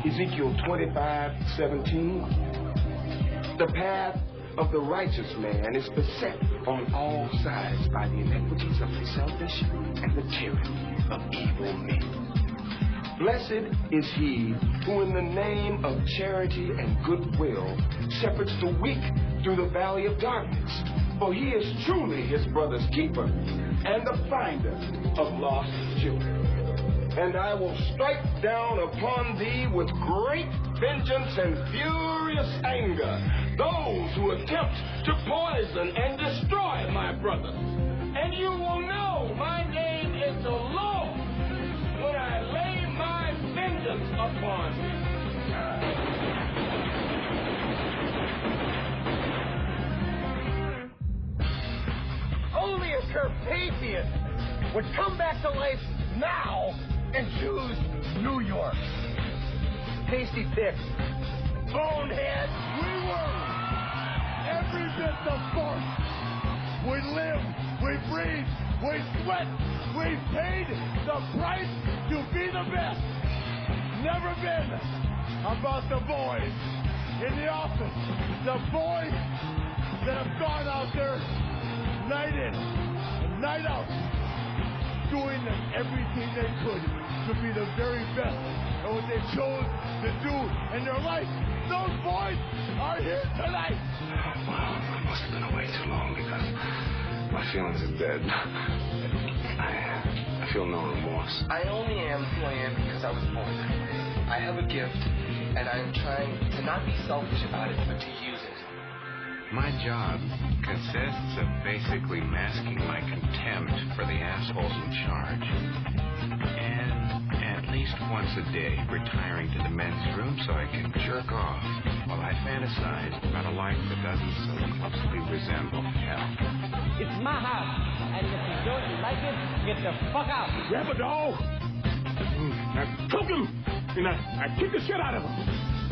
Ezekiel 25:17. The path of the righteous man is beset on all sides by the iniquities of the selfish and the tyranny of evil men. Blessed is he who in the name of charity and goodwill shepherds the weak through the valley of darkness, for he is truly his brother's keeper and the finder of lost children. And I will strike down upon thee with great vengeance and furious anger those who attempt to poison and destroy my brothers. And you will know my name is the Lord when I lay my vengeance upon you. Only a Carpathian would come back to life now and choose New York. Tasty picks. Bonehead. We were every bit the first. We lived, we breathed, we sweat, we paid the price to be the best. Never been about the boys in the office. The boys that have gone out there night in and night out, doing everything they could to be the very best at what they chose to do in their life. Those boys are here tonight. Well, I must have been away too long because my feelings are dead. I feel no remorse. I only am who I am because I was born that way. I have a gift, and I am trying to not be selfish about it, but to use it. My job consists of basically masking my contempt for the assholes in charge. And at least once a day, retiring to the men's room so I can jerk off while I fantasize about a life that doesn't so closely resemble hell. It's my house, and if you don't like it, get the fuck out. Grab a dog. I took him, and I kicked the shit out of him.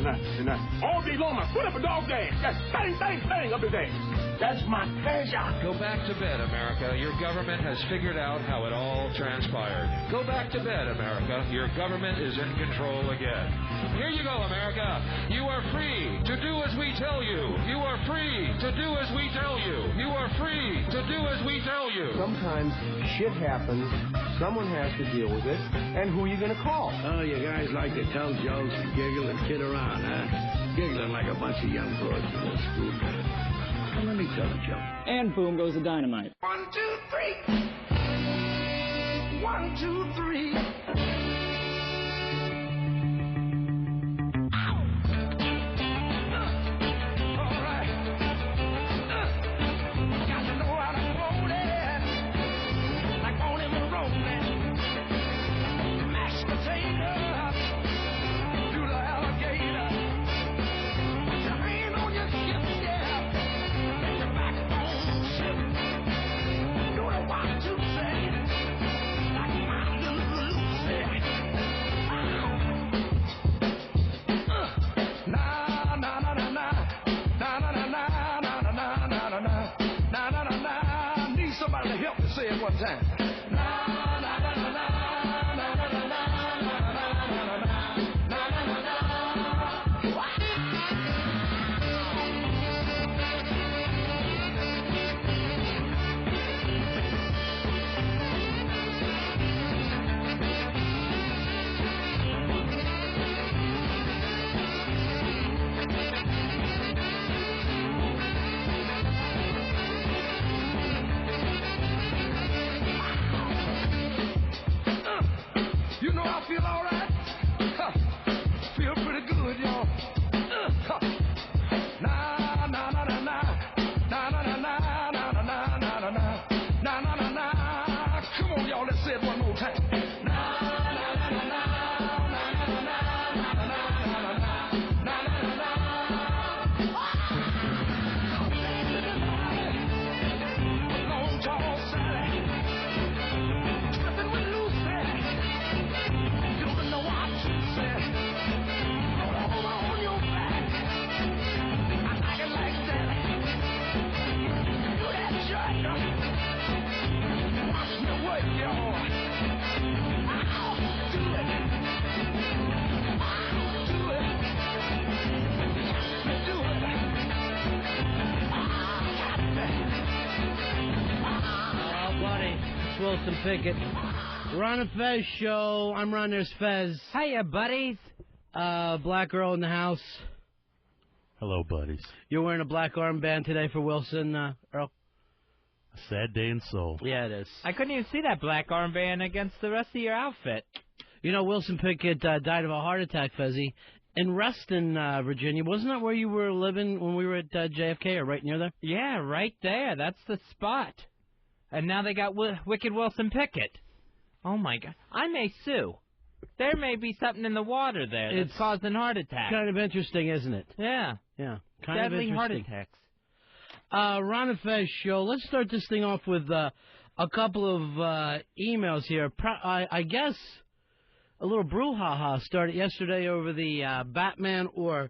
And I all day long, I put up a dog dance. That's bang up his ass. That's my pleasure. Go back to bed, America. Your government has figured out how it all transpired. Go back to bed, America. Your government is in control again. Here you go, America. You are free to do as we tell you. You are free to do as we tell you. You are free to do as we tell you. Sometimes shit happens. Someone has to deal with it. And who are you going to call? Oh, you guys like to tell jokes and giggle and kid around, huh? Giggling like a bunch of young broads in a school. Well, let me tell a joke. And boom goes the dynamite. 1, 2, 3. 1, 2, 3. One time. Wilson Pickett. Ron and Fez show. I'm Ron, there's Fez. Hiya, buddies. Black girl in the house. Hello, buddies. You're wearing a black armband today for Wilson, Earl? A sad day in Seoul. Yeah, it is. I couldn't even see that black armband against the rest of your outfit. You know, Wilson Pickett died of a heart attack, Fezzy, in Reston, Virginia. Wasn't that where you were living when we were at JFK, or right near there? Yeah, right there. That's the spot. And now they got Wicked Wilson Pickett. Oh, my God. I may sue. There may be something in the water there that's causing heart attacks. Kind of interesting, isn't it? Yeah. Yeah. Deadly heart attacks. Ron and Fez show. Let's start this thing off with a couple of emails here. I guess a little brouhaha started yesterday over the Batman or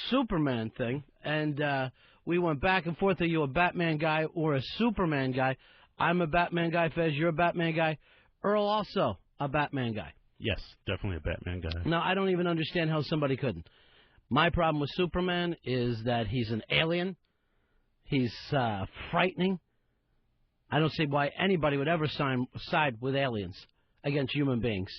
Superman thing, and we went back and forth. Are you a Batman guy or a Superman guy? I'm a Batman guy, Fez. You're a Batman guy. Earl also a Batman guy. Yes, definitely a Batman guy. No, I don't even understand how somebody couldn't. My problem with Superman is that he's an alien. He's frightening. I don't see why anybody would ever side with aliens against human beings.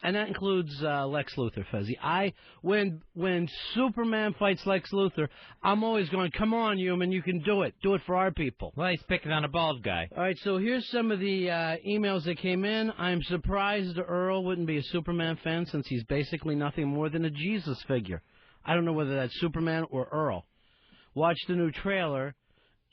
And that includes Lex Luthor, Fezzy. When Superman fights Lex Luthor, I'm always going, come on, human, you can do it. Do it for our people. Well, he's picking on a bald guy. All right, so here's some of the emails that came in. I'm surprised Earl wouldn't be a Superman fan since he's basically nothing more than a Jesus figure. I don't know whether that's Superman or Earl. Watch the new trailer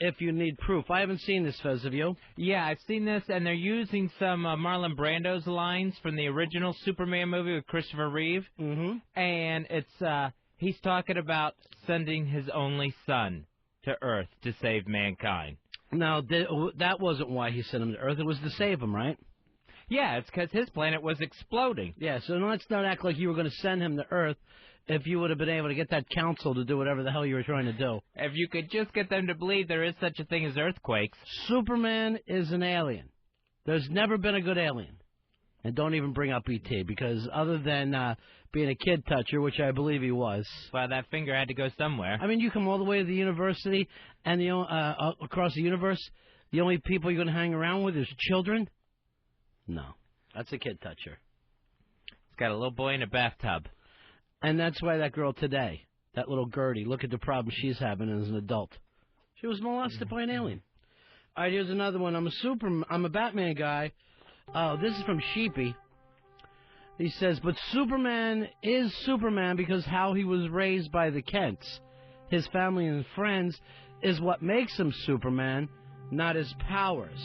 if you need proof. I haven't seen this, Fez, have you? Yeah, I've seen this, and they're using some Marlon Brando's lines from the original Superman movie with Christopher Reeve. Mm-hmm. And it's he's talking about sending his only son to Earth to save mankind. Now, that wasn't why he sent him to Earth. It was to save him, right? Yeah, it's because his planet was exploding. Yeah, so let's not act like you were going to send him to Earth if you would have been able to get that council to do whatever the hell you were trying to do. If you could just get them to believe there is such a thing as earthquakes. Superman is an alien. There's never been a good alien. And don't even bring up E.T., because other than being a kid toucher, which I believe he was. Well, that finger had to go somewhere. I mean, you come all the way to the university, and across the universe, the only people you're going to hang around with is children? No. That's a kid toucher. He's got a little boy in a bathtub. And that's why that girl today, that little Gertie, look at the problem she's having as an adult. She was molested by an alien. All right, here's another one. I'm a Batman guy. Oh, this is from Sheepy. He says, but Superman is Superman because how he was raised by the Kents. His family and friends is what makes him Superman, not his powers.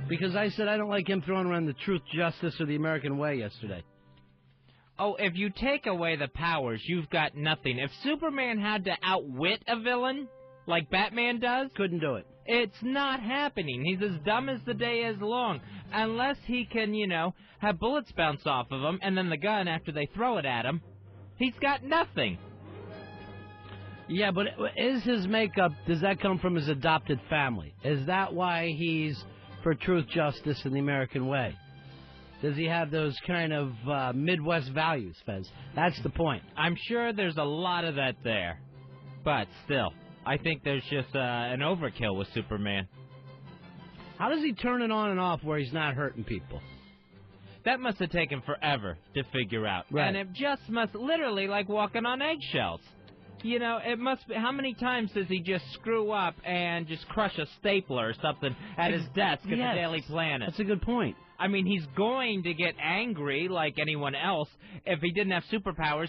Because I said I don't like him throwing around the truth, justice, or the American way yesterday. Oh, if you take away the powers, you've got nothing. If Superman had to outwit a villain, like Batman does... Couldn't do it. It's not happening. He's as dumb as the day is long. Unless he can, have bullets bounce off of him, and then the gun, after they throw it at him, he's got nothing. Yeah, but is his makeup, does that come from his adopted family? Is that why he's for truth, justice, and the American way? Does he have those kind of Midwest values, Fez? That's the point. I'm sure there's a lot of that there. But still, I think there's just an overkill with Superman. How does he turn it on and off where he's not hurting people? That must have taken forever to figure out. Right. And it just must literally like walking on eggshells. It must be, how many times does he just screw up and just crush a stapler or something at his desk at the Daily Planet? That's a good point. I mean, he's going to get angry like anyone else. If he didn't have superpowers,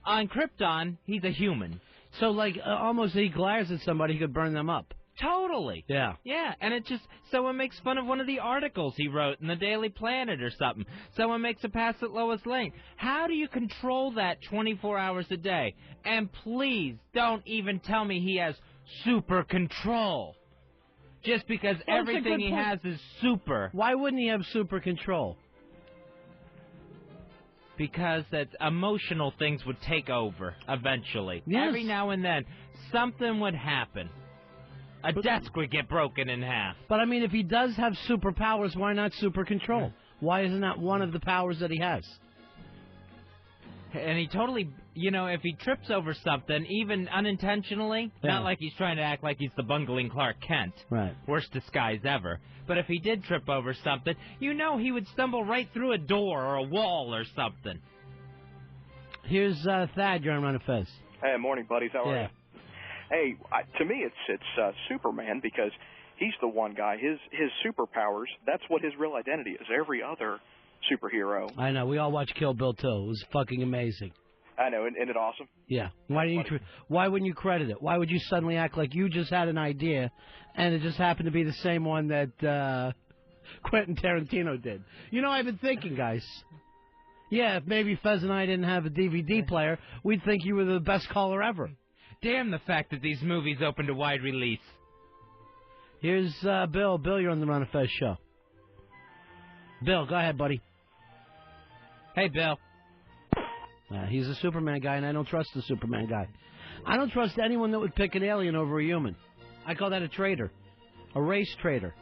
on Krypton, he's a human. So, almost he glares at somebody, he could burn them up. Totally. Yeah. Yeah, and it just, someone makes fun of one of the articles he wrote in the Daily Planet or something. Someone makes a pass at Lois Lane. How do you control that 24 hours a day? And please, don't even tell me he has super control. Just because everything he has is super. Why wouldn't he have super control? Because that emotional things would take over eventually. Yes. Every now and then, something would happen. A desk would get broken in half. But, I mean, if he does have superpowers, why not super control? Why isn't that one of the powers that he has? And he totally, if he trips over something, even unintentionally, not like he's trying to act like he's the bungling Clark Kent. Right. Worst disguise ever. But if he did trip over something, he would stumble right through a door or a wall or something. Here's Thad, you're on Ron and Fez. Hey, morning, buddies. How are you? Hey, to me, it's Superman because he's the one guy. His superpowers, that's what his real identity is. Every other superhero. I know. We all watched Kill Bill, too. It was fucking amazing. I know. Isn't it awesome? Yeah. Why wouldn't you credit it? Why would you suddenly act like you just had an idea and it just happened to be the same one that Quentin Tarantino did? I've been thinking, guys. Yeah, if maybe Fez and I didn't have a DVD player, we'd think you were the best caller ever. Damn the fact that these movies open to wide release. Here's Bill. Bill, you're on the Ron and Fez show. Bill, go ahead, buddy. Hey, Bill. He's a Superman guy, and I don't trust the Superman guy. I don't trust anyone that would pick an alien over a human. I call that a traitor. A race traitor.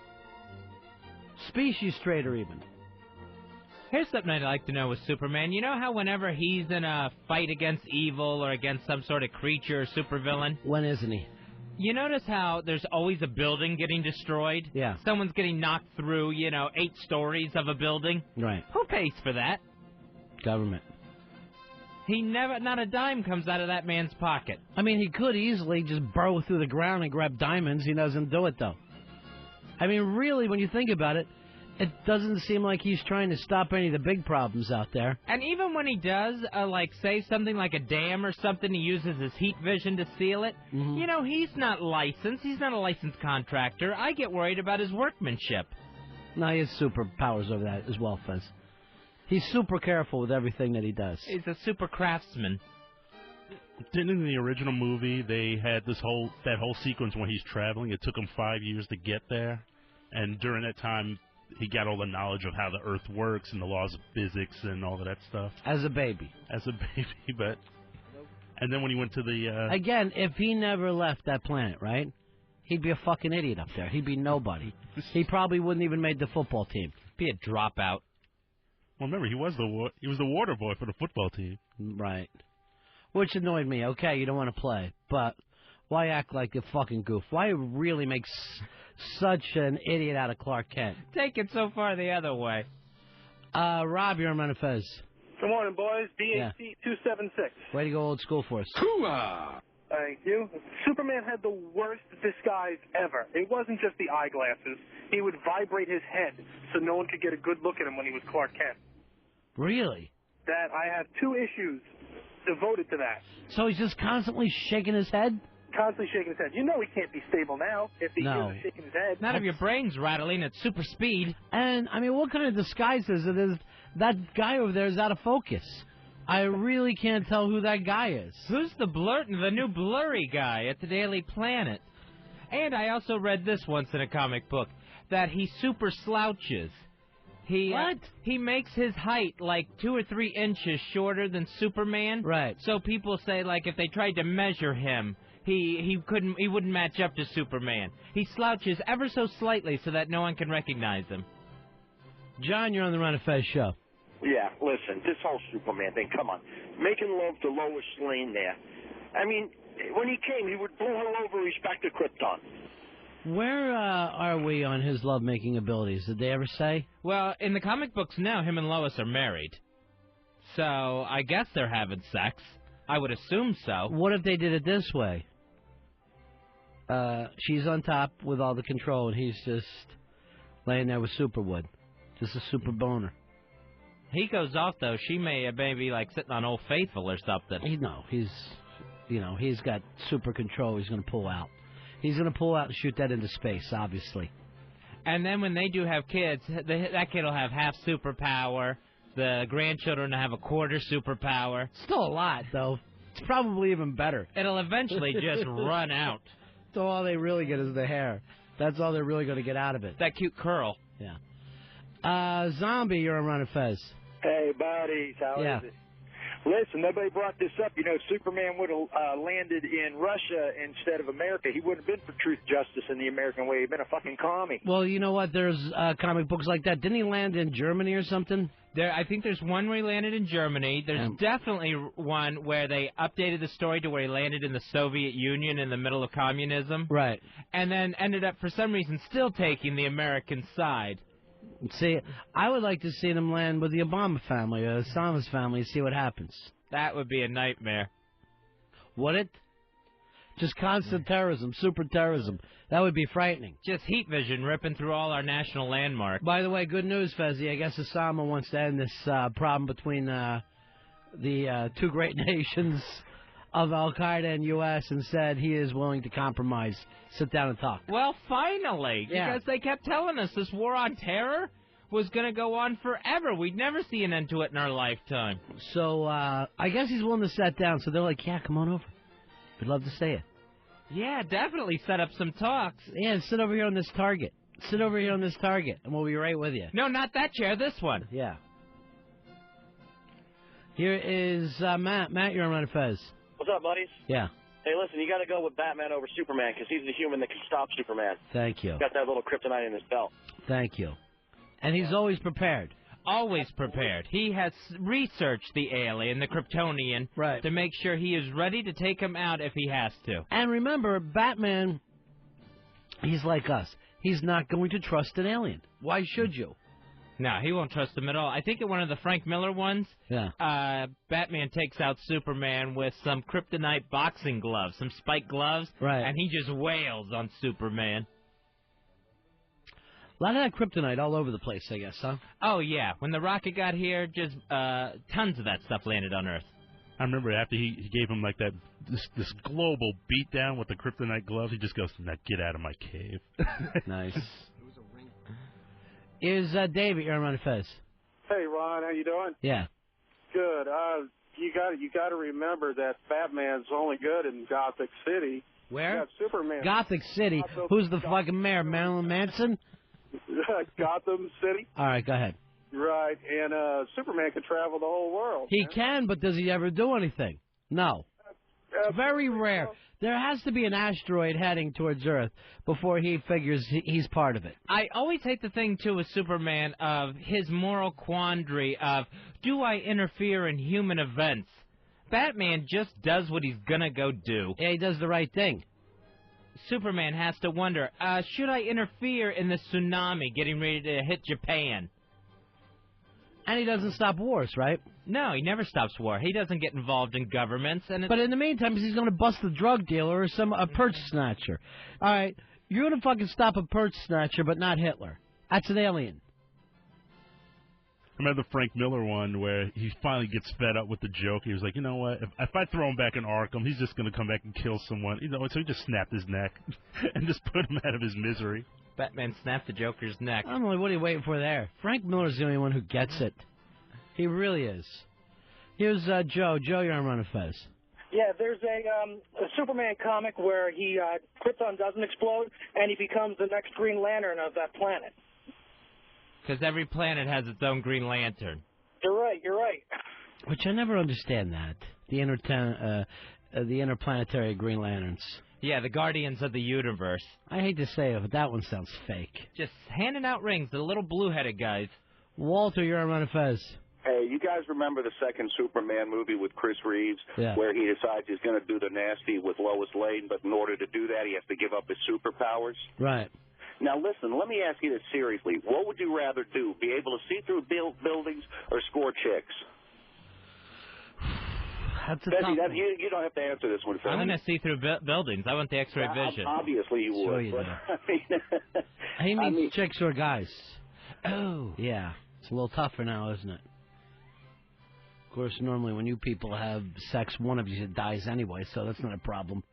Species traitor, even. Here's something I'd like to know with Superman. You know how whenever he's in a fight against evil or against some sort of creature or supervillain? When isn't he? You notice how there's always a building getting destroyed? Yeah. Someone's getting knocked through, 8 stories of a building? Right. Who pays for that? Government. Not a dime comes out of that man's pocket. I mean, he could easily just burrow through the ground and grab diamonds. He doesn't do it, though. I mean, really, when you think about it, it doesn't seem like he's trying to stop any of the big problems out there. And even when he does, say something like a dam or something, he uses his heat vision to seal it. Mm-hmm. He's not licensed. He's not a licensed contractor. I get worried about his workmanship. No, he has superpowers over that as well, Fez. He's super careful with everything that he does. He's a super craftsman. Didn't in the original movie they had that whole sequence when he's traveling? It took him 5 years to get there, and during that time he got all the knowledge of how the Earth works and the laws of physics and all of that stuff. As a baby. But and then when he went to the again, if he never left that planet, right? He'd be a fucking idiot up there. He'd be nobody. He probably wouldn't even make the football team. Be a dropout. Well, remember, he was the water boy for the football team. Right. Which annoyed me. Okay, you don't want to play, but why act like a fucking goof? Why really make such an idiot out of Clark Kent? Take it so far the other way. Rob, you're on Ron and Fez. Good morning, boys. BAC 276. Way to go old school for us. Hoo-ah! Thank you. Superman had the worst disguise ever. It wasn't just the eyeglasses. He would vibrate his head so no one could get a good look at him when he was Clark Kent. Really? That I have 2 issues devoted to that. So he's just constantly shaking his head? Constantly shaking his head. You know he can't be stable now if he is shaking his head. Not if your brain's rattling at super speed. And, I mean, what kind of disguise is it? That guy over there is out of focus. I really can't tell who that guy is. Who's the new blurry guy at the Daily Planet? And I also read this once in a comic book, that he super slouches. He makes his height like 2 or 3 inches shorter than Superman. Right. So people say, like, if they tried to measure him, he wouldn't match up to Superman. He slouches ever so slightly so that no one can recognize him. John, you're on the Ron and Fez show. Yeah, listen, this whole Superman thing, come on. Making love to Lois Lane there. I mean, when he came, he would blow her over respect to Krypton. Where are we on his lovemaking abilities? Did they ever say? Well, in the comic books now, him and Lois are married. So I guess they're having sex. I would assume so. What if they did it this way? She's on top with all the control, and he's just laying there with Superwood. Just a super boner. He goes off, though. She may be like sitting on Old Faithful or something. He's got super control. He's going to pull out. He's going to pull out and shoot that into space, obviously. And then when they do have kids, that kid will have half superpower. The grandchildren will have a quarter superpower. Still a lot, though. It's probably even better. It'll eventually just run out. So all they really get is the hair. That's all they're really going to get out of it. That cute curl. Yeah. Zombie, you're on Ron and Fez. Hey, buddies. How is it? Listen, nobody brought this up. You know, Superman would have landed in Russia instead of America. He wouldn't have been for truth, justice, and the American way. He'd been a fucking commie. Well, you know what? There's comic books like that. Didn't he land in Germany or something? I think there's one where he landed in Germany. There's definitely one where they updated the story to where he landed in the Soviet Union in the middle of communism. Right. And then ended up, for some reason, still taking the American side. See, I would like to see them land with the Obama family, Osama's family, and see what happens. That would be a nightmare. Would it? Just constant terrorism, super terrorism. That would be frightening. Just heat vision ripping through all our national landmarks. By the way, good news, Fezzi. I guess Osama wants to end this problem between the two great nations of Al-Qaeda and U.S. and said he is willing to compromise, sit down and talk. Well, finally, Yeah. because they kept telling us this war on terror was going to go on forever. We'd never see an end to it in our lifetime. So I guess he's willing to sit down. So they're like, yeah, come on over. We'd love to see it. Yeah, definitely set up some talks. Yeah, sit over here on this target. Sit over here on this target, and we'll be right with you. No, not that chair, this one. Yeah. Here is Matt. Matt, you're on Ron and Fez. What's up, buddies? Yeah. Hey, listen, you got to go with Batman over Superman because he's the human that can stop Superman. Thank you. Got that little kryptonite in his belt. Thank you. And he's always prepared. Always prepared. He has researched the alien, the Kryptonian, right, to make sure he is ready to take him out if he has to. And remember, Batman, he's like us. He's not going to trust an alien. Why should you? No, he won't trust him at all. I think in one of the Frank Miller ones, Batman takes out Superman with some kryptonite boxing gloves, some spiked gloves, right, and he just wails on Superman. A lot of that kryptonite all over the place, I guess, huh? Oh, yeah. When the rocket got here, just tons of that stuff landed on Earth. I remember after he gave him like that this global beatdown with the kryptonite gloves, he just goes, "Now get out of my cave." Nice. Is David, you're on Ron and Fez. Hey, Ron, how you doing? Yeah. Good. You got to remember that Batman's only good in Gothic City. Where? You got Superman. Gothic City. Who's the fucking mayor? Marilyn Manson? Gotham City. All right, go ahead. Right, and Superman can travel the whole world. He can, but does he ever do anything? No. It's very rare. There has to be an asteroid heading towards Earth before he figures he's part of it. I always hate the thing, too, with Superman of his moral quandary of, do I interfere in human events? Batman just does what he's going to go do. Yeah, he does the right thing. Superman has to wonder, should I interfere in the tsunami getting ready to hit Japan? And he doesn't stop wars, right? No, he never stops war. He doesn't get involved in governments. But in the meantime, he's going to bust a drug dealer or a purse snatcher. All right, you're going to fucking stop a purse snatcher, but not Hitler. That's an alien. I remember the Frank Miller one where he finally gets fed up with the joke. He was like, you know what, if I throw him back in Arkham, he's just going to come back and kill someone. You know, so he just snapped his neck and just put him out of his misery. Batman snapped the Joker's neck. I don't know, what are you waiting for there? Frank Miller's the only one who gets it. He really is. Here's Joe. Joe, you're on Ron and Fez. Yeah, there's a Superman comic where Krypton doesn't explode, and he becomes the next Green Lantern of that planet. Because every planet has its own Green Lantern. You're right. Which I never understand that. The interplanetary Green Lanterns. Yeah, the Guardians of the Universe. I hate to say it, but that one sounds fake. Just handing out rings to the little blue-headed guys. Walter, you're on Ron and Fez. Hey, you guys remember the second Superman movie with Chris Reeves, where he decides he's going to do the nasty with Lois Lane, but in order to do that, he has to give up his superpowers? Right. Now, listen, let me ask you this seriously. What would you rather do, be able to see through buildings or score chicks? That's a Fezzi, you don't have to answer this one, Fezzi. I'm going to see through buildings. I want the X-ray vision. Obviously you would. Sure you do. He means chicks or guys. Oh. Yeah. It's a little tougher now, isn't it? Of course, normally when you people have sex, one of you dies anyway, so that's not a problem.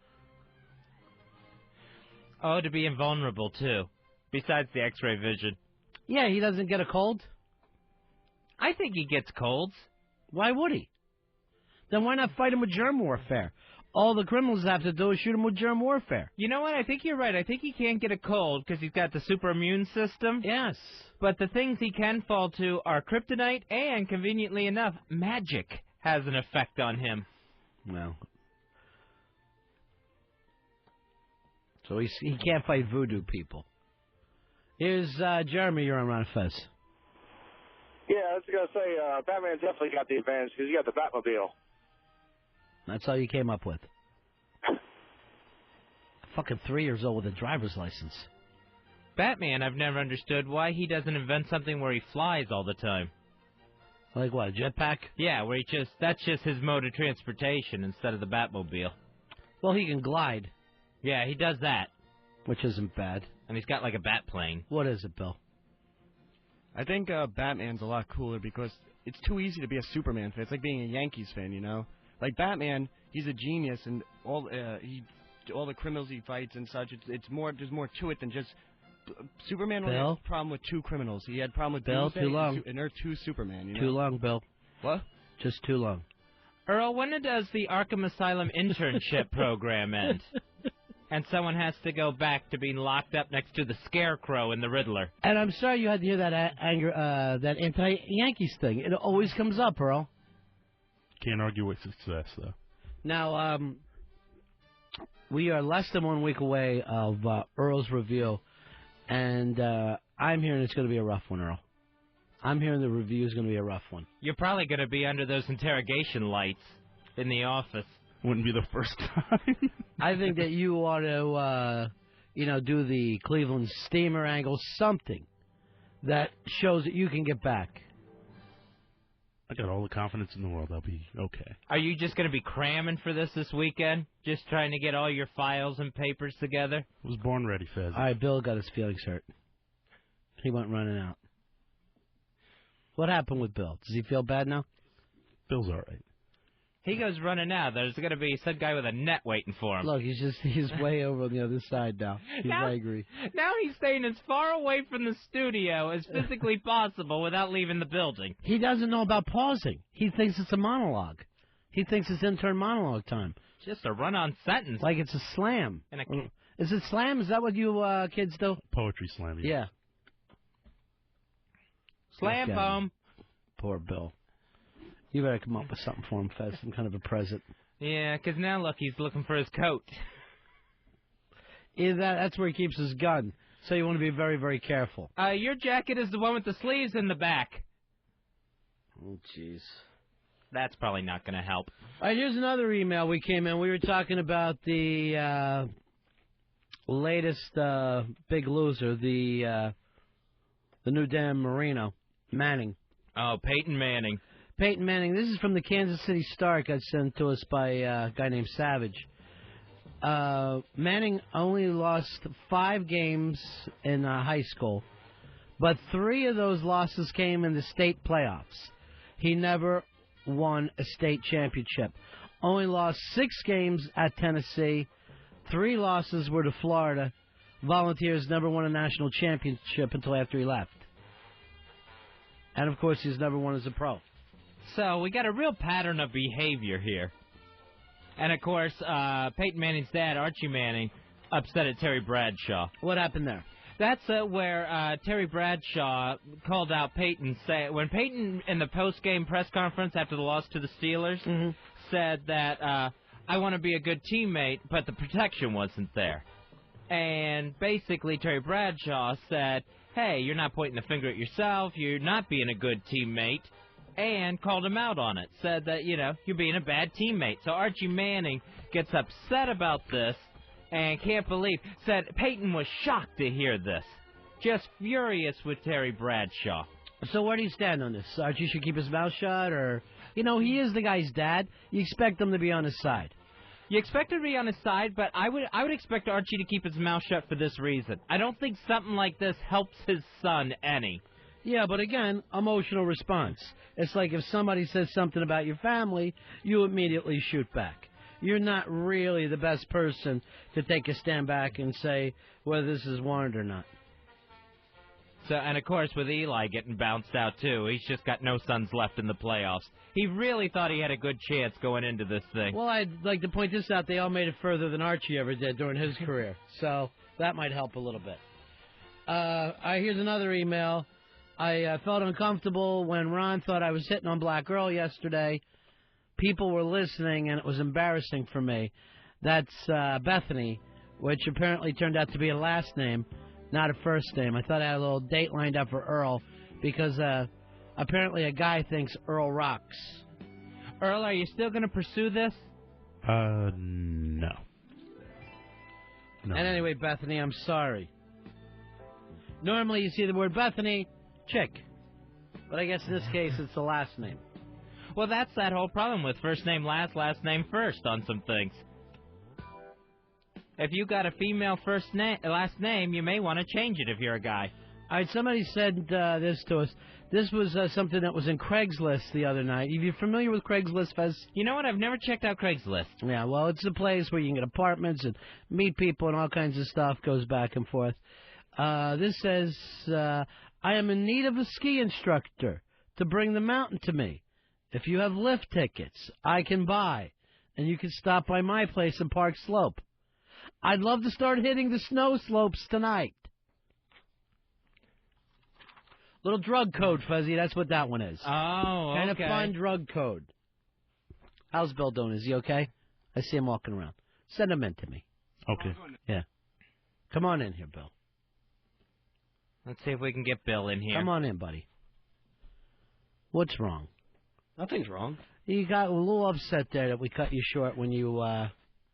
Oh, to be invulnerable, too. Besides the X-ray vision. Yeah, he doesn't get a cold? I think he gets colds. Why would he? Then why not fight him with germ warfare? All the criminals have to do is shoot him with germ warfare. You know what? I think you're right. I think he can't get a cold because he's got the super immune system. Yes. But the things he can fall to are kryptonite and, conveniently enough, magic. has an effect on him. Well, so he can't fight voodoo people. Here's Jeremy. You're on Ron and Fez. Yeah, I was going to say, Batman definitely got the advantage because he got the Batmobile. That's all you came up with. Fucking 3 years old with a driver's license. Batman, I've never understood why he doesn't invent something where he flies all the time. Like what, a jetpack? Yeah, where that's just his mode of transportation instead of the Batmobile. Well, he can glide. Yeah, he does that. Which isn't bad. And he's got like a bat plane. What is it, Bill? I think Batman's a lot cooler because it's too easy to be a Superman fan. It's like being a Yankees fan, you know? Like Batman, he's a genius, and all the criminals he fights and such. It's more. There's more to it than just. Superman only has a problem with 2 criminals. He had a problem with Bill. Doomsday Too long. and Earth 2 Superman. You know? Too long, Bill. What? Just too long. Earl, when does the Arkham Asylum internship program end? And someone has to go back to being locked up next to the Scarecrow and the Riddler. And I'm sorry you had to hear that that anti-Yankees thing. It always comes up, Earl. Can't argue with success, though. Now, we are less than 1 week away of Earl's review, and I'm hearing it's going to be a rough one, Earl. I'm hearing the review is going to be a rough one. You're probably going to be under those interrogation lights in the office. Wouldn't be the first time. I think that you ought to, do the Cleveland Steamer angle, something that shows that you can get back. I got all the confidence in the world. I'll be okay. Are you just going to be cramming for this weekend? Just trying to get all your files and papers together? I was born ready, Fez. All right, Bill got his feelings hurt. He went running out. What happened with Bill? Does he feel bad now? Bill's all right. He goes running out. There's going to be some guy with a net waiting for him. Look, he's way over on the other side now. He's angry. Now he's staying as far away from the studio as physically possible without leaving the building. He doesn't know about pausing. He thinks it's a monologue. He thinks it's intern monologue time. Just a run-on sentence. Like it's a slam. Is it slam? Is that what you kids do? Poetry slam. Yeah. Slam poem. Poor Bill. You better come up with something for him, Fez, some kind of a present. Yeah, because now, look, he's looking for his coat. That's where he keeps his gun, so you want to be very, very careful. Your jacket is the one with the sleeves in the back. Oh, jeez. That's probably not going to help. All right, here's another email we came in. We were talking about the latest big loser, the new damn Marino, Manning. Oh, Peyton Manning. Peyton Manning. This is from the Kansas City Star. Got sent to us by a guy named Savage. Manning only lost 5 games in high school, but 3 of those losses came in the state playoffs. He never won a state championship. Only lost 6 games at Tennessee. 3 losses were to Florida. Volunteers never won a national championship until after he left. And, of course, he's never won as a pro. So we got a real pattern of behavior here. And, of course, Peyton Manning's dad, Archie Manning, upset at Terry Bradshaw. What happened there? That's where Terry Bradshaw called out Peyton. When Peyton, in the post-game press conference after the loss to the Steelers, said that, I want to be a good teammate, but the protection wasn't there. And basically Terry Bradshaw said, hey, you're not pointing the finger at yourself, you're not being a good teammate, and called him out on it. Said that, you're being a bad teammate. So Archie Manning gets upset about this and can't believe. Said Peyton was shocked to hear this. Just furious with Terry Bradshaw. So where do you stand on this? Archie should keep his mouth shut, or, he is the guy's dad. You expect him to be on his side. You expect him to be on his side, but I would expect Archie to keep his mouth shut for this reason. I don't think something like this helps his son any. Yeah, but again, emotional response. It's like if somebody says something about your family, you immediately shoot back. You're not really the best person to take a stand back and say whether this is warranted or not. So, and of course, with Eli getting bounced out too, he's just got no sons left in the playoffs. He really thought he had a good chance going into this thing. Well, I'd like to point this out. They all made it further than Archie ever did during his career. So that might help a little bit. Here's another email. I felt uncomfortable when Ron thought I was hitting on Black Girl yesterday. people were listening and it was embarrassing for me. That's Bethany, which apparently turned out to be a last name, not a first name. I thought I had a little date lined up for Earl because apparently a guy thinks Earl rocks. Earl, are you still going to pursue this? No. And anyway, Bethany, I'm sorry. Normally you see the word Bethany, chick. But I guess in this case it's the last name. Well, that's that whole problem with first name last name first on some things. If you got a female last name, you may want to change it if you're a guy. All right, somebody said this to us. This was something that was in Craigslist the other night. Are you familiar with Craigslist, Fez? You know what? I've never checked out Craigslist. Yeah, well, it's a place where you can get apartments and meet people and all kinds of stuff goes back and forth. This says, I am in need of a ski instructor to bring the mountain to me. If you have lift tickets, I can buy, and you can stop by my place in Park Slope. I'd love to start hitting the snow slopes tonight. Little drug code, Fuzzy. That's what that one is. Oh, okay. Kind of fun drug code. How's Bill doing? Is he okay? I see him walking around. Send him in to me. Okay. Yeah. Come on in here, Bill. Let's see if we can get Bill in here. Come on in, buddy. What's wrong? Nothing's wrong. You got a little upset there that we cut you short when you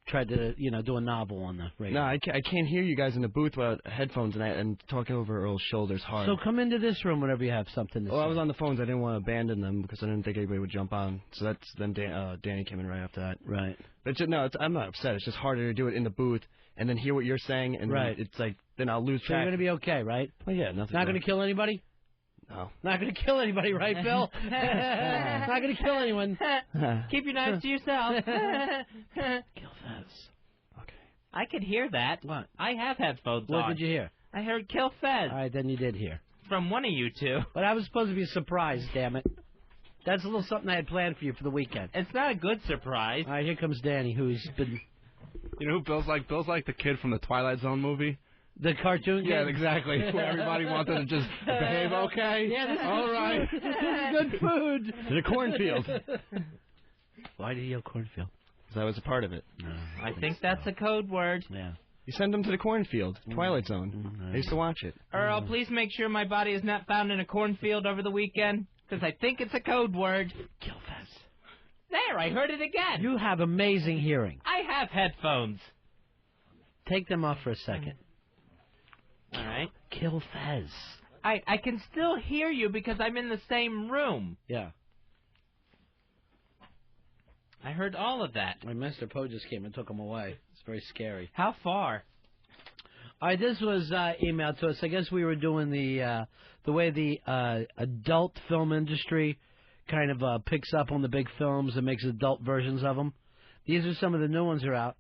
tried to, do a novel on the radio. No, I can't hear you guys in the booth without headphones and talking over Earl's shoulders hard. So come into this room whenever you have something to say. I was on the phones. I didn't want to abandon them because I didn't think anybody would jump on. So then Danny came in right after that. Right. But I'm not upset. It's just harder to do it in the booth and then hear what you're saying. And right. It's like, then I'll lose So track. you're going to be okay, right? Oh, yeah, nothing. Not going to kill anybody? No. Not going to kill anybody, right, Bill? Not going to kill anyone. Keep your knives to yourself. Kill Fez. I could hear that. What? I have headphones on. What did you hear? I heard Kill Fez. All right, then you did hear. From one of you two. But I was supposed to be a surprise, damn it. That's a little something I had planned for you for the weekend. It's not a good surprise. All right, here comes Danny, who's been... You know who Bill's like? Bill's like the kid from the Twilight Zone movie. The cartoon kid? Yeah, exactly. Where everybody wanted to just behave okay. Yeah, this all is right. This is good food. In a cornfield. Why did he yell cornfield? Because I was a part of it. No, I think that's a code word. Yeah. You send them to the cornfield, Twilight Zone. I used to watch it. Earl, please make sure my body is not found in a cornfield over the weekend, because I think it's a code word. Kill Fez. There, I heard it again. You have amazing hearing. I have headphones. Take them off for a second. All right. Kill Fez. I can still hear you because I'm in the same room. Yeah. I heard all of that. My Mr. Poe just came and took him away. It's very scary. How far? All right, this was emailed to us. I guess we were doing the way the adult film industry kind of picks up on the big films and makes adult versions of them. These are some of the new ones that are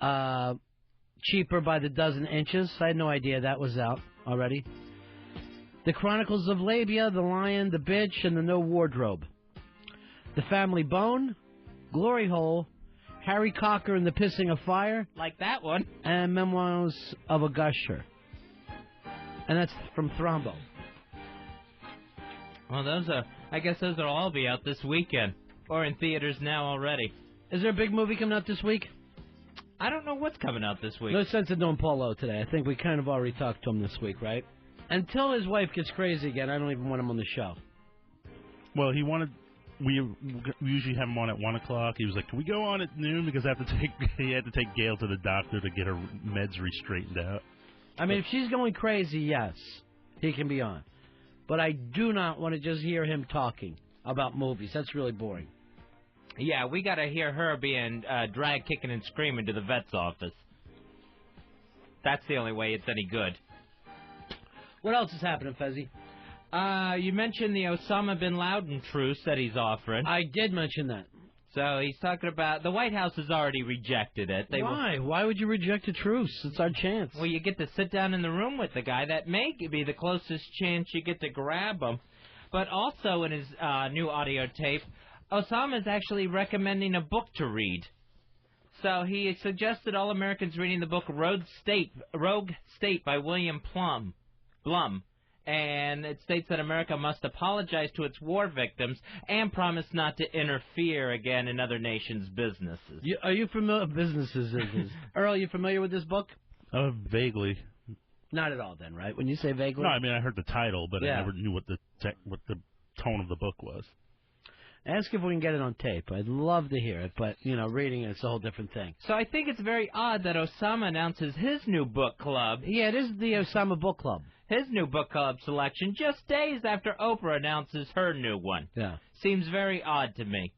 out. Cheaper by the dozen inches. I had no idea that was out already. The Chronicles of Labia, The Lion, The Bitch, and The No Wardrobe. The Family Bone, Glory Hole, Harry Cocker and the Pissing of Fire. Like that one. And Memoirs of a Gusher. And that's from Thrombo. Well, I guess those will all be out this weekend. Or in theaters now already. Is there a big movie coming out this week? I don't know what's coming out this week. No sense in doing Paulo today. I think we kind of already talked to him this week, right? Until his wife gets crazy again, I don't even want him on the show. Well, we usually have him on at 1 o'clock. He was like, "Can we go on at noon?" Because he had to take Gail to the doctor to get her meds re-straightened out. I mean, if she's going crazy, yes, he can be on. But I do not want to just hear him talking about movies. That's really boring. Yeah, we got to hear her being dragged kicking and screaming to the vet's office. That's the only way it's any good. What else is happening, Fezzi? You mentioned the Osama bin Laden truce that he's offering. I did mention that. So he's talking about the White House has already rejected it. Why? Why would you reject a truce? It's our chance. Well, you get to sit down in the room with the guy. That may be the closest chance you get to grab him. But also in his new audio tape, Osama is actually recommending a book to read. So he suggested all Americans reading the book Rogue State by William Blum. and it states that America must apologize to its war victims and promise not to interfere again in other nations' businesses. Are you familiar with businesses? Earl, are you familiar with this book? Vaguely. Not at all, then, right? When you say vaguely? No, I mean I heard the title, but Yeah. I never knew what the tone of the book was. Ask if we can get it on tape. I'd love to hear it, but, reading it's a whole different thing. So I think it's very odd that Osama announces his new book club. Yeah, it is the Osama Book Club. His new book club selection just days after Oprah announces her new one. Yeah. Seems very odd to me.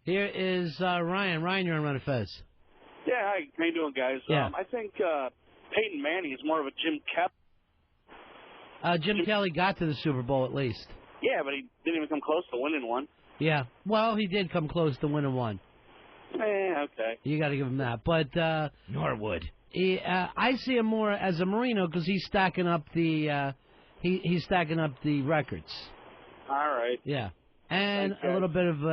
Here is Ryan. Ryan, you're on Ron and Fez. Yeah, hi. How you doing, guys? Yeah. I think Peyton Manning is more of a Jim Kelly. Jim Kelly got to the Super Bowl at least. Yeah, but he didn't even come close to winning one. Yeah. Well, he did come close to winning one. Okay. You got to give him that. But Norwood. I see him more as a Marino because he's stacking up the he's stacking up the records. All right. Yeah. And Thanks, a little bit of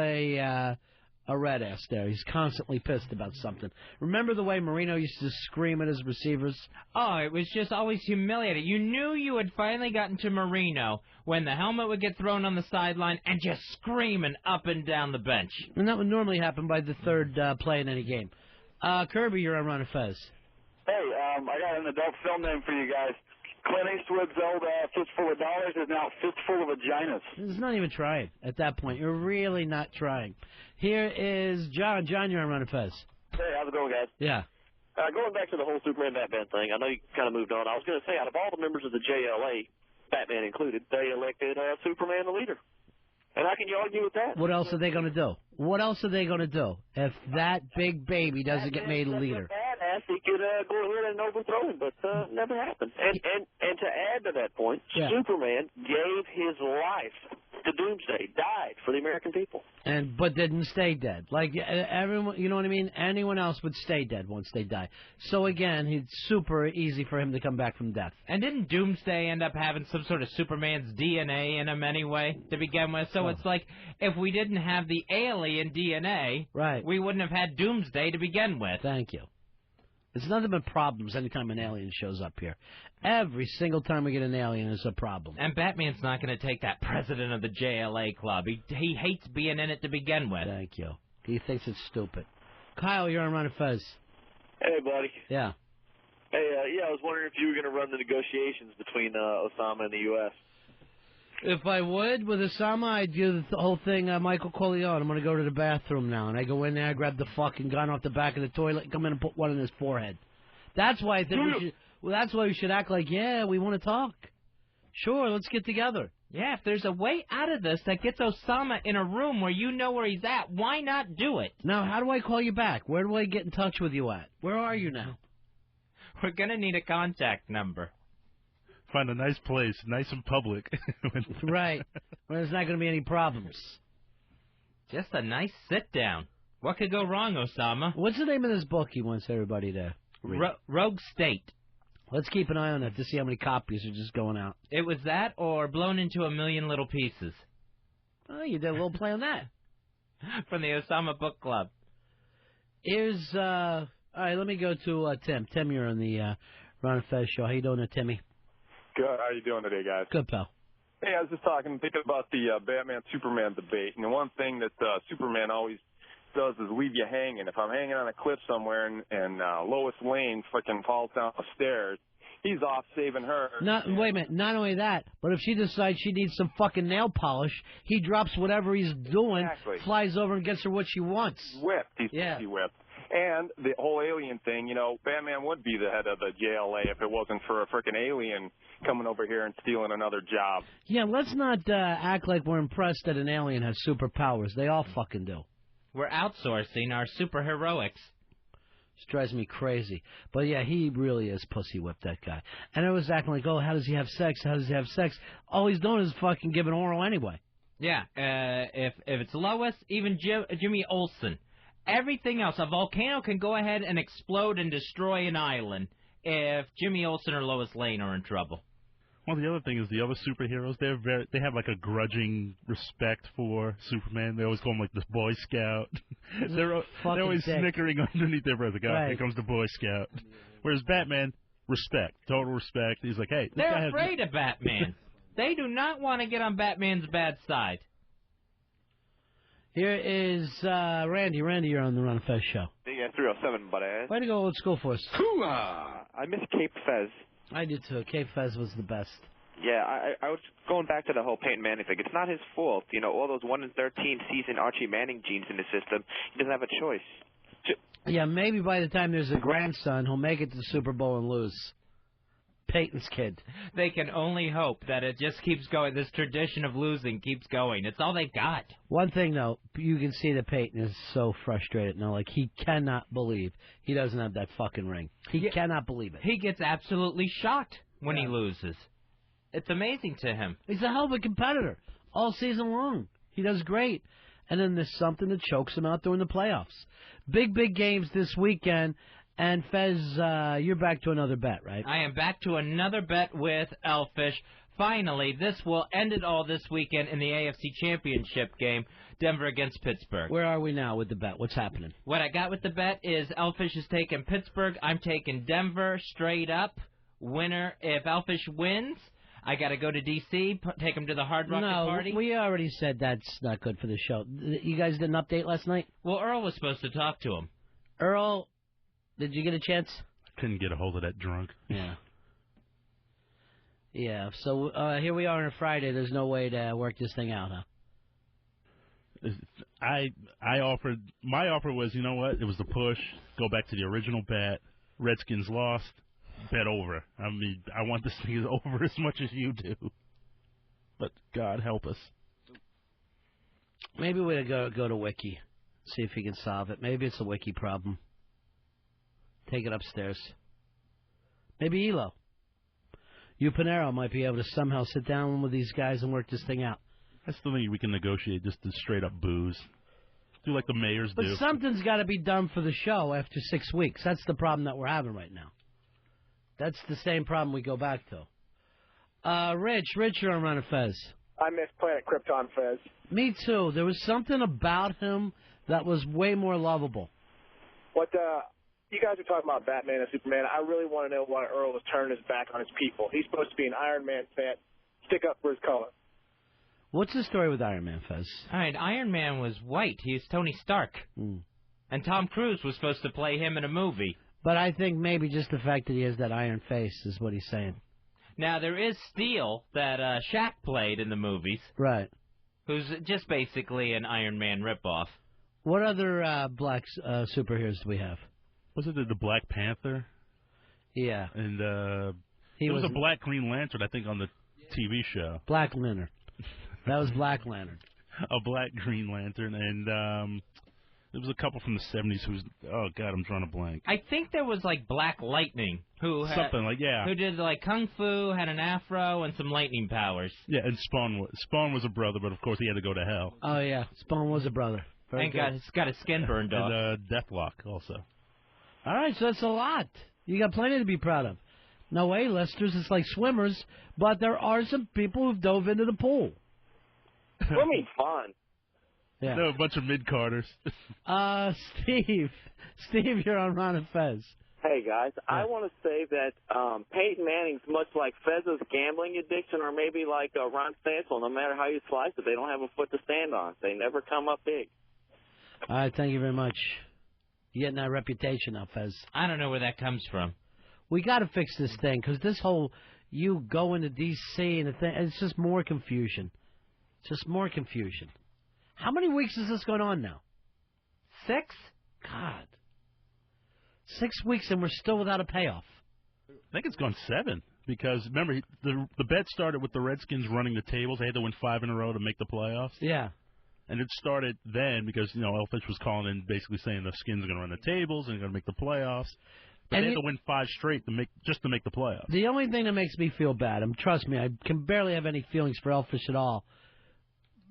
a red ass there. He's constantly pissed about something. Remember the way Marino used to scream at his receivers? Oh, it was just always humiliating. You knew you had finally gotten to Marino when the helmet would get thrown on the sideline and just screaming up and down the bench. And that would normally happen by the third play in any game. Kirby, you're on Ron and Fez. Hey, I got an adult film name for you guys. Clint Eastwood's old Fistful of Dollars is now Fistful of Vaginas. It's not even trying at that point. You're really not trying. Here is John. John, you're on Ron and Fez. Hey, how's it going, guys? Yeah. Going back to the whole Superman Batman thing, I know you kind of moved on. I was going to say, out of all the members of the JLA, Batman included, they elected Superman the leader. And how can you argue with that? What else are they going to do? What else are they going to do if that big baby doesn't get made leader? Badass, he could go ahead and overthrow him, but never happened. And to add to that point, Yeah. Superman gave his life to Doomsday, died for the American people. But didn't stay dead. Like everyone, you know what I mean? Anyone else would stay dead once they die. So again, it's super easy for him to come back from death. And didn't Doomsday end up having some sort of Superman's DNA in him anyway to begin with? So it's like if we didn't have the alien DNA, right, we wouldn't have had Doomsday to begin with. Thank you. It's nothing but problems anytime an alien shows up here. Every single time we get an alien, it's a problem. And Batman's not going to take that president of the JLA club. He hates being in it to begin with. Thank you. He thinks it's stupid. Kyle, you're on Ron and Fez. Hey, buddy. Yeah. Hey, I was wondering if you were going to run the negotiations between Osama and the U.S. If I would, with Osama, I'd do the whole thing, Michael Corleone. I'm going to go to the bathroom now. And I go in there, I grab the fucking gun off the back of the toilet, and come in and put one in his forehead. That's why I think we should... Well, that's why we should act like, yeah, we want to talk. Sure, let's get together. Yeah, if there's a way out of this that gets Osama in a room where you know where he's at, why not do it? Now, how do I call you back? Where do I get in touch with you at? Where are you now? We're going to need a contact number. Find a nice place, nice and public. Right. Where there's not going to be any problems. Just a nice sit-down. What could go wrong, Osama? What's the name of this book he wants everybody to read? Rogue State. Let's keep an eye on that to see how many copies are just going out. It was that or Blown into a Million Little Pieces. Oh, you did a little play on that. From the Osama Book Club. Here's, all right, let me go to Tim. Tim, you're on the Ron and Fez show. How you doing there, Timmy? Good. How you doing today, guys? Good, pal. Hey, I was just thinking about the Batman-Superman debate, and the one thing that Superman always does is leave you hanging. If I'm hanging on a cliff somewhere and Lois Lane fucking falls down the stairs, he's off saving her. Wait a minute. Not only that, but if she decides she needs some fucking nail polish, he drops whatever he's doing, flies over and gets her what she wants. Whipped. He's whipped. And the whole alien thing, Batman would be the head of the JLA if it wasn't for a frickin' alien coming over here and stealing another job. Yeah, let's not act like we're impressed that an alien has superpowers. They all fucking do. We're outsourcing our superheroics. This drives me crazy. But yeah, he really is pussy whipped, that guy. And I was acting like, oh, how does he have sex? How does he have sex? All he's doing is fucking giving oral anyway. Yeah, if it's Lois, even Jimmy Olsen. Everything else, a volcano can go ahead and explode and destroy an island if Jimmy Olsen or Lois Lane are in trouble. Well, the other thing is the other superheroes, they have like a grudging respect for Superman. They always call him like the Boy Scout. they're always snickering underneath their breath. Like, oh, here comes the Boy Scout. Whereas Batman, respect, total respect. He's like, hey, this guy they're afraid of Batman. They do not want to get on Batman's bad side. Here is Randy. Randy, you're on the Ron and Fez show. Yeah, 307, buddy. Way to go, old school for us. I miss Cape Fez. I did too. Cape Fez was the best. Yeah, I was going back to the whole Peyton Manning thing. It's not his fault. You know, all those 1 in 13 season Archie Manning genes in the system. He doesn't have a choice. Yeah, maybe by the time there's a grandson, he'll make it to the Super Bowl and lose. Peyton's kid. They can only hope that it just keeps going. This tradition of losing keeps going. It's all they got. One thing, though, you can see that Peyton is so frustrated now. Like, he cannot believe he doesn't have that fucking ring. He cannot believe it. He gets absolutely shocked when he loses. It's amazing to him. He's a hell of a competitor all season long. He does great. And then there's something that chokes him out during the playoffs. Big games this weekend. And, Fez, you're back to another bet, right? I am back to another bet with Elfish. Finally, this will end it all this weekend in the AFC Championship game, Denver against Pittsburgh. Where are we now with the bet? What's happening? What I got with the bet is Elfish is taking Pittsburgh. I'm taking Denver straight up. Winner. If Elfish wins, I got to go to D.C., take him to the Hard Rock Party. No, we already said that's not good for the show. You guys didn't update last night? Well, Earl was supposed to talk to him. Earl... Did you get a chance? Couldn't get a hold of that drunk. Yeah. Yeah, so here we are on a Friday. There's no way to work this thing out, huh? I offered, my offer was, you know what, it was the push, go back to the original bet, Redskins lost, bet over. I mean, I want this thing over as much as you do. But God help us. Maybe we go to Wiki, see if he can solve it. Maybe it's a Wiki problem. Take it upstairs. Maybe Elo. You, Panero, might be able to somehow sit down with these guys and work this thing out. I still think we can negotiate just to straight up booze. Do like the mayors do. But something's got to be done for the show after 6 weeks. That's the problem that we're having right now. That's the same problem we go back to. Rich, you're on Ron and Fez. I miss Planet Krypton, Fez. Me too. There was something about him that was way more lovable. You guys are talking about Batman and Superman. I really want to know why Earl is turning his back on his people. He's supposed to be an Iron Man fan. Stick up for his color. What's the story with Iron Man, Fez? All right, Iron Man was white. He's Tony Stark. And Tom Cruise was supposed to play him in a movie. But I think maybe just the fact that he has that iron face is what he's saying. Now, there is Steel that Shaq played in the movies. Right. Who's just basically an Iron Man ripoff. What other black superheroes do we have? Was it the Black Panther? Yeah. And there was a Black Green Lantern, I think, on the TV show. Black Lantern. That was Black Lantern. A Black Green Lantern. And there was a couple from the 70s who's... Oh, God, I'm drawing a blank. I think there was, like, Black Lightning. Who did, like, Kung Fu, had an afro, and some lightning powers. Yeah, and Spawn was a brother, but, of course, he had to go to hell. Oh, yeah. Spawn was a brother. Thank God, it's got his skin burned off. And Deathlock, also. All right, so that's a lot. You got plenty to be proud of. No A-listers, it's like swimmers, but there are some people who've dove into the pool. Swimming's fun. Yeah. There were a bunch of mid-carders. Steve, you're on Ron and Fez. Hey, guys, I want to say that Peyton Manning's much like Fez's gambling addiction or maybe like Ron Stansel. No matter how you slice it, they don't have a foot to stand on. They never come up big. All right, thank you very much. You're getting that reputation now, Fez. I don't know where that comes from. We got to fix this thing, because this whole you going to D.C. and the thing, it's just more confusion. Just more confusion. How many weeks is this going on now? 6? God. 6 weeks and we're still without a payoff. I think it's gone 7, because, remember, the bet started with the Redskins running the tables. They had to win 5 in a row to make the playoffs. Yeah. And it started then because, Elfish was calling in basically saying the Skins are going to run the tables and they're going to make the playoffs. But they had to win 5 straight to make the playoffs. The only thing that makes me feel bad, and trust me, I can barely have any feelings for Elfish at all,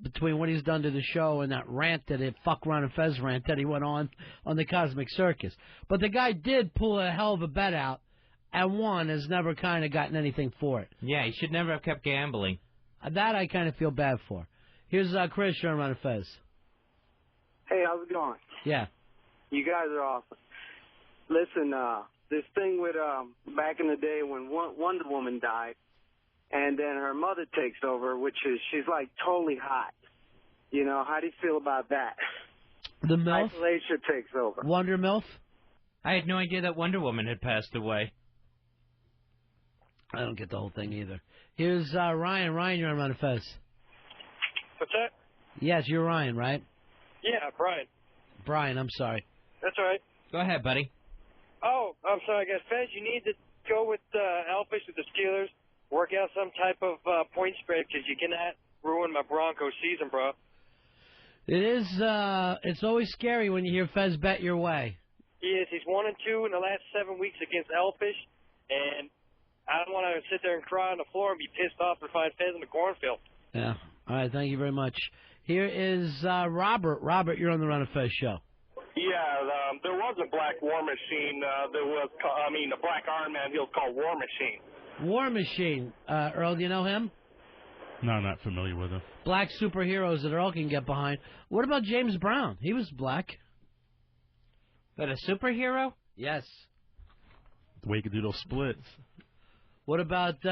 between what he's done to the show and that rant fuck Ron and Fez rant that he went on the Cosmic Circus. But the guy did pull a hell of a bet out, and one has never kind of gotten anything for it. Yeah, he should never have kept gambling. That I kind of feel bad for. Here's Chris, you're on Ron and Fez. Hey, how's it going? Yeah. You guys are awesome. Listen, this thing with back in the day when Wonder Woman died, and then her mother takes over, which is she's like totally hot. You know, how do you feel about that? The MILF? Isolation takes over. Wonder MILF? I had no idea that Wonder Woman had passed away. I don't get the whole thing either. Here's Ryan. Ryan, you're on Ron and Fez. What's that? Yes, you're Ryan, right? Yeah, Brian. Brian, I'm sorry. That's all right. Go ahead, buddy. Oh, I'm sorry, I guess, Fez, you need to go with Elfish with the Steelers, work out some type of point spread, because you cannot ruin my Broncos season, bro. It is, it's always scary when you hear Fez bet your way. He is. He's 1-2 in the last 7 weeks against Elfish, and I don't want to sit there and cry on the floor and be pissed off to find Fez in the cornfield. Yeah. All right, thank you very much. Here is Robert. Robert, you're on the Ron and Fez show. Yeah, there was a black war machine. A black Iron Man. He was called War Machine. War Machine. Earl, do you know him? No, I'm not familiar with him. Black superheroes that Earl can get behind. What about James Brown? He was black. But a superhero? Yes. The way he could do those splits. What about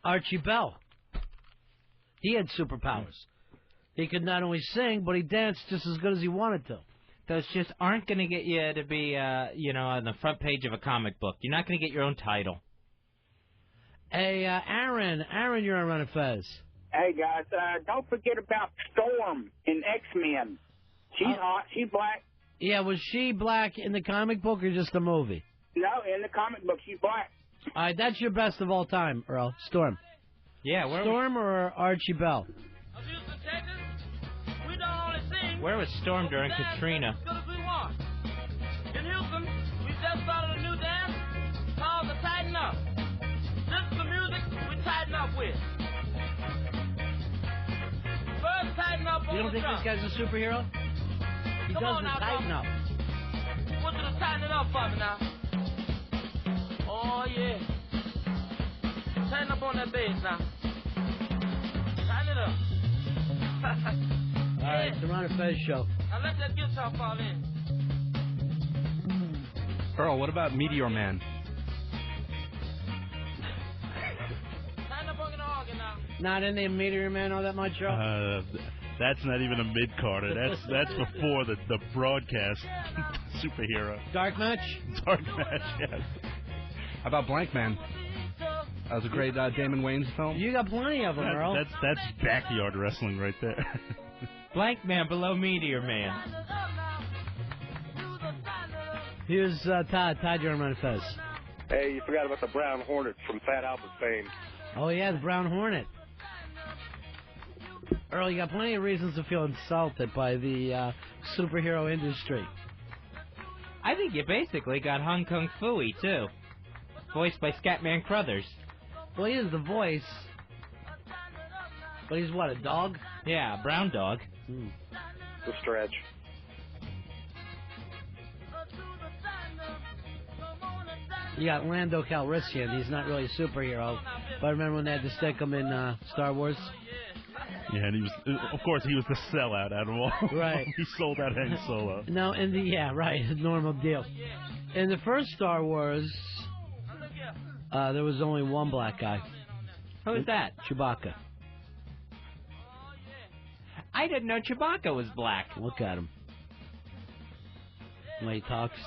Archie Bell? He had superpowers. He could not only sing, but he danced just as good as he wanted to. Those just aren't going to get you to be, on the front page of a comic book. You're not going to get your own title. Hey, Aaron. Aaron, you're on Ron and Fez. Hey, guys, don't forget about Storm in X-Men. She's hot. She's black. Yeah, was she black in the comic book or just the movie? No, in the comic book, she's black. All right, that's your best of all time, Earl. Storm. Yeah, Storm or Archie Bell? Where was Storm during Katrina? In Houston, we just started a new dance called the Tighten Up. This is the music we tighten up with. First, tighten up on You don't the think drum. this guy's a superhero? He Come on doesn't now, tighten bro. up. I want you to tighten it up for me now. Oh, yeah. Tighten up on that bass now. Tighten it up. All right, it's the Ron and Fez show. Now let that guitar fall in. Earl, what about Meteor Man? Tighten up on the organ now. Not in the Meteor Man all that much, Earl? That's not even a mid-carder. That's before the broadcast superhero. Dark Match? Dark Match, yes. How about Blank Man? That was a great Damon Wayans film. You got plenty of them, Earl. That's backyard wrestling right there. Blank Man below Meteor Man. Here's Todd. Todd, you're on Ron and Fez. Hey, you forgot about the Brown Hornet from Fat Albert fame. Oh, yeah, the Brown Hornet. Earl, you got plenty of reasons to feel insulted by the superhero industry. I think you basically got Hong Kong Phooey, too. Voiced by Scatman Crothers. Well, he is the voice. But he's what, a dog? Yeah, a brown dog. The stretch. You got Lando Calrissian. He's not really a superhero. But remember when they had to stick him in Star Wars? Yeah, and he was, of course, he was the sellout out of all. Right. He sold out Han Solo. No, yeah, right, normal deal. In the first Star Wars, there was only one black guy. Who was that? Chewbacca. I didn't know Chewbacca was black. Look at him. The way he talks.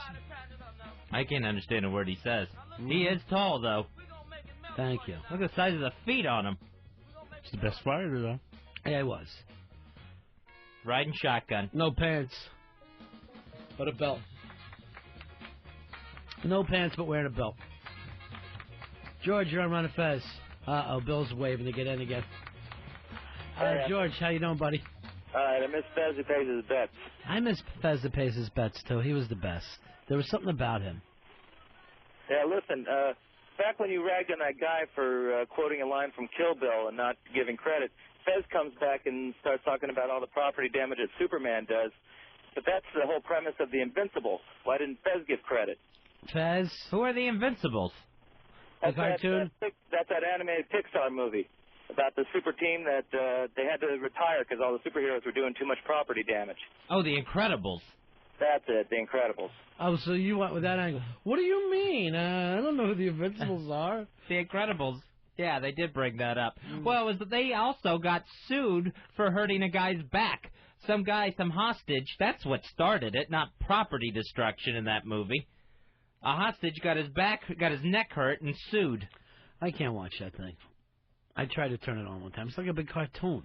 I can't understand a word he says. He is tall, though. Thank you. Look at the size of the feet on him. He's the best fighter, though. Yeah, he was. Riding shotgun. No pants, but a belt. No pants, but wearing a belt. George, you're on Ron and Fez. Uh-oh, Bill's waving to get in again. George, how you doing, buddy? All right, I miss Fez who pays his bets. I miss Fez that pays his bets, too. He was the best. There was something about him. Yeah, listen, back when you ragged on that guy for quoting a line from Kill Bill and not giving credit, Fez comes back and starts talking about all the property damage that Superman does. But that's the whole premise of the Invincibles. Why didn't Fez give credit? Fez? Who are the Invincibles? The cartoon? That's that animated Pixar movie about the super team that they had to retire because all the superheroes were doing too much property damage. Oh, the Incredibles. That's it, the Incredibles. Oh, so you went with that angle. What do you mean? I don't know who the Invincibles are. The Incredibles. Yeah, they did bring that up. Well, it was that they also got sued for hurting a guy's back. Some guy, some hostage, that's what started it, not property destruction in that movie. A hostage got his neck hurt and sued. I can't watch that thing. I tried to turn it on one time. It's like a big cartoon.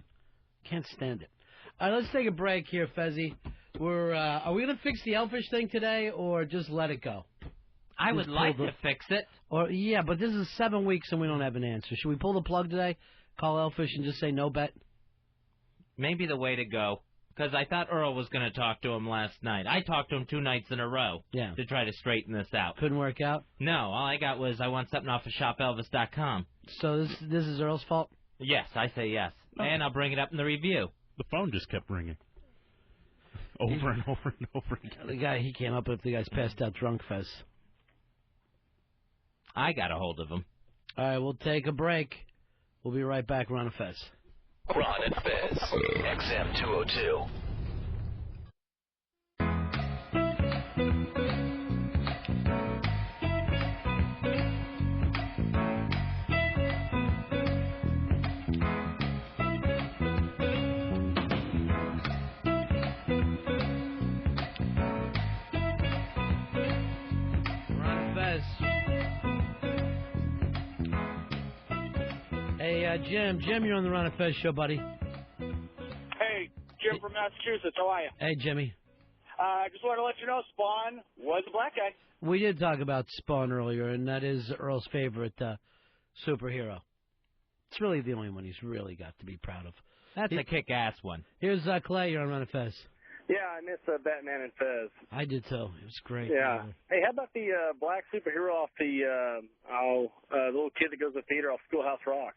Can't stand it. All right, let's take a break here, Fezzy. Are we going to fix the Elfish thing today or just let it go? I would like to fix it. Yeah, but this is 7 weeks and we don't have an answer. Should we pull the plug today, call Elfish and just say no bet? Maybe the way to go. Because I thought Earl was going to talk to him last night. I talked to him 2 nights in a row to try to straighten this out. Couldn't work out? No, all I got was I want something off of shopelvis.com. So this is Earl's fault? Yes, I say yes. Oh. And I'll bring it up in the review. The phone just kept ringing. Over and over and over again. The guy, he came up with the guy's passed out drunk, Fez. I got a hold of him. All right, we'll take a break. We'll be right back, Ron and Fez. Ron and Fez, XM 202. Hey, Jim, you're on the Ron and Fez show, buddy. Hey, Jim from Massachusetts. How are you? Hey, Jimmy. I just wanted to let you know Spawn was a black guy. We did talk about Spawn earlier, and that is Earl's favorite superhero. It's really the only one he's really got to be proud of. That's a kick-ass one. Here's Clay, you're on Ron and Fez. Yeah, I miss Batman and Fez. I did too. It was great. Yeah. Hey, how about the black superhero off the little kid that goes to theater off Schoolhouse Rock?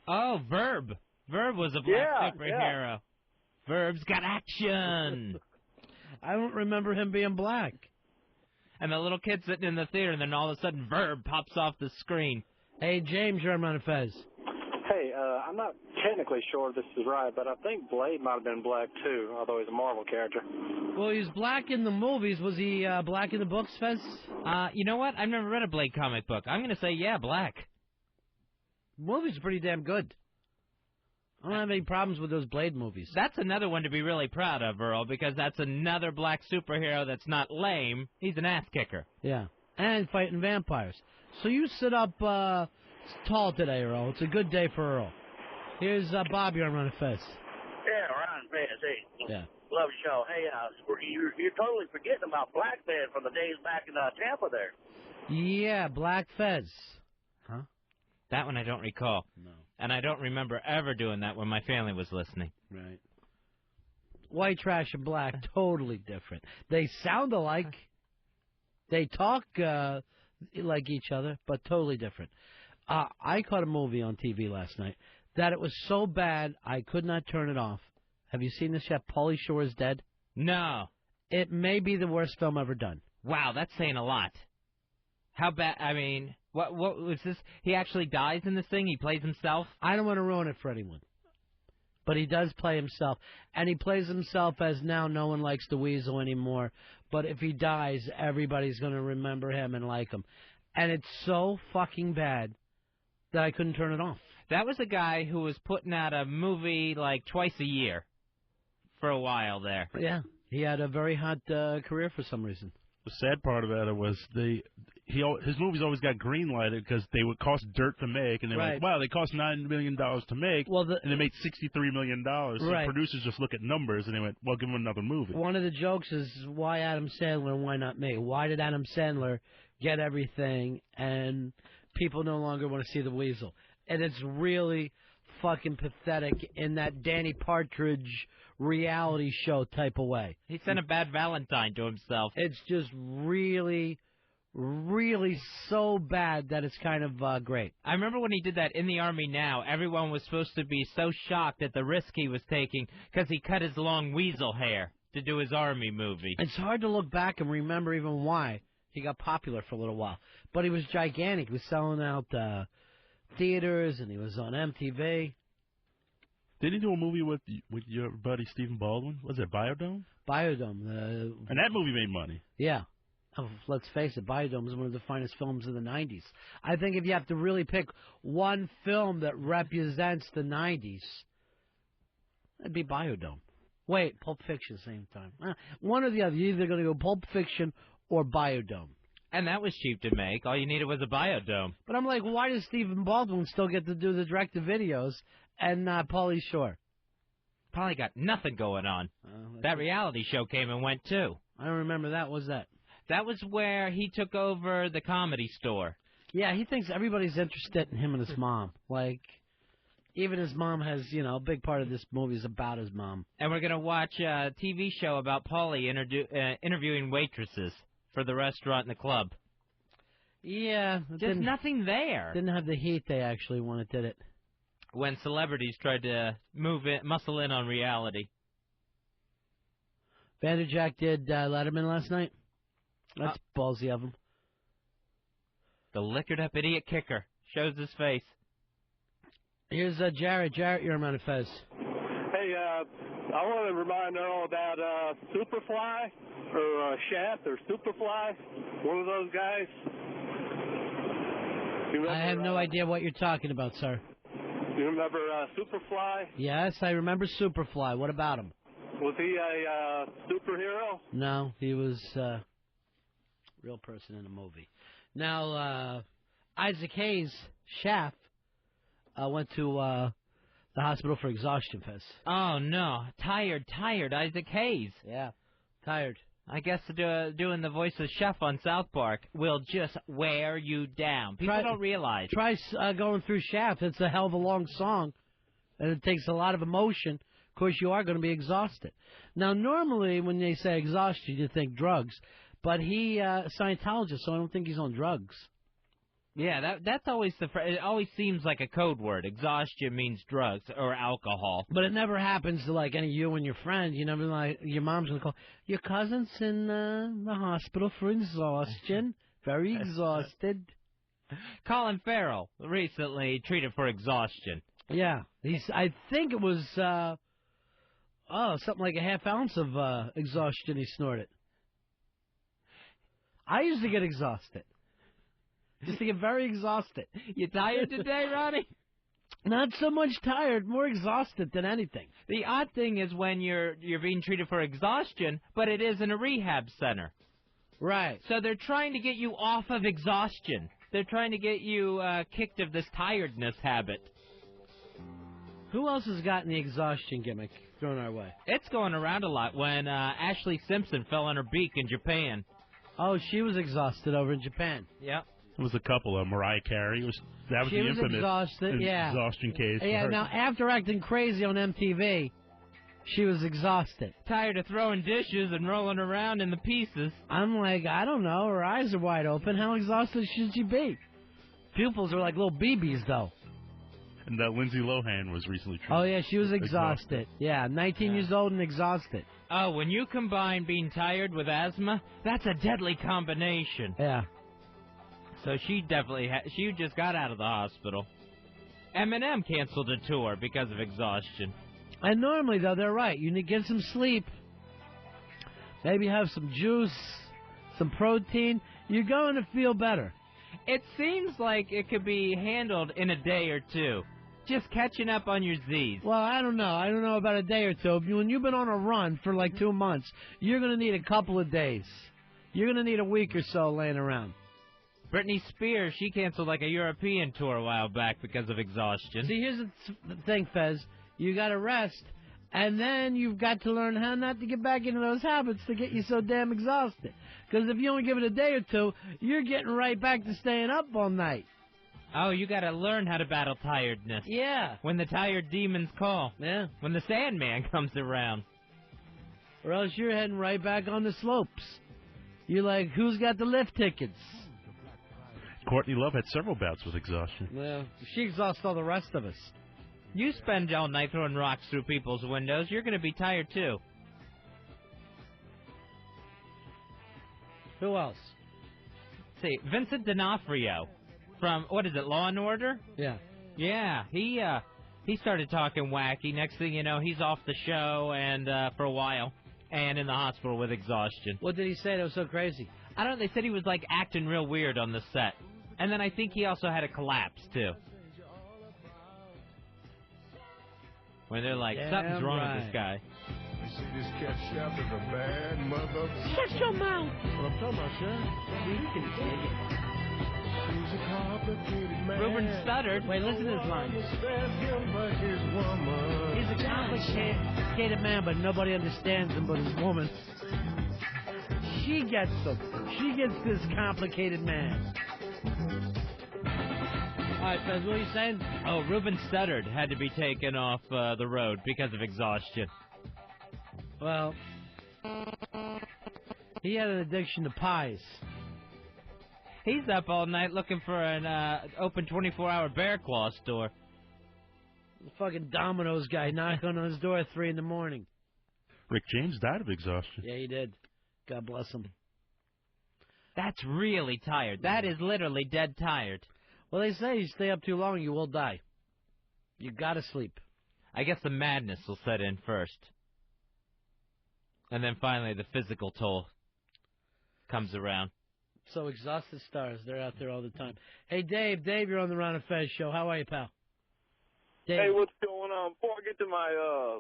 Oh, Verb. Verb was a black superhero. Verb's got action. I don't remember him being black. And the little kid sitting in the theater, and then all of a sudden Verb pops off the screen. Hey, James, you're on Ron and Fez. Hey, I'm not technically sure if this is right, but I think Blade might have been black too, although he's a Marvel character. Well, he's black in the movies. Was he black in the books, Fez? You know what? I've never read a Blade comic book. I'm going to say, yeah, black. The movie's pretty damn good. I don't have any problems with those Blade movies. That's another one to be really proud of, Earl, because that's another black superhero that's not lame. He's an ass kicker. Yeah, and fighting vampires. So you sit up tall today, Earl. It's a good day for Earl. Here's Bob, you're on Ron and Fez. Yeah, Ron and Fez. Hey, yeah. Love the show. Hey, you're totally forgetting about Black Fez from the days back in Tampa there. Yeah, Black Fez. Huh? That one I don't recall. No. And I don't remember ever doing that when my family was listening. Right. White trash and black, totally different. They sound alike. They talk like each other, but totally different. I caught a movie on TV last night that it was so bad I could not turn it off. Have you seen this yet? Pauly Shore is Dead? No. It may be the worst film ever done. Wow, that's saying a lot. How bad? I mean, what was this? He actually dies in this thing? He plays himself? I don't want to ruin it for anyone. But he does play himself. And he plays himself as now no one likes the Weasel anymore. But if he dies, everybody's going to remember him and like him. And it's so fucking bad that I couldn't turn it off. That was a guy who was putting out a movie like twice a year for a while there. Yeah. He had a very hot career for some reason. The sad part about it was his movies always got green-lighted because they would cost dirt to make, and they were like, wow, they cost $9 million to make, and they made $63 million. So producers just look at numbers, and they went, well, give them another movie. One of the jokes is, why Adam Sandler and why not me? Why did Adam Sandler get everything, and people no longer want to see the Weasel? And it's really fucking pathetic in that Danny Partridge reality show type of way. He sent a bad Valentine to himself. It's just really, really so bad that it's kind of great. I remember when he did that In the Army Now, everyone was supposed to be so shocked at the risk he was taking because he cut his long weasel hair to do his Army movie. It's hard to look back and remember even why he got popular for a little while. But he was gigantic. He was selling out theaters, and he was on MTV. Didn't he do a movie with your buddy Stephen Baldwin? Was it Biodome? Biodome. And that movie made money. Yeah. let's face it, Biodome is one of the finest films of the 90s. I think if you have to really pick one film that represents the 90s, it'd be Biodome. Wait, Pulp Fiction, same time. One or the other. You're either going to go Pulp Fiction or Biodome. And that was cheap to make. All you needed was a Biodome. But I'm like, why does Stephen Baldwin still get to do the direct-to-videos and Pauly Shore? Probably got nothing going on. That reality show came and went, too. I don't remember that. What was that? That was where he took over the Comedy Store. Yeah, he thinks everybody's interested in him and his mom. Like, even his mom has, a big part of this movie is about his mom. And we're going to watch a TV show about Pauly interviewing waitresses for the restaurant and the club. Yeah. Just nothing there. Didn't have the heat they actually wanted, did it? When celebrities tried to muscle in on reality. Vanderjack did Letterman last night. That's ballsy of him. The liquored-up idiot kicker. Shows his face. Here's Jarrett. Jarrett, you're on Fez. Hey, I want to remind Earl about Superfly, or Shaft, or Superfly, one of those guys. I have no idea what you're talking about, sir. You remember Superfly? Yes, I remember Superfly. What about him? Was he a superhero? No, he was a real person in a movie. Now, Isaac Hayes, Shaft, went to the hospital for exhaustion, Fez. Oh, no. Tired Isaac Hayes. Yeah, tired. I guess doing the voice of Chef on South Park will just wear you down. People don't realize. Try going through Shaft. It's a hell of a long song, and it takes a lot of emotion. Of course, you are going to be exhausted. Now, normally when they say exhaustion, you think drugs. But he a Scientologist, so I don't think he's on drugs. Yeah, that's always it always seems like a code word. Exhaustion means drugs or alcohol. But it never happens to like any of you and your friend. You never like your mom's gonna call your cousin's in the hospital for exhaustion. Very exhausted. Colin Farrell recently treated for exhaustion. Yeah, I think it was something like a half ounce of exhaustion he snorted. I used to get exhausted. Just to get very exhausted. You tired today, Ronnie? Not so much tired, more exhausted than anything. The odd thing is when you're being treated for exhaustion, but it is in a rehab center. Right. So they're trying to get you off of exhaustion. They're trying to get you kicked of this tiredness habit. Who else has gotten the exhaustion gimmick thrown our way? It's going around a lot when Ashley Simpson fell on her beak in Japan. Oh, she was exhausted over in Japan. Yep. It was a couple of Mariah Carey. That was she the was infamous exhaustion case. Yeah, now after acting crazy on MTV, she was exhausted. Tired of throwing dishes and rolling around in the pieces. I'm like, I don't know. Her eyes are wide open. How exhausted should she be? Pupils are like little BBs, though. And Lindsay Lohan was recently treated. Oh, yeah, she was exhausted. Yeah, 19 years old and exhausted. Oh, when you combine being tired with asthma, that's a deadly combination. Yeah. So she definitely she just got out of the hospital. Eminem canceled a tour because of exhaustion. And normally, though, they're right. You need to get some sleep. Maybe have some juice, some protein. You're going to feel better. It seems like it could be handled in a day or two. Just catching up on your Z's. Well, I don't know. I don't know about a day or two. When you've been on a run for like 2 months, you're going to need a couple of days. You're going to need a week or so laying around. Britney Spears, she canceled like a European tour a while back because of exhaustion. See, here's the thing, Fez. You got to rest, and then you've got to learn how not to get back into those habits to get you so damn exhausted. Because if you only give it a day or two, you're getting right back to staying up all night. Oh, you got to learn how to battle tiredness. Yeah. When the tired demons call. Yeah. When the Sandman comes around. Or else you're heading right back on the slopes. You're like, who's got the lift tickets? Courtney Love had several bouts with exhaustion. Well, she exhausts all the rest of us. You spend all night throwing rocks through people's windows, you're going to be tired too. Who else? Let's see, Vincent D'Onofrio from, what is it, Law and Order? Yeah. Yeah, he started talking wacky. Next thing you know, he's off the show and for a while and in the hospital with exhaustion. What did he say that was so crazy? I don't know, they said he was, like, acting real weird on the set. And then I think he also had a collapse, too. Where they're like, something's wrong with this guy. You see, this cat Chef is a bad mother. Shut your mouth. What I'm talking about, Chef? You can dig it. He's a complicated man. Ruben stuttered. Wait, listen to this line. He's a complicated man, but nobody understands him but his woman. She gets him. She gets this complicated man. All right, Fez, what are you saying? Oh, Ruben stuttered, had to be taken off the road because of exhaustion. Well, he had an addiction to pies. He's up all night looking for an open 24-hour Bear Claw store. The fucking Domino's guy knocking on his door at 3 in the morning. Rick James died of exhaustion. Yeah, he did. God bless him. That's really tired. That is literally dead tired. Well, they say you stay up too long, you will die. You gotta sleep. I guess the madness will set in first. And then finally the physical toll comes around. So exhausted stars, they're out there all the time. Hey, Dave, you're on the Ron and Fez show. How are you, pal? Dave. Hey, what's going on? Before I get to my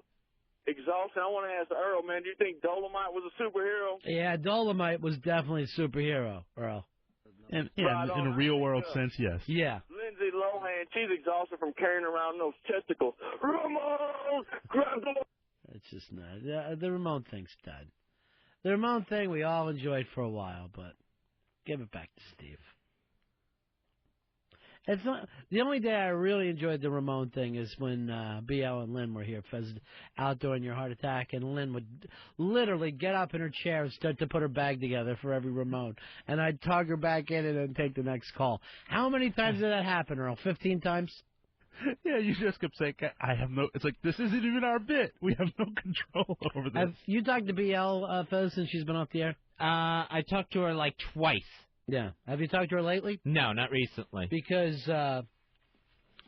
exhaustion, I want to ask Earl, man, do you think Dolomite was a superhero? Yeah, Dolomite was definitely a superhero, Earl. In a real-world sense, yes. Yeah. Lindsay Lohan, she's exhausted from carrying around those testicles. Ramon, grab them. It's just not. The Ramon thing's dead. The Ramon thing we all enjoyed for a while, but give it back to Steve. It's not the only day I really enjoyed the Ramon thing is when BL and Lynn were here. Fez out during your heart attack, and Lynn would literally get up in her chair and start to put her bag together for every Ramon, and I'd tug her back in and then take the next call. How many times did that happen, Earl? 15 times? Yeah, you just kept saying, I have no... It's like, this isn't even our bit. We have no control over this. Have you talked to BL, Fez, since she's been off the air? I talked to her like twice. Yeah. Have you talked to her lately? No, not recently. Because I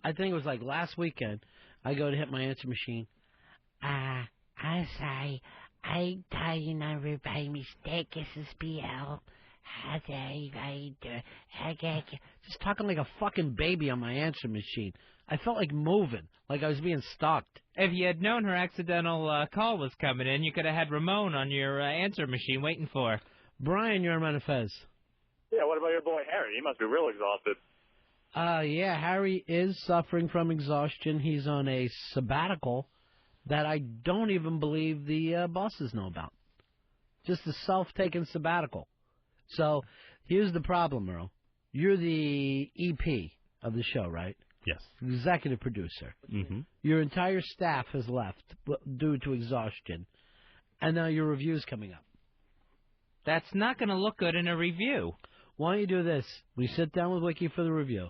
think it was like last weekend, I go to hit my answer machine. I'm sorry. I dialed number by mistake. This is BL. Just talking like a fucking baby on my answer machine. I felt like moving, like I was being stalked. If you had known her accidental call was coming in, you could have had Ramon on your answer machine waiting for her. Brian, you're on Ron and Fez. Yeah, what about your boy Harry? He must be real exhausted. Yeah, Harry is suffering from exhaustion. He's on a sabbatical that I don't even believe the bosses know about. Just a self-taken sabbatical. So, here's the problem, Earl. You're the EP of the show, right? Yes. Executive producer. Mm-hmm. Your entire staff has left due to exhaustion, and now your review's coming up. That's not going to look good in a review. Why don't you do this? We sit down with Wiki for the review.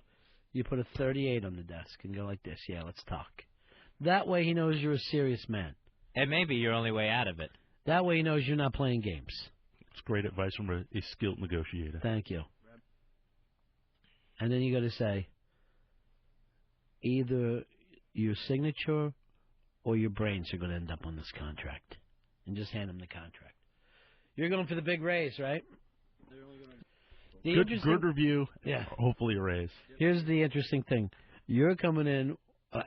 You put a 38 on the desk and go like this. Yeah, let's talk. That way he knows you're a serious man. And maybe your only way out of it. That way he knows you're not playing games. It's great advice from a skilled negotiator. Thank you. And then you got to say, either your signature or your brains are going to end up on this contract. And just hand them the contract. You're going for the big raise, right? Good review. Yeah. Hopefully a raise. Here's the interesting thing. You're coming in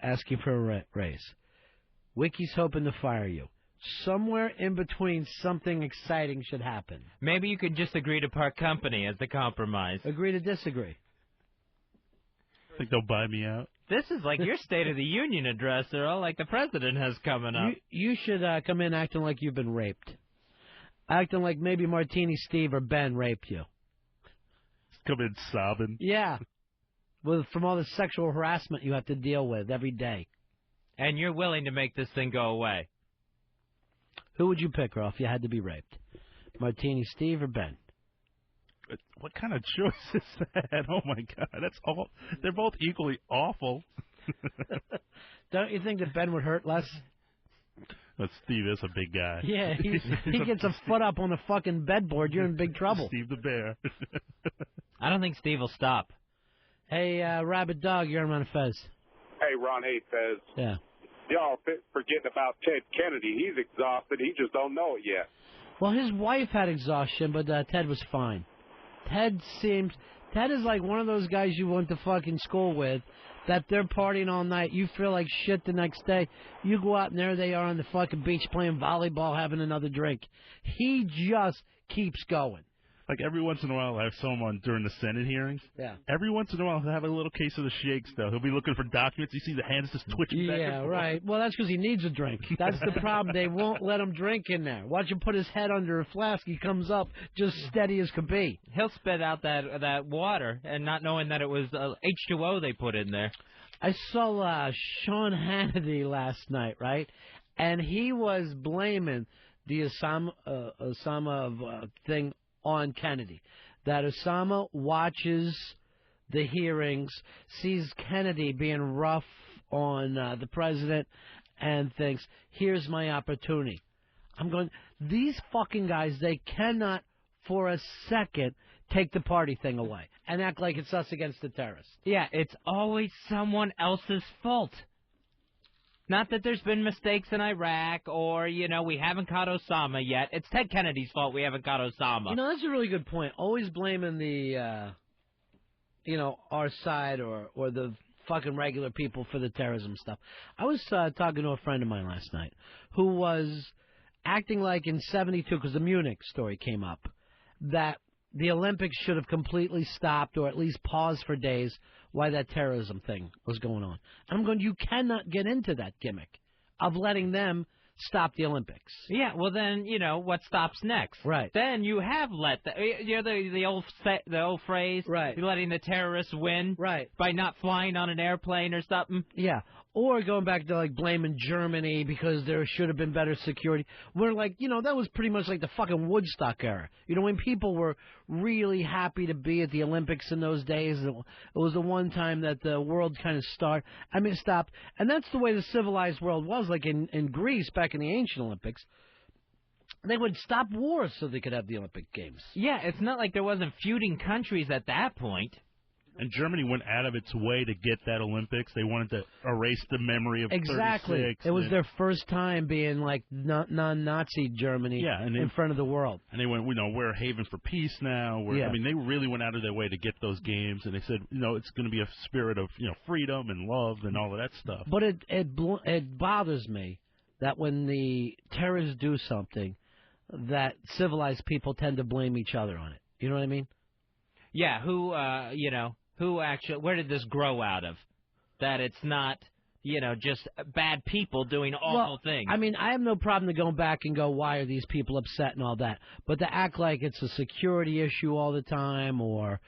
asking for a raise. Wiki's hoping to fire you. Somewhere in between, something exciting should happen. Maybe you could just agree to part company as the compromise. Agree to disagree. Think they'll buy me out? This is like your State of the Union address, Earl, like the president has coming up. You should come in acting like you've been raped. Acting like maybe Martini Steve or Ben raped you. Come in sobbing. Yeah. From all the sexual harassment you have to deal with every day. And you're willing to make this thing go away. Who would you pick, Earl, if you had to be raped? Martini Steve or Ben? What kind of choice is that? Oh, my God. That's all. They're both equally awful. Don't you think that Ben would hurt less? But Steve is a big guy. Yeah, he gets a foot up on the fucking bedboard. You're in big trouble. Steve the Bear. I don't think Steve will stop. Hey, Rabbit Dog, you're on Ron and Fez. Hey, Ron. Hey, Fez. Yeah. Y'all forgetting about Ted Kennedy. He's exhausted. He just don't know it yet. Well, his wife had exhaustion, but Ted was fine. Ted is like one of those guys you went to fucking school with, that they're partying all night. You feel like shit the next day. You go out and there they are on the fucking beach playing volleyball, having another drink. He just keeps going. Like every once in a while, I have someone during the Senate hearings. Yeah. Every once in a while, he'll have a little case of the shakes, though. He'll be looking for documents. You see the hands just twitching back and Yeah, forth. right. Well, that's because he needs a drink. That's the problem. They won't let him drink in there. Watch him put his head under a flask. He comes up just steady as could be. He'll spit out that water and not knowing that it was H2O they put in there. I saw Sean Hannity last night, right? And he was blaming the Osama thing on Kennedy. That Osama watches the hearings, sees Kennedy being rough on the president, and thinks, here's my opportunity. I'm going, these fucking guys, they cannot for a second take the party thing away and act like it's us against the terrorists. Yeah, it's always someone else's fault. Not that there's been mistakes in Iraq or, we haven't caught Osama yet. It's Ted Kennedy's fault we haven't caught Osama. That's a really good point. Always blaming the, our side or the fucking regular people for the terrorism stuff. I was talking to a friend of mine last night who was acting like in 72, because the Munich story came up, that the Olympics should have completely stopped or at least paused for days while that terrorism thing was going on. I'm going, you cannot get into that gimmick of letting them stop the Olympics. Yeah, well then, what stops next? Right. Then you have let the old phrase, right? Letting the terrorists win, right? By not flying on an airplane or something. Yeah. Or going back to, blaming Germany because there should have been better security. We're that was pretty much like the fucking Woodstock era. When people were really happy to be at the Olympics in those days. It was the one time that the world kind of stopped. And that's the way the civilized world was. Like in Greece back in the ancient Olympics, they would stop wars so they could have the Olympic Games. Yeah, it's not like there wasn't feuding countries at that point. And Germany went out of its way to get that Olympics. They wanted to erase the memory of exactly. 36. It was their first time being non-Nazi Germany in front of the world. And they went, we're a haven for peace now. I mean, they really went out of their way to get those games. And they said, it's going to be a spirit of freedom and love and all of that stuff. But it bothers me that when the terrorists do something, that civilized people tend to blame each other on it. You know what I mean? Yeah. Who actually, where did this grow out of? That it's not, just bad people doing awful things. I mean, I have no problem to go back and go, why are these people upset and all that? But to act like it's a security issue all the time or,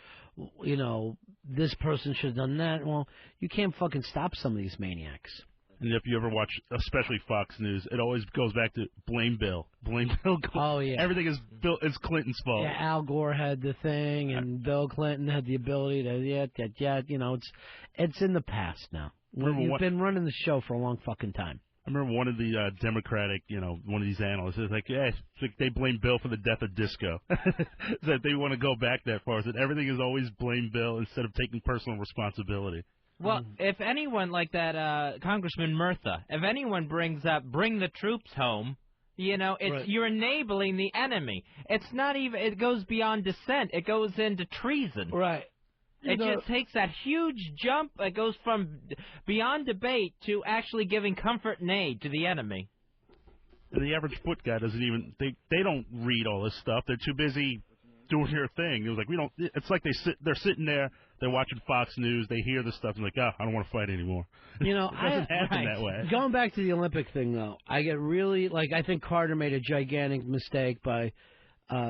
this person should have done that, well, you can't fucking stop some of these maniacs. And if you ever watch, especially Fox News, it always goes back to blame Bill. Blame Bill. Oh, yeah. Everything is it's Clinton's fault. Yeah, Al Gore had the thing, and Bill Clinton had the ability to, it's in the past now. You've been running the show for a long fucking time. I remember one of the Democratic, one of these analysts is like, it's like they blame Bill for the death of disco. That they want to go back that far. That everything is always blame Bill instead of taking personal responsibility. Well, if anyone like that Congressman Murtha, if anyone brings up bring the troops home, you're enabling the enemy. It's not even, it goes beyond dissent. It goes into treason. Right. It just takes that huge jump. It goes from beyond debate to actually giving comfort and aid to the enemy. And the average foot guy doesn't even, they don't read all this stuff. They're too busy doing their thing. It was like, it's like they're sitting there, they're watching Fox News, they hear this stuff, and like, I don't want to fight anymore. It doesn't happen that way. Going back to the Olympic thing, though, I get really, I think Carter made a gigantic mistake by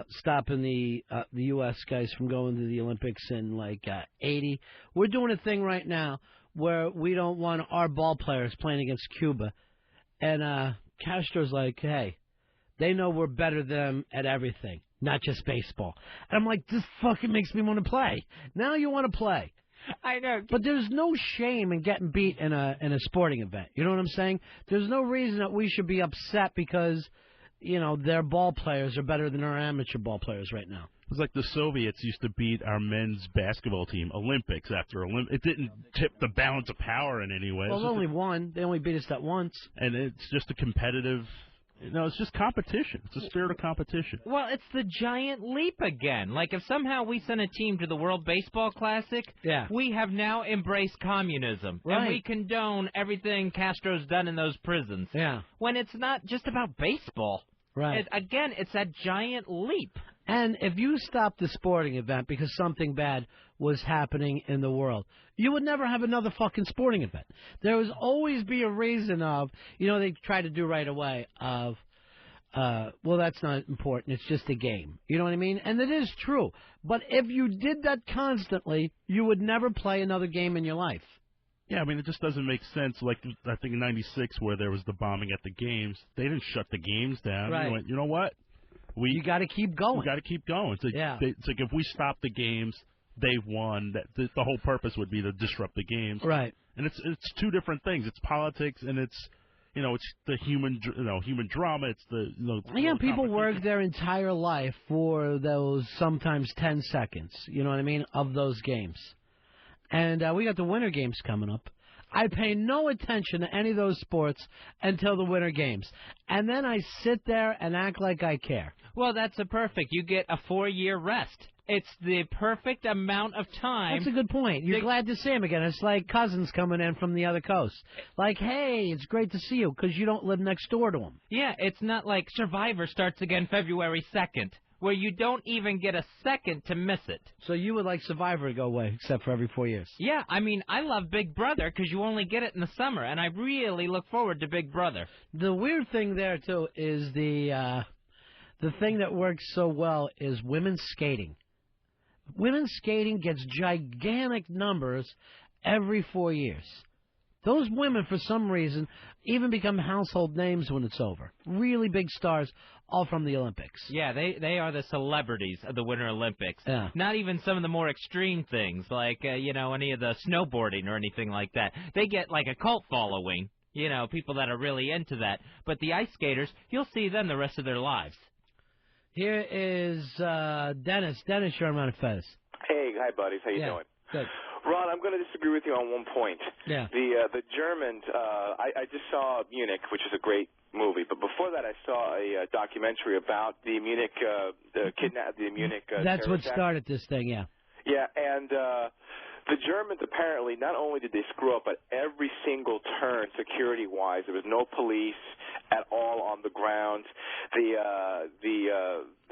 stopping the U.S. guys from going to the Olympics in, 80. We're doing a thing right now where we don't want our ball players playing against Cuba. And Castro's like, hey, they know we're better than them at everything, not just baseball. And I'm like, this fucking makes me want to play. Now you want to play. I know. But there's no shame in getting beat in a sporting event. You know what I'm saying? There's no reason that we should be upset because, their ball players are better than our amateur ball players right now. It was like the Soviets used to beat our men's basketball team, Olympics after Olympics. It didn't tip the balance of power in any way. Well, only one. They only beat us that once. And it's just a competitive No, it's just competition. It's a spirit of competition. Well, it's the giant leap again. Like, if somehow we send a team to the World Baseball Classic, we have now embraced communism. Right. And we condone everything Castro's done in those prisons. Yeah. When it's not just about baseball. Right. Again, it's that giant leap. And if you stopped the sporting event because something bad was happening in the world, you would never have another fucking sporting event. There would always be a reason of, they try to do right away of, well, that's not important. It's just a game. You know what I mean? And it is true. But if you did that constantly, you would never play another game in your life. Yeah, I mean, it just doesn't make sense. Like, I think in '96 where there was the bombing at the games, they didn't shut the games down. Right. They went, you know what? You got to keep going. We got to keep going. It's like, it's like if we stop the games, they've won. The whole purpose would be to disrupt the games. Right. And it's two different things. It's politics and it's it's the human drama. It's the people work their entire life for those sometimes 10 seconds. You know what I mean, of those games. And we got the Winter Games coming up. I pay no attention to any of those sports until the Winter Games. And then I sit there and act like I care. Well, that's perfect. You get a 4-year rest. It's the perfect amount of time. That's a good point. You're glad to see him again. It's like cousins coming in from the other coast. Like, hey, it's great to see you because you don't live next door to him. Yeah, it's not like Survivor starts again February 2nd. Where you don't even get a second to miss it. So you would like Survivor to go away, except for every 4 years? Yeah, I mean, I love Big Brother because you only get it in the summer, and I really look forward to Big Brother. The weird thing there, too, is the thing that works so well is women's skating. Women's skating gets gigantic numbers every 4 years. Those women, for some reason, even become household names when it's over. Really big stars, all from the Olympics. Yeah, they are the celebrities of the Winter Olympics. Yeah. Not even some of the more extreme things, like, any of the snowboarding or anything like that. They get, like, a cult following, people that are really into that. But the ice skaters, you'll see them the rest of their lives. Here is Dennis. Dennis, you're on Ron and Fez. Hey, hi, buddies. How you doing? Good. Ron, I'm going to disagree with you on one point. Yeah. The Germans, I just saw Munich, which is a great movie, but before that I saw a documentary about the Munich, the Munich That's what terrorist act. started this thing, yeah. Yeah, and the Germans apparently, not only did they screw up at every single turn security-wise, there was no police at all on the ground.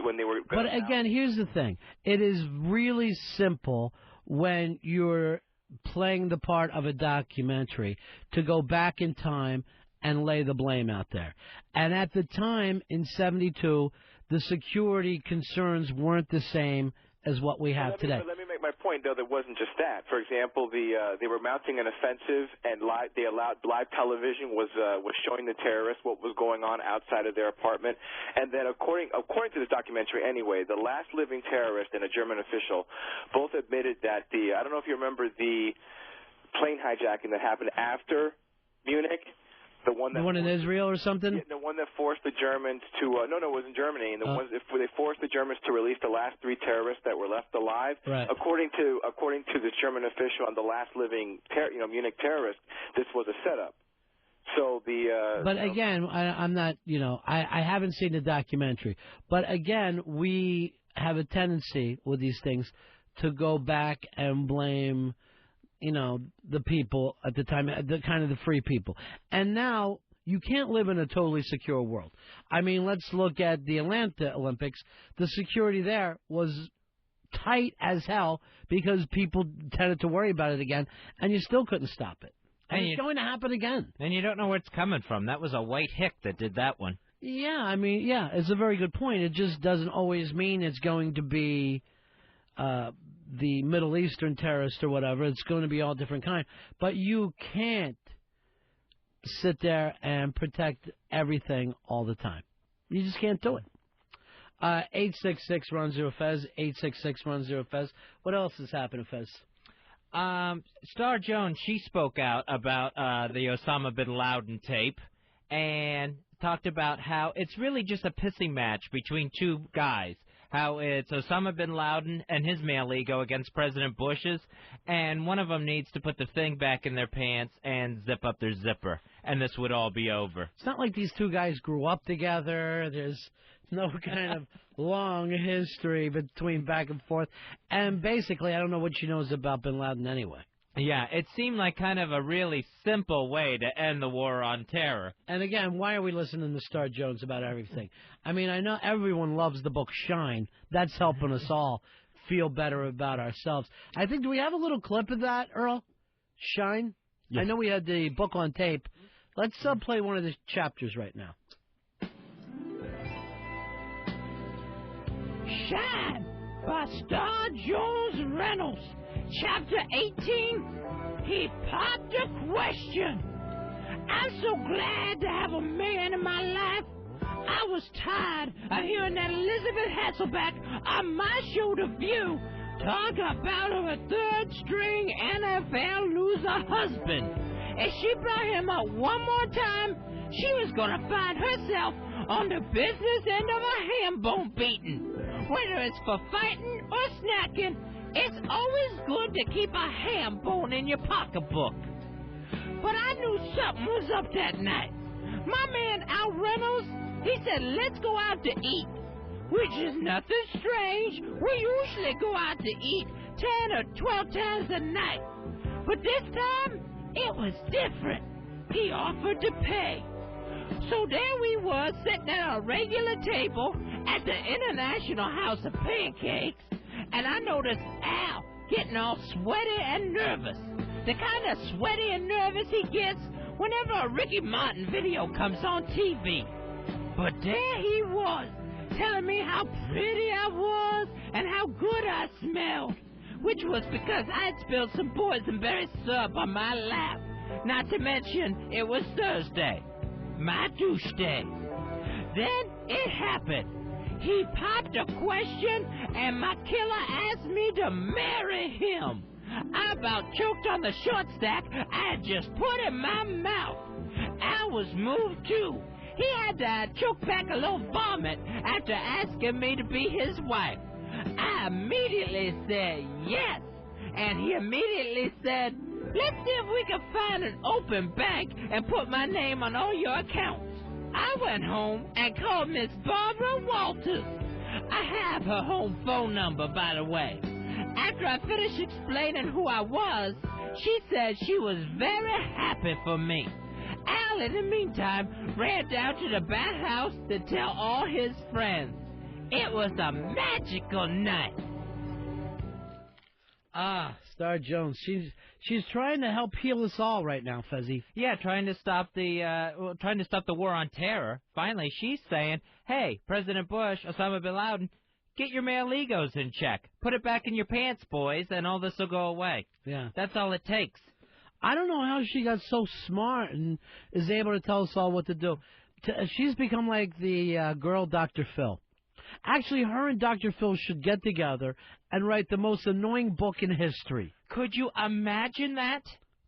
When they were But again, here's the thing. It is really simple when you're playing the part of a documentary to go back in time and lay the blame out there. And at the time, in 72, the security concerns weren't the same as what we have today. Let me make my point, though. That wasn't just that. For example, they were mounting an offensive, and they allowed live television was showing the terrorists what was going on outside of their apartment. And then, according to this documentary, anyway, the last living terrorist and a German official both admitted that I don't know if you remember the plane hijacking that happened after Munich. The one in Israel or something? Yeah, the one that forced the Germans to no, it was in Germany, and they forced the Germans to release the last 3 terrorists that were left alive. Right. According to the German official and the last living Munich terrorist, this was a setup. So But again, I'm not. I haven't seen the documentary. But again, we have a tendency with these things to go back and blame the people at the time, the kind of the free people. And now you can't live in a totally secure world. I mean, let's look at the Atlanta Olympics. The security there was tight as hell because people tended to worry about it again, and you still couldn't stop it. And it's going to happen again. And you don't know where it's coming from. That was a white hick that did that one. Yeah, I mean, yeah, it's a very good point. It just doesn't always mean it's going to be the Middle Eastern terrorist or whatever. It's going to be all different kind. But you can't sit there and protect everything all the time. You just can't do it. 866-RON-0-FEZ, 866-RON-0-FEZ. What else is happening, Fez? Star Jones, she spoke out about the Osama bin Laden tape and talked about how it's really just a pissing match between two guys. how it's Osama bin Laden and his male ego against President Bush's, and one of them needs to put the thing back in their pants and zip up their zipper, and this would all be over. It's not like these two guys grew up together. There's no kind of long history between back and forth. And basically, I don't know what she knows about bin Laden anyway. Yeah, it seemed like kind of a really simple way to end the war on terror. And again, why are we listening to Star Jones about everything? I mean, I know everyone loves the book Shine. That's helping us all feel better about ourselves. I think, do we have a little clip of that, Earl? Shine? Yes. I know we had the book on tape. Let's play one of the chapters right now. Shine by Star Jones Reynolds. Chapter 18, he popped a question. I'm so glad to have a man in my life. I was tired of hearing that Elizabeth Hasselbeck on my show, The View, talk about her third-string NFL loser husband. If she brought him up one more time, she was going to find herself on the business end of a ham bone beating. Whether it's for fighting or snacking, it's always good to keep a ham bone in your pocketbook. But I knew something was up that night. My man Al Reynolds, he said, let's go out to eat, which is nothing strange. We usually go out to eat 10 or 12 times a night. But this time, it was different. He offered to pay. So there we were, sitting at a regular table at the International House of Pancakes, and I noticed Al getting all sweaty and nervous. The kind of sweaty and nervous he gets whenever a Ricky Martin video comes on TV. But there he was, telling me how pretty I was and how good I smelled, which was because I had spilled some boysenberry syrup on my lap. Not to mention, it was Thursday, my douche day. Then it happened. He popped a question, and my killer asked me to marry him. I about choked on the short stack I had just put in my mouth. Al was moved, too. He had to choke back a little vomit after asking me to be his wife. I immediately said yes, and he immediately said, let's see if we can find an open bank and put my name on all your accounts. I went home and called Miss Barbara Walters. I have her home phone number, by the way. After I finished explaining who I was, she said she was very happy for me. Al, in the meantime, ran down to the bathhouse to tell all his friends. It was a magical night. Ah, Star Jones. She's trying to help heal us all right now, Fezzy. Yeah, trying to stop the war on terror. Finally, she's saying, "Hey, President Bush, Osama bin Laden, get your male egos in check. Put it back in your pants, boys, and all this will go away." Yeah, that's all it takes. I don't know how she got so smart and is able to tell us all what to do. She's become like the girl Dr. Phil. Actually, her and Dr. Phil should get together and write the most annoying book in history. Could you imagine that?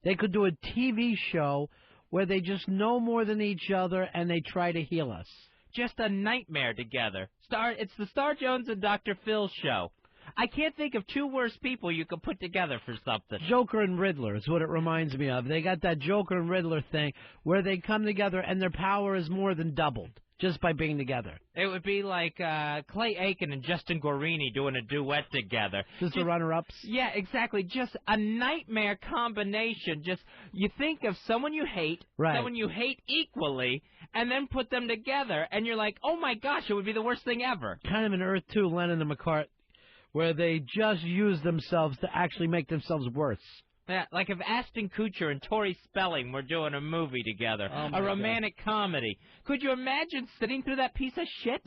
They could do a TV show where they just know more than each other and they try to heal us. Just a nightmare together. It's the Star Jones and Dr. Phil show. I can't think of two worse people you could put together for something. Joker and Riddler is what it reminds me of. They got that Joker and Riddler thing where they come together and their power is more than doubled just by being together. It would be like Clay Aiken and Justin Guarini doing a duet together. Just the runner-ups? Yeah, exactly. Just a nightmare combination. Just, you think of someone you hate, right, someone you hate equally, and then put them together, and you're like, oh my gosh, it would be the worst thing ever. Kind of an Earth 2 Lennon and McCartney, where they just use themselves to actually make themselves worse. Yeah, like if Ashton Kutcher and Tori Spelling were doing a movie together, a romantic comedy. Could you imagine sitting through that piece of shit?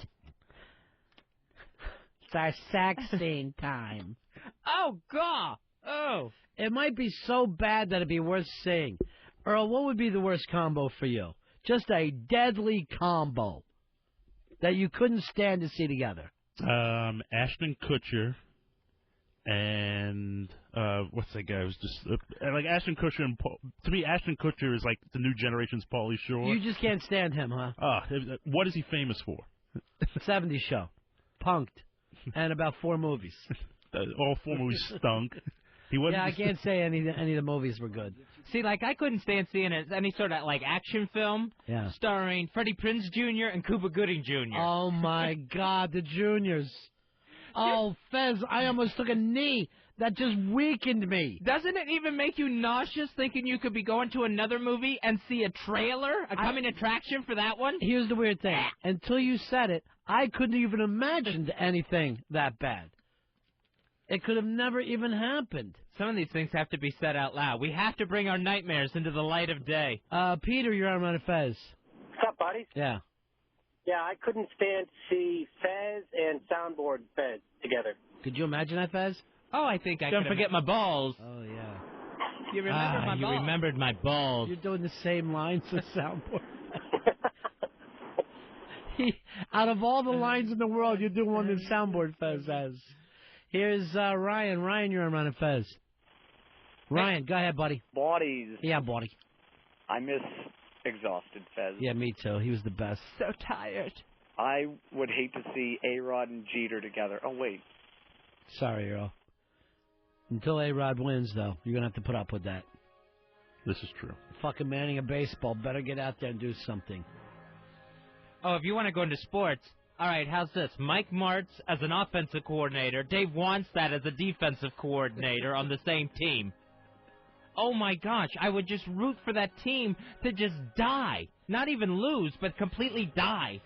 It's our sex scene time. Oh, God. Oh. It might be so bad that it'd be worth seeing. Earl, what would be the worst combo for you? Just a deadly combo that you couldn't stand to see together. Ashton Kutcher and what's that guy who's just like Ashton Kutcher and to me Ashton Kutcher is like the new generation's Pauly Shore. You just can't stand him, huh? What is he famous for? 70s show. Punked. and about 4 movies. All 4 movies stunk. He wasn't. Yeah, I can't say any of the movies were good. See, like, I couldn't stand seeing it, any sort of, like, action film starring Freddie Prinze Jr. and Cuba Gooding Jr. Oh, my God, the juniors. Oh, Fez, I almost took a knee. That just weakened me. Doesn't it even make you nauseous thinking you could be going to another movie and see a trailer, a coming attraction for that one? Here's the weird thing. Until you said it, I couldn't even imagine anything that bad. It could have never even happened. Some of these things have to be said out loud. We have to bring our nightmares into the light of day. Peter, you're on Ron and Fez. What's up, buddies? Yeah. Yeah, I couldn't stand to see Fez and Soundboard Fez together. Could you imagine that, Fez? Oh, I think I Don't forget my balls. Oh, yeah. You remember my balls. You remembered my balls. You're doing the same lines as Soundboard. Out of all the lines in the world, you're doing one that Soundboard Fez has. Here's Ryan. Ryan, you're on Ron and Fez. Ryan, go ahead, buddy. Bodies. Yeah, buddy. I miss Exhausted Fez. Yeah, me too. He was the best. So tired. I would hate to see A-Rod and Jeter together. Oh, wait. Sorry, Earl. Until A-Rod wins, though, you're going to have to put up with that. This is true. Fucking Manning of baseball better get out there and do something. Oh, if you want to go into sports, all right, how's this? Mike Martz as an offensive coordinator, Dave Wannstedt as a defensive coordinator on the same team. Oh, my gosh, I would just root for that team to just die. Not even lose, but completely die.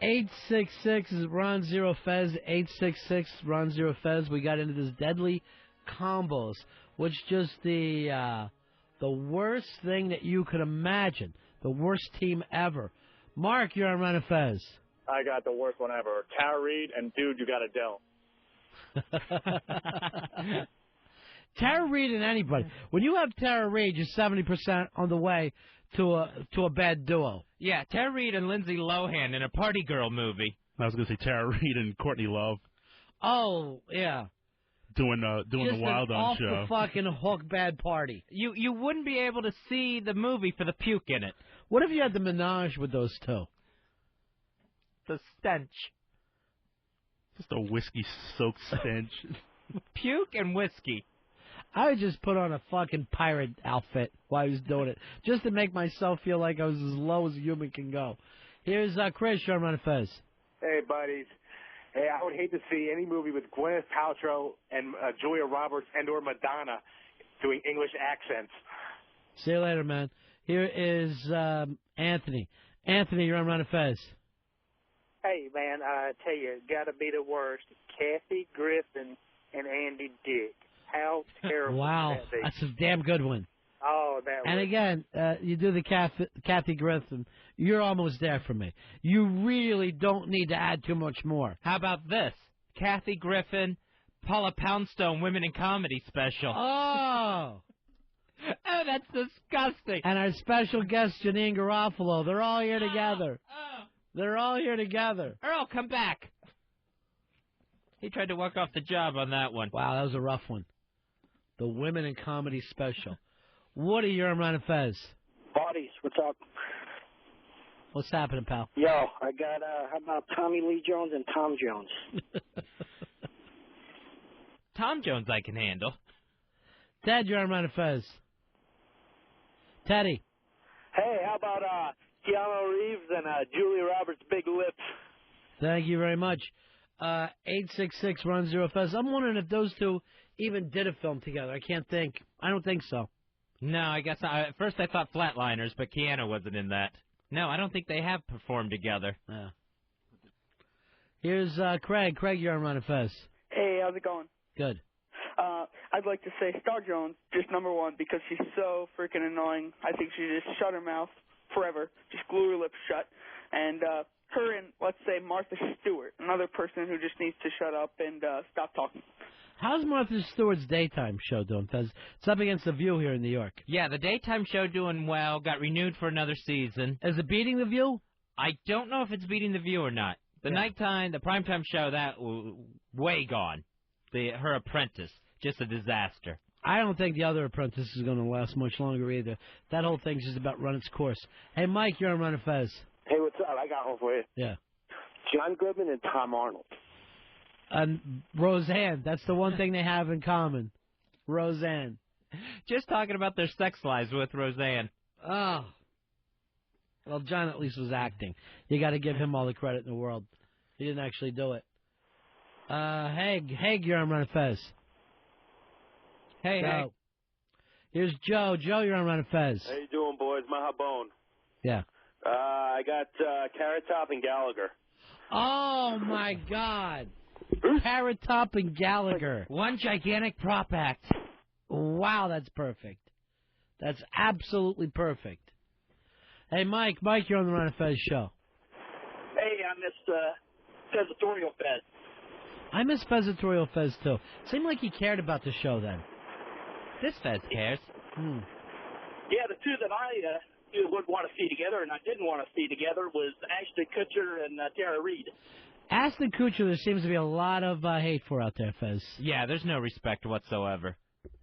866 is Ron Zero Fez. 866 Ron Zero Fez. We got into this deadly combos, which just the worst thing that you could imagine. The worst team ever. Mark, you're on Ron and Fez. I got the worst one ever. Tara Reid and Dude, You Got Adele. Tara Reid and anybody. When you have Tara Reid, you're 70% on the way to a bad duo. Yeah, Tara Reid and Lindsay Lohan in a Party Girl movie. I was going to say Tara Reid and Courtney Love. Oh, yeah. Doing the Wild On show. Off the fucking hook bad party. You wouldn't be able to see the movie for the puke in it. What if you had the menage with those two? The stench. Just a whiskey-soaked stench. Puke and whiskey. I would just put on a fucking pirate outfit while I was doing it, just to make myself feel like I was as low as a human can go. Here's Chris, you're on Ron and Fez. Hey, buddies. Hey, I would hate to see any movie with Gwyneth Paltrow and Julia Roberts and or Madonna doing English accents. See you later, man. Here is Anthony. Anthony, you're on Ron and Fez. Hey, man, I tell you, it's got to be the worst. Kathy Griffin and Andy Dick. How terrible Wow, would that be? that's a damn good one. Oh, that And was... again, you do the Kathy Griffin, you're almost there for me. You really don't need to add too much more. How about this? Kathy Griffin, Paula Poundstone Women in Comedy special. Oh! Oh, that's disgusting. And our special guest, Janine Garofalo, they're all here together. They're all here together. Earl, come back. He tried to walk off the job on that one. Wow, that was a rough one. The Women in Comedy special. Woody, you're on Ron and Fez. Bodies, what's up? What's happening, pal? Yo, I got, how about Tommy Lee Jones and Tom Jones? Tom Jones I can handle. Ted, you're on Ron and Fez. Teddy. Hey, how about Keanu Reeves and Julia Roberts' big lips? Thank you very much. 866 Ron Zero Fez. I'm wondering if those two even did a film together. I can't think. I don't think so. No, I guess not. At first I thought Flatliners, but Keanu wasn't in that. No, I don't think they have performed together. Yeah. Here's Craig. Craig, you're on Ron and Fez. Hey, how's it going? Good. I'd like to say Star Jones, just number one, because she's so freaking annoying. I think she should just shut her mouth forever, just glue her lips shut. And her and, let's say, Martha Stewart, another person who just needs to shut up and stop talking. How's Martha Stewart's daytime show doing, Fez? It's up against The View here in New York. Yeah, the daytime show doing well, got renewed for another season. Is it beating The View? I don't know if it's beating The View or not. The nighttime, the primetime show, that way gone. Her Apprentice, just a disaster. I don't think The Other Apprentice is going to last much longer either. That whole thing's just about run its course. Hey, Mike, you're on Ron and Fez. Hey, what's up? I got one for you. Yeah. John Goodman and Tom Arnold. Roseanne. That's the one thing they have in common. Roseanne. Just talking about their sex lives with Roseanne. Oh. Well, John at least was acting. You got to give him all the credit in the world. He didn't actually do it. Haig, you're on Ron and Fez. Hey, Haig. Here's Joe. Joe, you're on Ron and Fez. How you doing, boys? Mahabone. Yeah. I got Carrot Top and Gallagher. Oh, my God. Carrot Top and Gallagher. One gigantic prop act. Wow, that's perfect. That's absolutely perfect. Hey, Mike, you're on the Ron and Fez show. Hey, I missed Fezzatorial Fez. I miss Fezzatorial Fez, too. Seemed like he cared about the show then. This Fez cares. Yeah, the two that I would want to see together and I didn't want to see together was Ashton Kutcher and Tara Reid. Ashton Kutcher, there seems to be a lot of hate for out there, Fez. Yeah, there's no respect whatsoever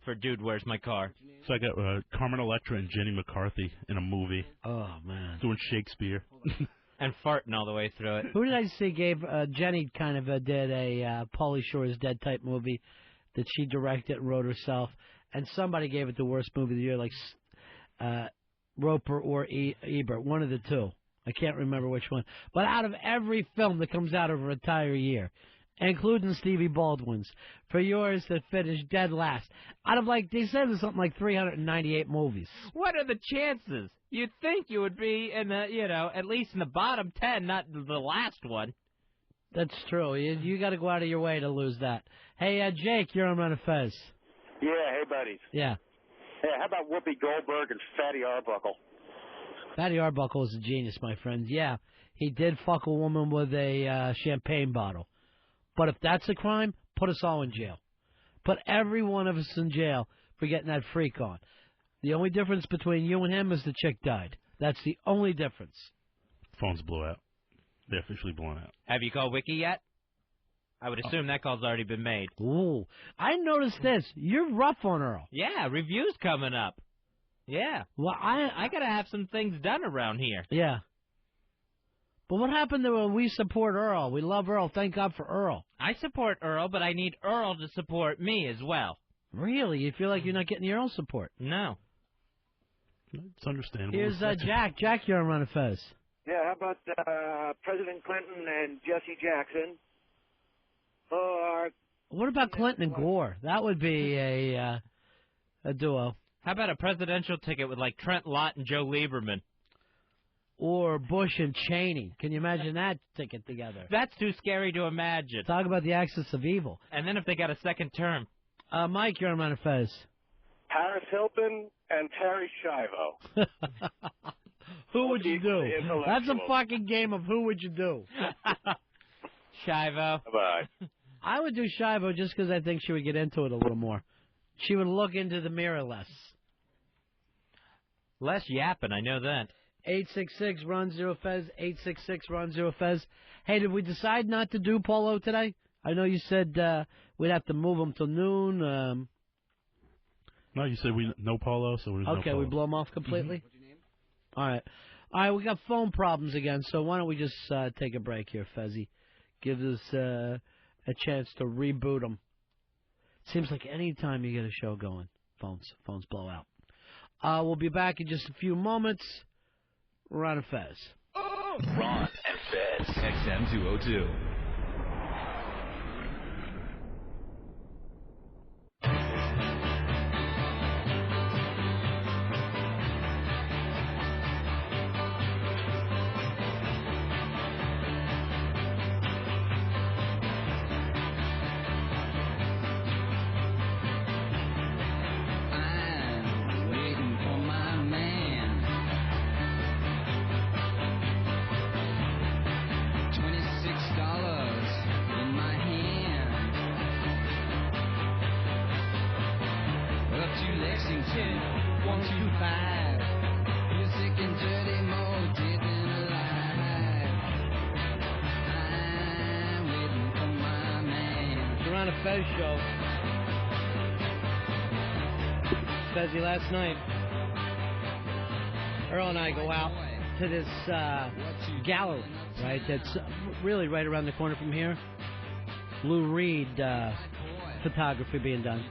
for Dude, Where's My Car? So I got Carmen Electra and Jenny McCarthy in a movie. Oh, man. Doing Shakespeare. And farting all the way through it. Who did I see gave Jenny kind of did a Pauly Shore is Dead type movie that she directed and wrote herself, and somebody gave it the worst movie of the year, like Roper or Ebert, one of the two. I can't remember which one. But out of every film that comes out of an entire year, including Stevie Baldwin's, for yours that finished dead last, out of they said there's something like 398 movies. What are the chances? You'd think you would be in the, at least in the bottom 10, not the last one. That's true. You got to go out of your way to lose that. Hey, Jake, you're on Ron and Fez. Yeah, hey, buddies. Yeah. Hey, how about Whoopi Goldberg and Fatty Arbuckle? Fatty Arbuckle is a genius, my friend. Yeah, he did fuck a woman with a champagne bottle. But if that's a crime, put us all in jail. Put every one of us in jail for getting that freak on. The only difference between you and him is the chick died. That's the only difference. Phones blew out. They're officially blown out. Have you called Wiki yet? I would assume that call's already been made. Ooh, I noticed this. You're rough on Earl. Yeah, review's coming up. Yeah. Well, I got to have some things done around here. Yeah. But what happened to when we support Earl? We love Earl. Thank God for Earl. I support Earl, but I need Earl to support me as well. Really? You feel like you're not getting your own support? No. It's understandable. Here's Jack. Jack, you're on Ron and Fez. Yeah, how about President Clinton and Jesse Jackson? Or what about Clinton and Gore? That would be a duo. How about a presidential ticket with Trent Lott and Joe Lieberman? Or Bush and Cheney. Can you imagine that ticket together? That's too scary to imagine. Talk about the axis of evil. And then if they got a second term. Mike, you're on Ron and Fez. Paris Hilton and Terry Schiavo. Who would you do? That's a fucking game of who would you do. Schiavo. Bye. I would do Schiavo just because I think she would get into it a little more. She would look into the mirror less. Less yapping, I know that. 866-RON-0-FEZ, 866-RON-0-FEZ. Hey, did we decide not to do Polo today? I know you said we'd have to move him till noon. No, you said no Polo, so there's no Okay, Polo. we blow him off completely? All right. All right, we got phone problems again, so why don't we just take a break here, Fezzy? Give us a chance to reboot them. Seems like any time you get a show going, phones blow out. We'll be back in just a few moments. Ron and Fez. Ron and Fez, XM 202. Fez show. Fezzy, last night, Earl and I go out to this gallery, right? That's really right around the corner from here. Lou Reed photography being done.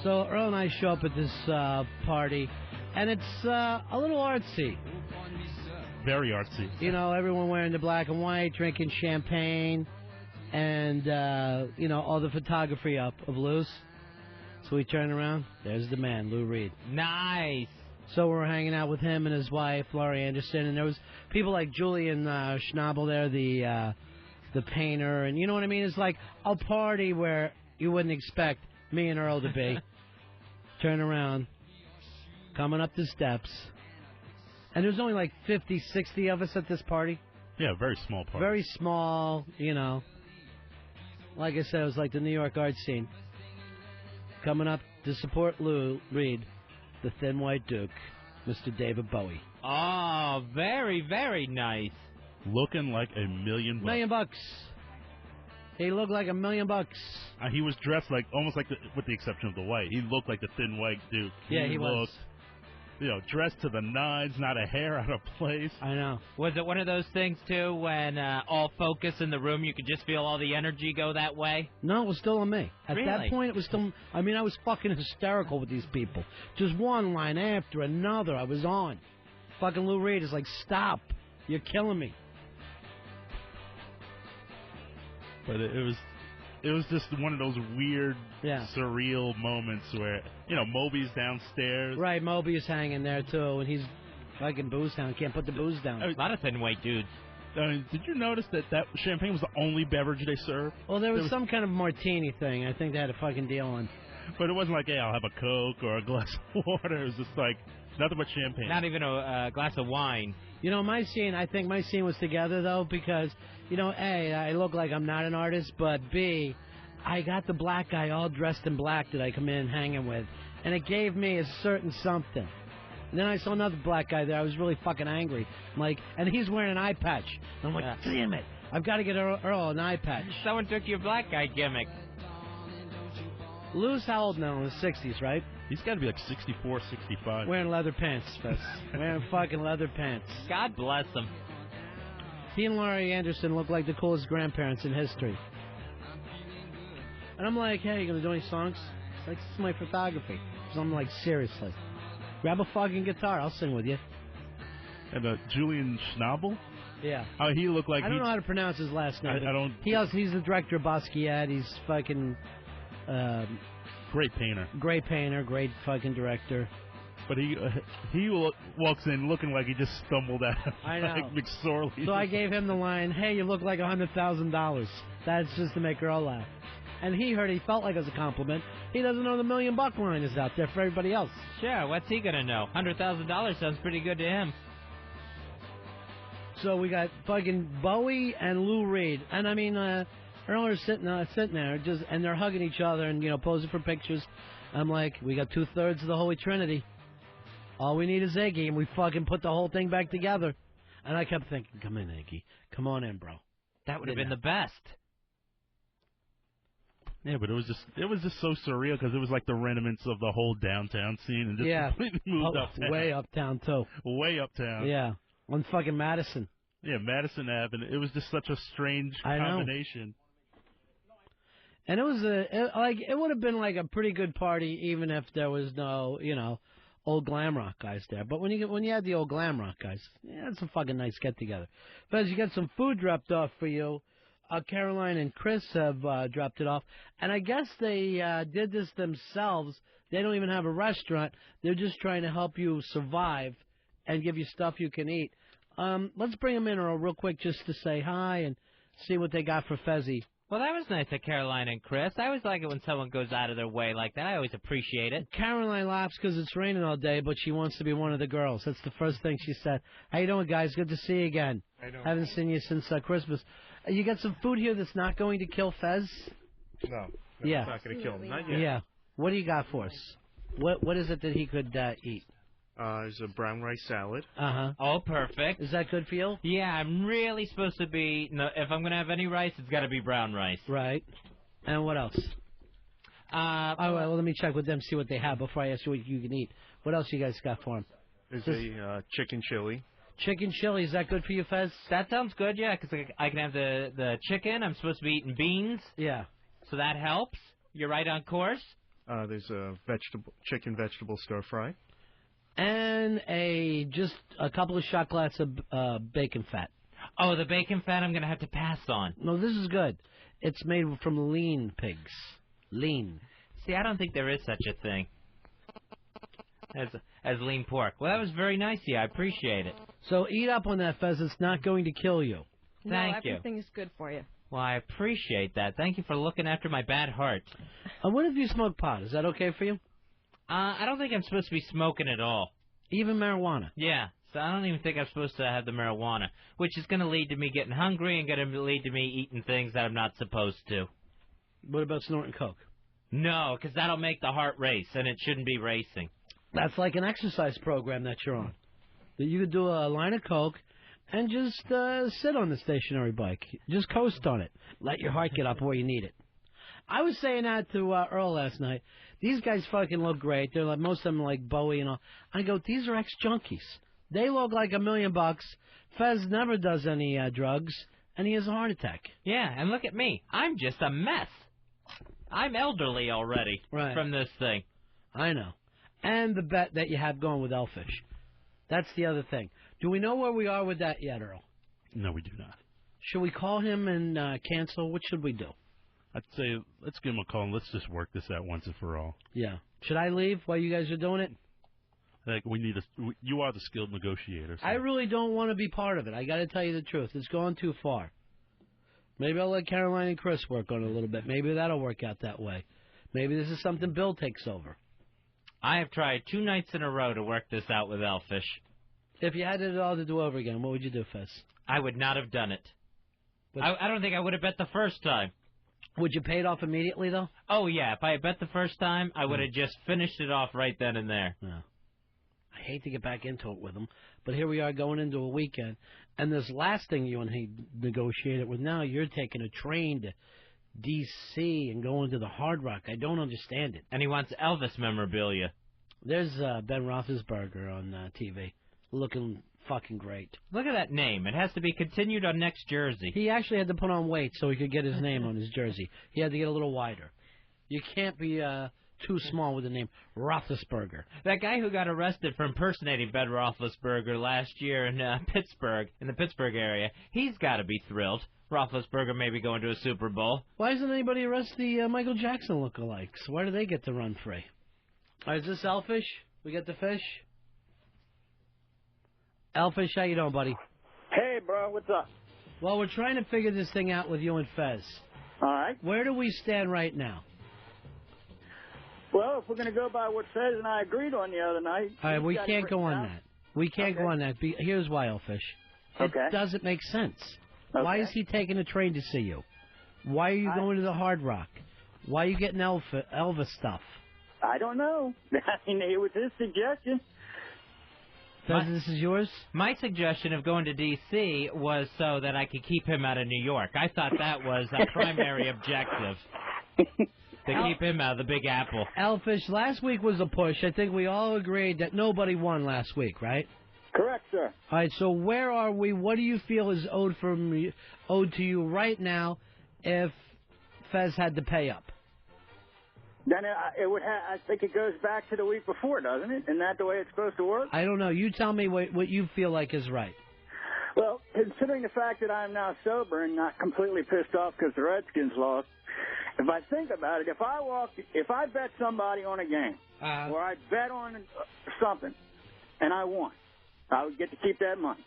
So Earl and I show up at this party, and it's a little artsy. Very artsy. You know, everyone wearing the black and white, drinking champagne, and, you know, all the photography up of Lou's. So we turn around. There's the man, Lou Reed. Nice. So we're hanging out with him and his wife, Laurie Anderson, and there was people like Julian Schnabel there, the painter, and you know what I mean? It's like a party where you wouldn't expect me and Earl to be. Turn around, coming up the steps, and there's only like 50, 60 of us at this party. Yeah, very small party. Very small, you know. Like I said, it was like the New York art scene. Coming up to support Lou Reed, the Thin White Duke, Mr. David Bowie. Oh, very, very nice. Looking like $1 million. $1 million. He looked like $1 million. He was dressed like, almost like, with the exception of the white, he looked like the Thin White Duke. Yeah, he was. You know, dressed to the nines, not a hair out of place. I know. Was it one of those things, too, when all focus in the room, you could just feel all the energy go that way? No, it was still on me. At Really? that point, it was still... I mean, I was fucking hysterical with these people. Just one line after another, I was on. Fucking Lou Reed is like, stop. You're killing me. But it was just one of those weird, surreal moments where, you know, Moby's downstairs. Right, Moby is hanging there, too, and he's fucking booze down. Can't put the booze down. A lot of Thin White dudes. Did you notice that champagne was the only beverage they served? Well, there was some kind of martini thing. I think they had a fucking deal on. But it wasn't like, hey, I'll have a Coke or a glass of water. It was just like, nothing but champagne. Not even a glass of wine. You know, I think my scene was together, though, because, you know, A, I look like I'm not an artist, but B, I got the black guy all dressed in black that I come in hanging with, and it gave me a certain something. And then I saw another black guy there. I was really fucking angry. I'm like, and he's wearing an eye patch. And I'm like, damn it, I've got to get Earl an eye patch. Someone took your black guy gimmick. Lou's how old now? In his 60s, right? He's got to be like 64, 65. Wearing leather pants, Fez. Wearing fucking leather pants. God bless him. He and Laurie Anderson look like the coolest grandparents in history. And I'm like, hey, you gonna do any songs? It's like, this is my photography. So I'm like, seriously. Grab a fucking guitar, I'll sing with you. And Julian Schnabel? Yeah. Oh, he looked like I don't know how to pronounce his last name. I don't. He's the director of Basquiat. He's fucking... great painter. Great painter, great fucking director. But he walks in looking like he just stumbled out. I know. Like McSorley. So I gave him the line, hey, you look like $100,000. That's just to make Earl laugh. And he felt like it was a compliment. He doesn't know the $1 million line is out there for everybody else. Sure, what's he going to know? $100,000 sounds pretty good to him. So we got fucking Bowie and Lou Reed. And I mean, Earl are sitting there, and they're hugging each other and, you know, posing for pictures. I'm like, we got 2/3 of the Holy Trinity. All we need is Iggy, and we fucking put the whole thing back together. And I kept thinking, come in, Iggy. Come on in, bro. That would have been the best. Yeah, but it was just so surreal because it was like the remnants of the whole downtown scene and just completely moved uptown. Way uptown, too. Way uptown. Yeah, on fucking Madison. Yeah, Madison Ave, and it was just such a strange combination. And it was it would have been like a pretty good party even if there was no, you know, old glam rock guys there. But when you had the old glam rock guys, yeah, it's a fucking nice get together. Fez, you got some food dropped off for you. Caroline and Chris have dropped it off, and I guess they did this themselves. They don't even have a restaurant. They're just trying to help you survive and give you stuff you can eat. Let's bring them in real quick just to say hi and see what they got for Fezzy. Well, that was nice of Caroline and Chris. I always like it when someone goes out of their way like that. I always appreciate it. Caroline laughs because it's raining all day, but she wants to be one of the girls. That's the first thing she said. How you doing, guys? Good to see you again. I know. Haven't seen you since Christmas. You got some food here that's not going to kill Fez? No, yeah. It's not going to kill him. Not yet. Yeah. What do you got for us? What is it that he could eat? There's a brown rice salad. Uh-huh. Oh, perfect. Is that good for you? Yeah, I'm really supposed to be... No, if I'm going to have any rice, it's got to be brown rice. Right. And what else? All right, well, let me check with them, see what they have before I ask you what you can eat. What else you guys got for him? There's a chicken chili. Chicken chili, is that good for you, Fez? That sounds good, yeah, because I can have the chicken. I'm supposed to be eating beans. Yeah. So that helps. You're right on course. There's a chicken vegetable stir fry. And just a couple of shot glasses of bacon fat. Oh, the bacon fat I'm going to have to pass on. No, this is good. It's made from lean pigs. Lean. See, I don't think there is such a thing as lean pork. Well, that was very nice of you. I appreciate it. So eat up on that, Fez. It's not going to kill you. Thank you. Everything is good for you. Well, I appreciate that. Thank you for looking after my bad heart. What if you smoke pot? Is that okay for you? I don't think I'm supposed to be smoking at all. Even marijuana? Yeah. So I don't even think I'm supposed to have the marijuana, which is going to lead to me getting hungry and going to lead to me eating things that I'm not supposed to. What about snorting coke? No, because that'll make the heart race, and it shouldn't be racing. That's like an exercise program that you're on. That you could do a line of coke and just sit on the stationary bike. Just coast on it. Let your heart get up where you need it. I was saying that to Earl last night. These guys fucking look great. They're like, most of them like Bowie and all. I go, these are ex-junkies. They look like $1 million. Fez never does any drugs, and he has a heart attack. Yeah, and look at me. I'm just a mess. I'm elderly already from this thing. I know. And the bet that you have going with Elfish. That's the other thing. Do we know where we are with that yet, Earl? No, we do not. Should we call him and cancel? What should we do? I'd say let's give him a call and let's just work this out once and for all. Yeah. Should I leave while you guys are doing it? Like you are the skilled negotiator. So. I really don't want to be part of it. I got to tell you the truth. It's gone too far. Maybe I'll let Caroline and Chris work on it a little bit. Maybe that'll work out that way. Maybe this is something Bill takes over. I have tried 2 nights in a row to work this out with Elfish. If you had it all to do over again, what would you do, Fez? I would not have done it. I don't think I would have bet the first time. Would you pay it off immediately, though? Oh, yeah. If I had bet the first time, I would have just finished it off right then and there. Yeah. I hate to get back into it with him, but here we are going into a weekend, and this last thing you and he negotiated with now, you're taking a train to D.C. and going to the Hard Rock. I don't understand it. And he wants Elvis memorabilia. There's Ben Roethlisberger on TV, looking fucking great. Look at that name. It has to be continued on next jersey. He actually had to put on weight so he could get his name on his jersey. He had to get a little wider. You can't be too small with the name Roethlisberger. That guy who got arrested for impersonating Ben Roethlisberger last year in Pittsburgh, in the Pittsburgh area, he's got to be thrilled. Roethlisberger may be going to a Super Bowl. Why doesn't anybody arrest the Michael Jackson lookalikes? Why do they get to run free? All right, is this Elfish? We get the fish? Elfish, how you doing, buddy? Hey, bro, what's up? Well, we're trying to figure this thing out with you and Fez. All right. Where do we stand right now? Well, if we're going to go by what Fez and I agreed on the other night... All right, we can't go on that. We can't go on that. Here's why, Elfish. It doesn't make sense. Okay. Why is he taking a train to see you? Why are you going to the Hard Rock? Why are you getting Elvis stuff? I don't know. I mean, it was his suggestion. Fez, this is yours? My suggestion of going to D.C. was so that I could keep him out of New York. I thought that was a primary objective. To keep him out of the Big Apple. Elfish, last week was a push. I think we all agreed that nobody won last week, right? Correct, sir. All right, so where are we? What do you feel is owed to you right now if Fez had to pay up? Then it would I think it goes back to the week before, doesn't it? Isn't that the way it's supposed to work? I don't know. You tell me what you feel like is right. Well, considering the fact that I'm now sober and not completely pissed off because the Redskins lost, if I think about it, if I bet somebody on a game, or I bet on something, and I won, I would get to keep that money.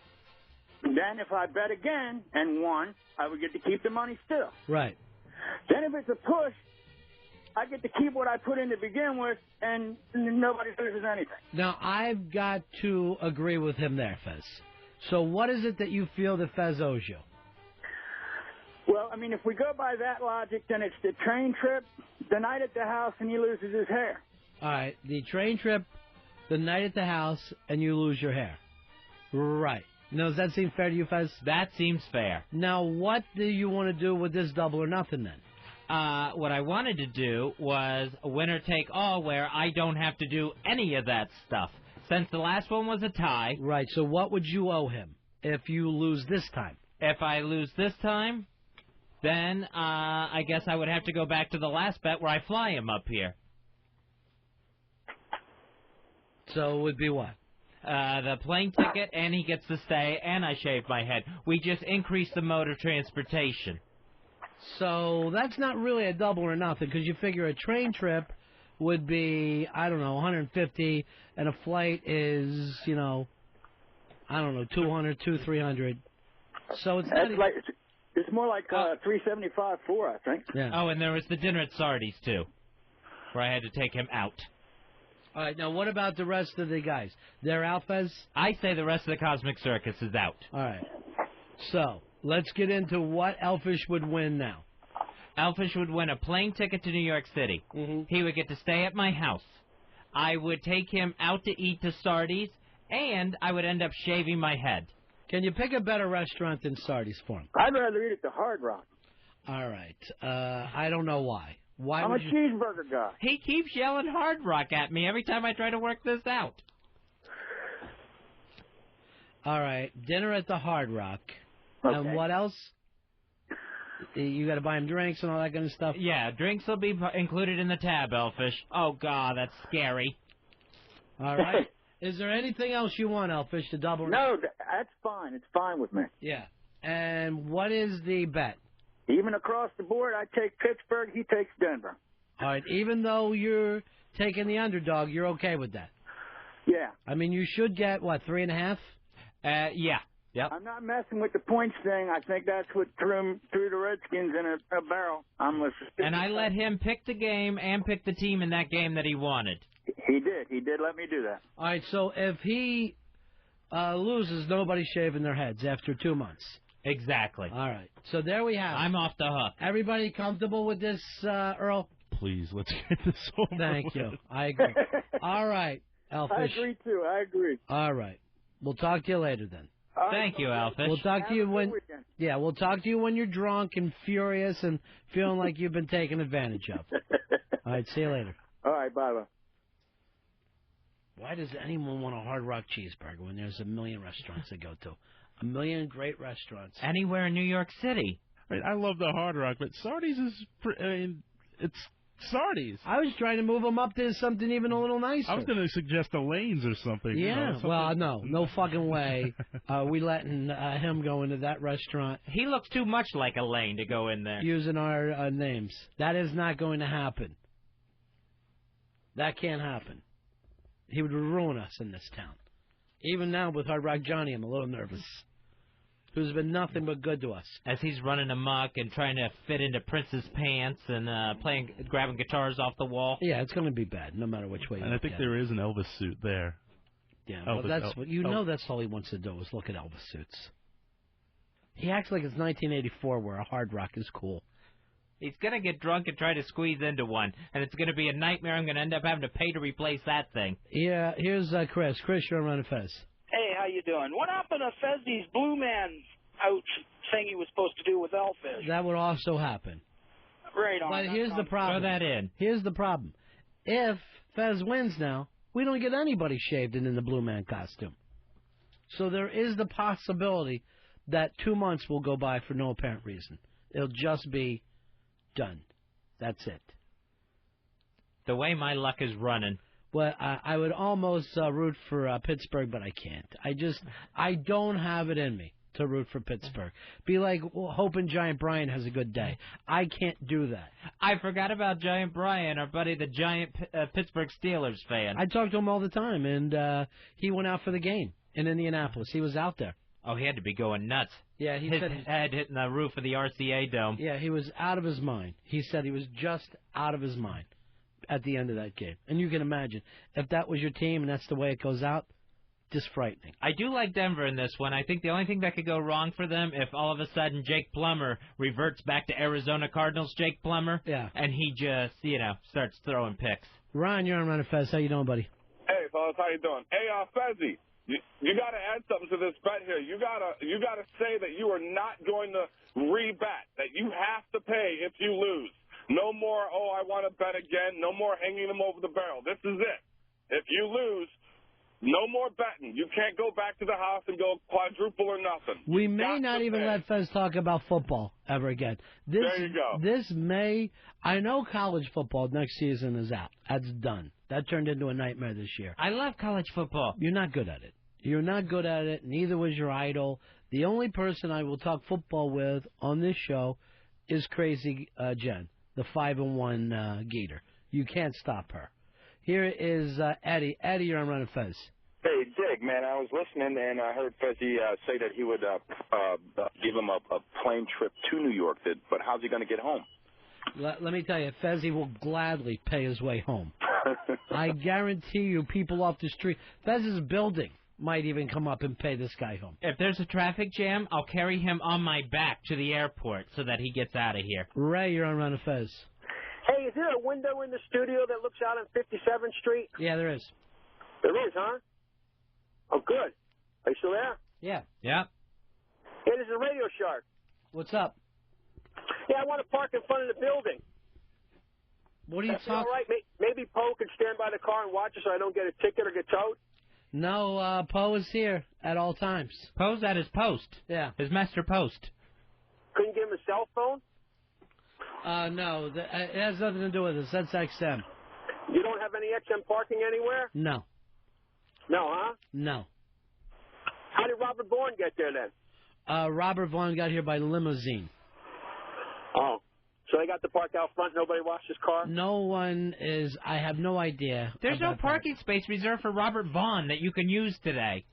Then if I bet again and won, I would get to keep the money still. Right. Then if it's a push, I get to keep what I put in to begin with, and nobody loses anything. Now, I've got to agree with him there, Fez. So what is it that you feel that Fez owes you? Well, I mean, if we go by that logic, then it's the train trip, the night at the house, and he loses his hair. All right, the train trip, the night at the house, and you lose your hair. Right. Now, does that seem fair to you, Fez? That seems fair. Now, what do you want to do with this double or nothing, then? What I wanted to do was a winner take all where I don't have to do any of that stuff. Since the last one was a tie. Right, so what would you owe him if you lose this time? If I lose this time, then I guess I would have to go back to the last bet where I fly him up here. So it would be what? The plane ticket, and he gets to stay, and I shave my head. We just increase the mode of transportation. So that's not really a double or nothing, because you figure a train trip would be, I don't know, 150, and a flight is, you know, I don't know, 200, 300. So it's not... It's more like 375 4, I think. Yeah. Oh, and there was the dinner at Sardi's, too, where I had to take him out. All right, now what about the rest of the guys? They're out, Fez? I say the rest of the Cosmic Circus is out. All right. So, let's get into what Elfish would win now. Elfish would win a plane ticket to New York City. Mm-hmm. He would get to stay at my house. I would take him out to eat to Sardi's, and I would end up shaving my head. Can you pick a better restaurant than Sardi's for him? I'd rather eat at the Hard Rock. All right. I don't know why. Why I'm would a you... cheeseburger guy. He keeps yelling Hard Rock at me every time I try to work this out. All right. Dinner at the Hard Rock. Okay. And what else? You got to buy him drinks and all that kind of stuff? Yeah, drinks will be included in the tab, Elfish. Oh, God, that's scary. All right. Is there anything else you want, Elfish, to double? No, that's fine. It's fine with me. Yeah. And what is the bet? Even across the board, I take Pittsburgh, he takes Denver. All right. Even though you're taking the underdog, you're okay with that? Yeah. I mean, you should get, what, 3.5? Yeah. Yep. I'm not messing with the points thing. I think that's what threw the Redskins in a barrel. And I let him pick the game and pick the team in that game that he wanted. He did. He did let me do that. All right, so if he loses, nobody's shaving their heads after 2 months. Exactly. All right, so there we have it. I'm off the hook. Everybody comfortable with this, Earl? Please, let's get this over Thank with. you. I agree. All right, Elfish. I agree, too. I agree. All right. We'll talk to you later, then. Thank you, Elfish. We'll talk to you when... Weekend. Yeah, we'll talk to you when you're drunk and furious and feeling like you've been taken advantage of. All right, see you later. All right, bye-bye. Why does anyone want a Hard Rock cheeseburger when there's a million restaurants to go to? A million great restaurants. Anywhere in New York City. I mean, I love the Hard Rock, but Sardi's is... it's Sardi's. I was trying to move them up to something even a little nicer. I was going to suggest the Lanes or something. Yeah, you know, something... well, no fucking way. We letting him go into that restaurant. He looks too much like a Lane to go in there. Using our names. That is not going to happen. That can't happen. He would ruin us in this town. Even now with Hard Rock Johnny, I'm a little nervous. Who's been nothing but good to us. As he's running amok and trying to fit into Prince's pants and grabbing guitars off the wall. Yeah, it's going to be bad, no matter which way you And I think there is an Elvis suit there. Yeah, well, that's what you know. That's all he wants to do is look at Elvis suits. He acts like it's 1984, where a Hard Rock is cool. He's going to get drunk and try to squeeze into one, and it's going to be a nightmare. I'm going to end up having to pay to replace that thing. Yeah, here's Chris. Chris, you're on Ron and Fez. Hey, how you doing? What happened to Fezzi's Blue Man out thing he was supposed to do with Elfish? That would also happen. Right on. But here's the problem. Throw that in. Here's the problem. If Fez wins now, we don't get anybody shaved and in the Blue Man costume. So there is the possibility that 2 months will go by for no apparent reason. It'll just be done. That's it. The way my luck is running. Well, I would almost root for Pittsburgh, but I can't. I don't have it in me to root for Pittsburgh. Be like hoping Giant Brian has a good day. I can't do that. I forgot about Giant Brian, our buddy, the giant Pittsburgh Steelers fan. I talk to him all the time, and he went out for the game in Indianapolis. He was out there. Oh, he had to be going nuts. Yeah, he His said head hitting the roof of the RCA Dome. Yeah, he was out of his mind. He said he was just out of his mind at the end of that game. And you can imagine, if that was your team and that's the way it goes out, just frightening. I do like Denver in this one. I think the only thing that could go wrong for them if all of a sudden Jake Plummer reverts back to Arizona Cardinals Jake Plummer. Yeah. And he just, starts throwing picks. Ron, you're on Ron and Fez. How you doing, buddy? Hey, fellas, how you doing? Hey, Fezzy, you got to add something to this bet here. You got to say that you are not going to rebet, that you have to pay if you lose. No more, I want to bet again. No more hanging them over the barrel. This is it. If you lose, No more betting. You can't go back to the house and go quadruple or nothing. We may not even let Fez talk about football ever again. There you go. This May, I know college football next season is out. That's done. That turned into a nightmare this year. I love college football. You're not good at it. You're not good at it. Neither was your idol. The only person I will talk football with on this show is Crazy Jen, the 5-1 Gator. You can't stop her. Here is Eddie. Eddie, you're on Ron and Fez. Hey, Dig, man, I was listening, and I heard Fezzy say that he would give him a plane trip to New York, but how's he going to get home? Let me tell you, Fezzy will gladly pay his way home. I guarantee you people off the street, Fez's building might even come up and pay this guy home. If there's a traffic jam, I'll carry him on my back to the airport so that he gets out of here. Ray, you're on Ron and Fez. Hey, is there a window in the studio that looks out on 57th Street? Yeah, there is. There is, huh? Oh, good. Are you still there? Yeah. Yeah. Hey, this is Radio Shark. What's up? Yeah, I want to park in front of the building. What are you talking? All right, maybe Poe could stand by the car and watch it so I don't get a ticket or get towed. No, Poe is here at all times. Poe's at his post. Yeah. His master post. Couldn't give him a cell phone? No, it has nothing to do with this. That's XM. You don't have any XM parking anywhere? No. No, huh? No. How did Robert Vaughn get there then? Robert Vaughn got here by limousine. Oh. So they got the park out front, nobody washed his car? No one is, I have no idea. There's no parking space reserved for Robert Vaughn that you can use today.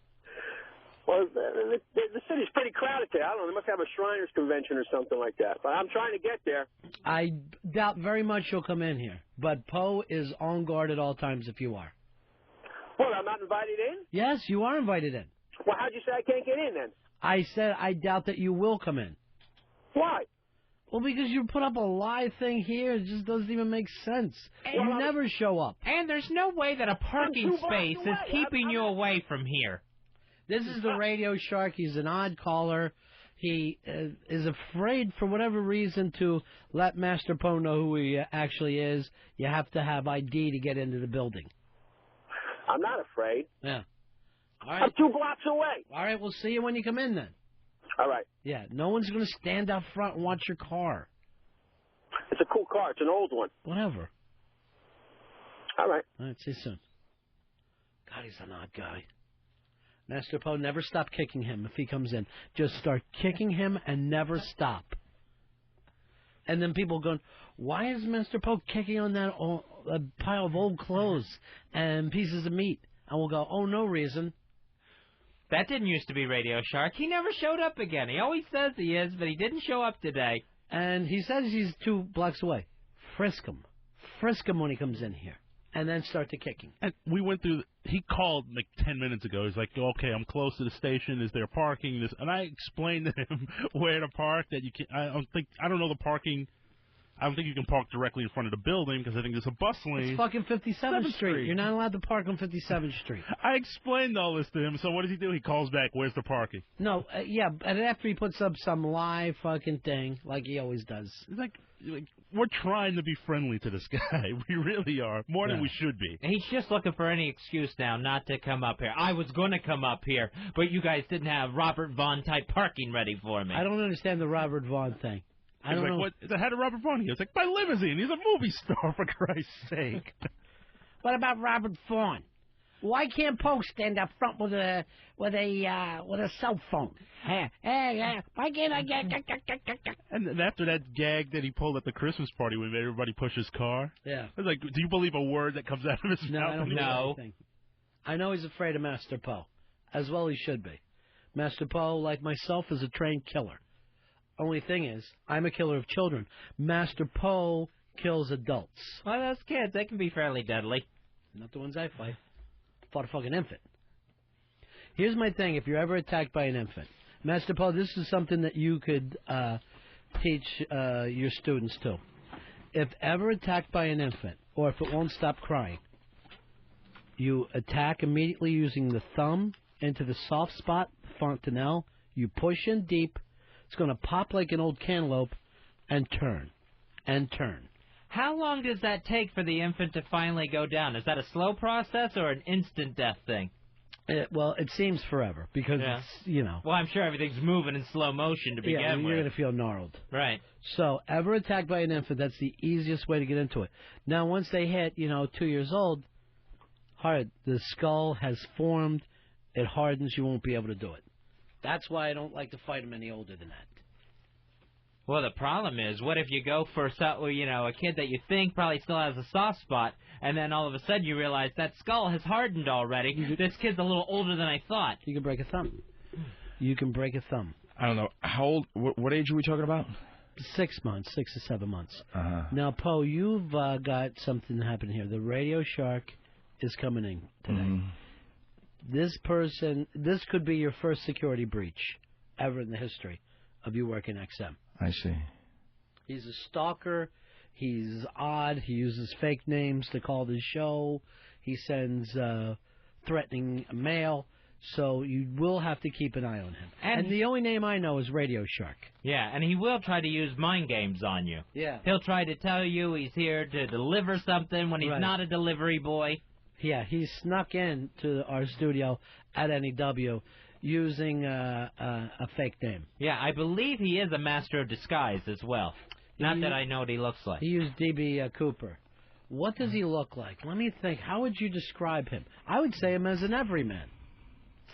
Well, the city's pretty crowded today. I don't know, they must have a Shriners convention or something like that. But I'm trying to get there. I doubt very much you'll come in here. But Poe is on guard at all times if you are. Well, I'm not invited in? Yes, you are invited in. Well, how'd you say I can't get in then? I said I doubt that you will come in. Why? Well, because you put up a live thing here. It just doesn't even make sense. You never show up. And there's no way that a parking space is keeping you away from here. This is the Radio Shark. He's an odd caller. He is afraid, for whatever reason, to let Master Poe know who he actually is. You have to have ID to get into the building. I'm not afraid. Yeah. All right. I'm 2 blocks away. All right, we'll see you when you come in then. All right. Yeah, no one's going to stand out front and watch your car. It's a cool car. It's an old one. Whatever. All right. All right, see you soon. God, he's an odd guy. Master Poe, never stop kicking him if he comes in. Just start kicking him and never stop. And then people going, why is Master Poe kicking on that pile of old clothes and pieces of meat? And we'll go, oh, no reason. That didn't used to be Radio Shark. He never showed up again. He always says he is, but he didn't show up today. And he says he's 2 blocks away. Frisk him. Frisk him when he comes in here. And then start the kicking. And we went through. He called like 10 minutes ago. He's like, "Okay, I'm close to the station. Is there parking?" And I explained to him where to park. That you can. I don't know the parking. I don't think you can park directly in front of the building because I think there's a bus lane. It's fucking 57th Street. You're not allowed to park on 57th Street. I explained all this to him. So what does he do? He calls back. Where's the parking? No, yeah, and after he puts up some live fucking thing like he always does. It's like we're trying to be friendly to this guy. We really are. More than we should be. He's just looking for any excuse now not to come up here. I was going to come up here, but you guys didn't have Robert Vaughn type parking ready for me. I don't understand the Robert Vaughn thing. I don't know. What? How did Robert Vaughn? He was like, my limousine. He's a movie star, for Christ's sake. What about Robert Vaughn? Why can't Poe stand up front with a cell phone? Why can't I get? And then after that gag that he pulled at the Christmas party when everybody pushed his car, yeah, I was like, do you believe a word that comes out of his mouth? I don't know. I know he's afraid of Master Poe, as well he should be. Master Poe, like myself, is a trained killer. Only thing is, I'm a killer of children. Master Poe kills adults. Well, those kids, they can be fairly deadly. Not the ones I fight. Fought a fucking infant. Here's my thing, if you're ever attacked by an infant. Master Poe, this is something that you could teach your students too. If ever attacked by an infant, or if it won't stop crying, you attack immediately using the thumb into the soft spot, fontanelle. You push in deep. It's going to pop like an old cantaloupe and turn. And turn. How long does that take for the infant to finally go down? Is that a slow process or an instant death thing? Well, it seems forever because it's, you know. Well, I'm sure everything's moving in slow motion to begin Yeah, with. you're going to feel gnarled. Right. So, ever attacked by an infant, that's the easiest way to get into it. Now, once they hit, 2 years old, the skull has formed, it hardens, you won't be able to do it. That's why I don't like to fight them any older than that. Well, the problem is, what if you go for a kid that you think probably still has a soft spot, and then all of a sudden you realize that skull has hardened already. This kid's a little older than I thought. You can break a thumb. You can break a thumb. I don't know. How old? What age are we talking about? 6 months, 6 to 7 months. Uh-huh. Now, Poe, you've got something happening here. The Radio Shark is coming in today. This could be your first security breach ever in the history of you working XM. I see. He's a stalker. He's odd. He uses fake names to call the show. He sends threatening mail. So you will have to keep an eye on him. And the only name I know is Radio Shark. Yeah, and he will try to use mind games on you. Yeah. He'll try to tell you he's here to deliver something when he's not a delivery boy. Yeah, he snuck in to our studio at NEW using a fake name. Yeah, I believe he is a master of disguise as well. Not that I know what he looks like. He used D.B. Cooper. What does he look like? Let me think. How would you describe him? I would say him as an everyman.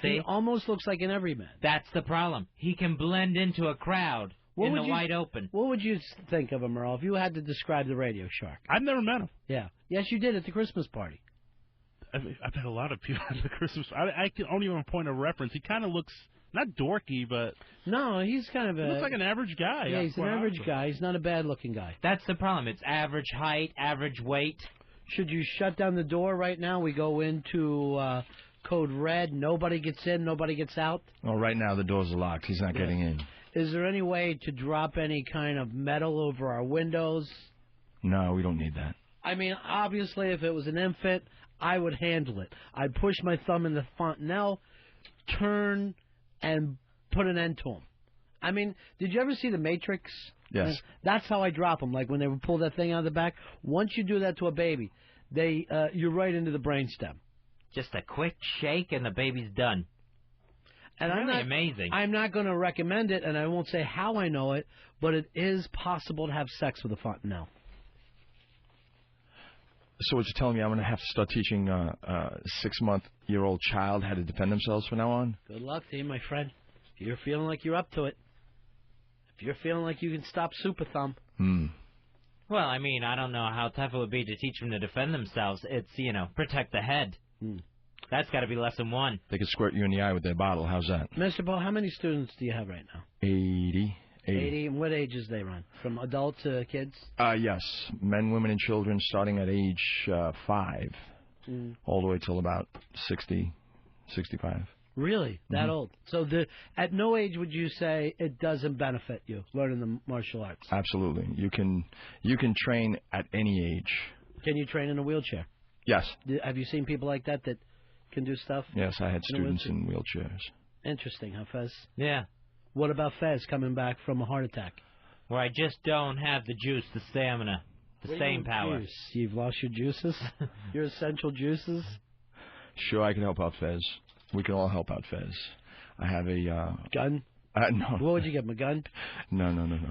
See? He almost looks like an everyman. That's the problem. He can blend into a crowd in the wide open. What would you think of him, Earl, if you had to describe the Radio Shark? I've never met him. Yeah. Yes, you did at the Christmas party. I've met a lot of people at the Christmas. I can only even point of reference. He kind of looks not dorky, but no, he's kind of he looks like an average guy. Yeah, he's an average guy. He's not a bad-looking guy. That's the problem. It's average height, average weight. Should you shut down the door right now? We go into code red. Nobody gets in. Nobody gets out. Well, right now the doors are locked. He's not getting in. Is there any way to drop any kind of metal over our windows? No, we don't need that. I mean, obviously, if it was an infant, I would handle it. I'd push my thumb in the fontanelle, turn, and put an end to him. I mean, did you ever see The Matrix? Yes. That's how I drop them, like when they would pull that thing out of the back. Once you do that to a baby, you're right into the brainstem. Just a quick shake and the baby's done. And really amazing. I'm not going to recommend it, and I won't say how I know it, but it is possible to have sex with a fontanelle. So what you're telling me, I'm going to have to start teaching a 6-month-old child how to defend themselves from now on? Good luck to you, my friend. If you're feeling like you're up to it. If you're feeling like you can stop Super Thumb. Well, I mean, I don't know how tough it would be to teach them to defend themselves. It's, protect the head. That's got to be lesson 1. They could squirt you in the eye with their bottle. How's that? Mr. Bo, how many students do you have right now? 80. 80. And what ages they run? From adult to kids? Yes. Men, women, and children starting at age 5 all the way till about 60, 65. Really? That old? So at no age would you say it doesn't benefit you, learning the martial arts? Absolutely. You can train at any age. Can you train in a wheelchair? Yes. Have you seen people like that can do stuff? Yes, I had students in wheelchairs. Interesting, huh, Fez? Yeah. What about Fez coming back from a heart attack? Where I just don't have the juice, the stamina, the staying power. Juice? You've lost your juices? Your essential juices? Sure, I can help out Fez. We can all help out Fez. I have a... gun? No. What would you get him, a gun? No.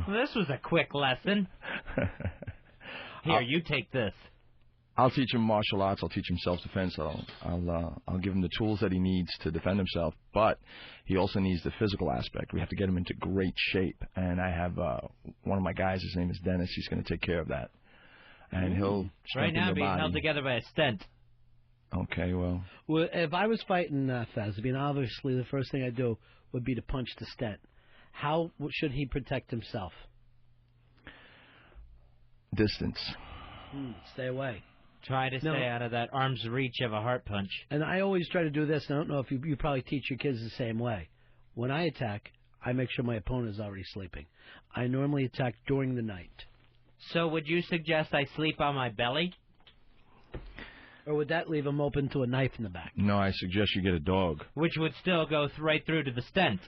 Well, this was a quick lesson. Here, you take this. I'll teach him martial arts. I'll teach him self-defense. I'll give him the tools that he needs to defend himself. But he also needs the physical aspect. We have to get him into great shape. And I have one of my guys. His name is Dennis. He's going to take care of that. And he'll right now your being body. held together by a stent. Okay, well, if I was fighting Fez, I mean, obviously the first thing I'd do would be to punch the stent. How should he protect himself? Distance. Stay away. Try to stay out of that arm's reach of a heart punch. And I always try to do this, and I don't know if you probably teach your kids the same way. When I attack, I make sure my opponent is already sleeping. I normally attack during the night. So would you suggest I sleep on my belly? Or would that leave him open to a knife in the back? No, I suggest you get a dog. Which would still go right through to the stent.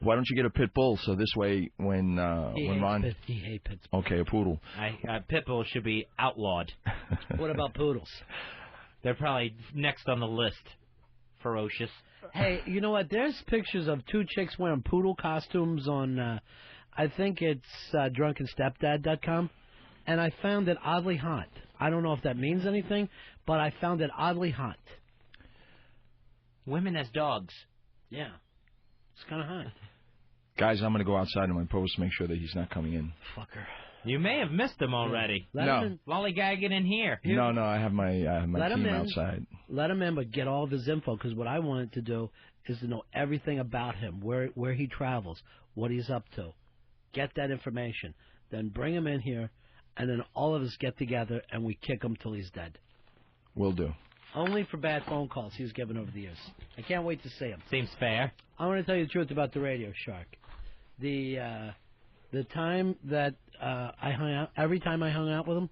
Why don't you get a pit bull so this way when Ron... He hates pit bulls. Okay, a poodle. Pit bulls should be outlawed. What about poodles? They're probably next on the list. ferocious. Hey, you know what? There's pictures of two chicks wearing poodle costumes on, I think it's drunkenstepdad.com, and I found it oddly hot. I don't know if that means anything, but I found it oddly hot. Women as dogs. Yeah. It's kind of hot. Guys, I'm going to go outside in my post to make sure that he's not coming in. Fucker. You may have missed him already. No. Lollygagging in here. No, I have my Let him team in. outside. Let him in, but get all of his info, because what I wanted to do is to know everything about him, where he travels, what he's up to. Get that information. Then bring him in here, and then all of us get together, and we kick him till he's dead. Will do. Only for bad phone calls he was given over the years. I can't wait to see him. Seems fair. I want to tell you the truth about the Radio Shark. The time that I hung out, every time I hung out with him,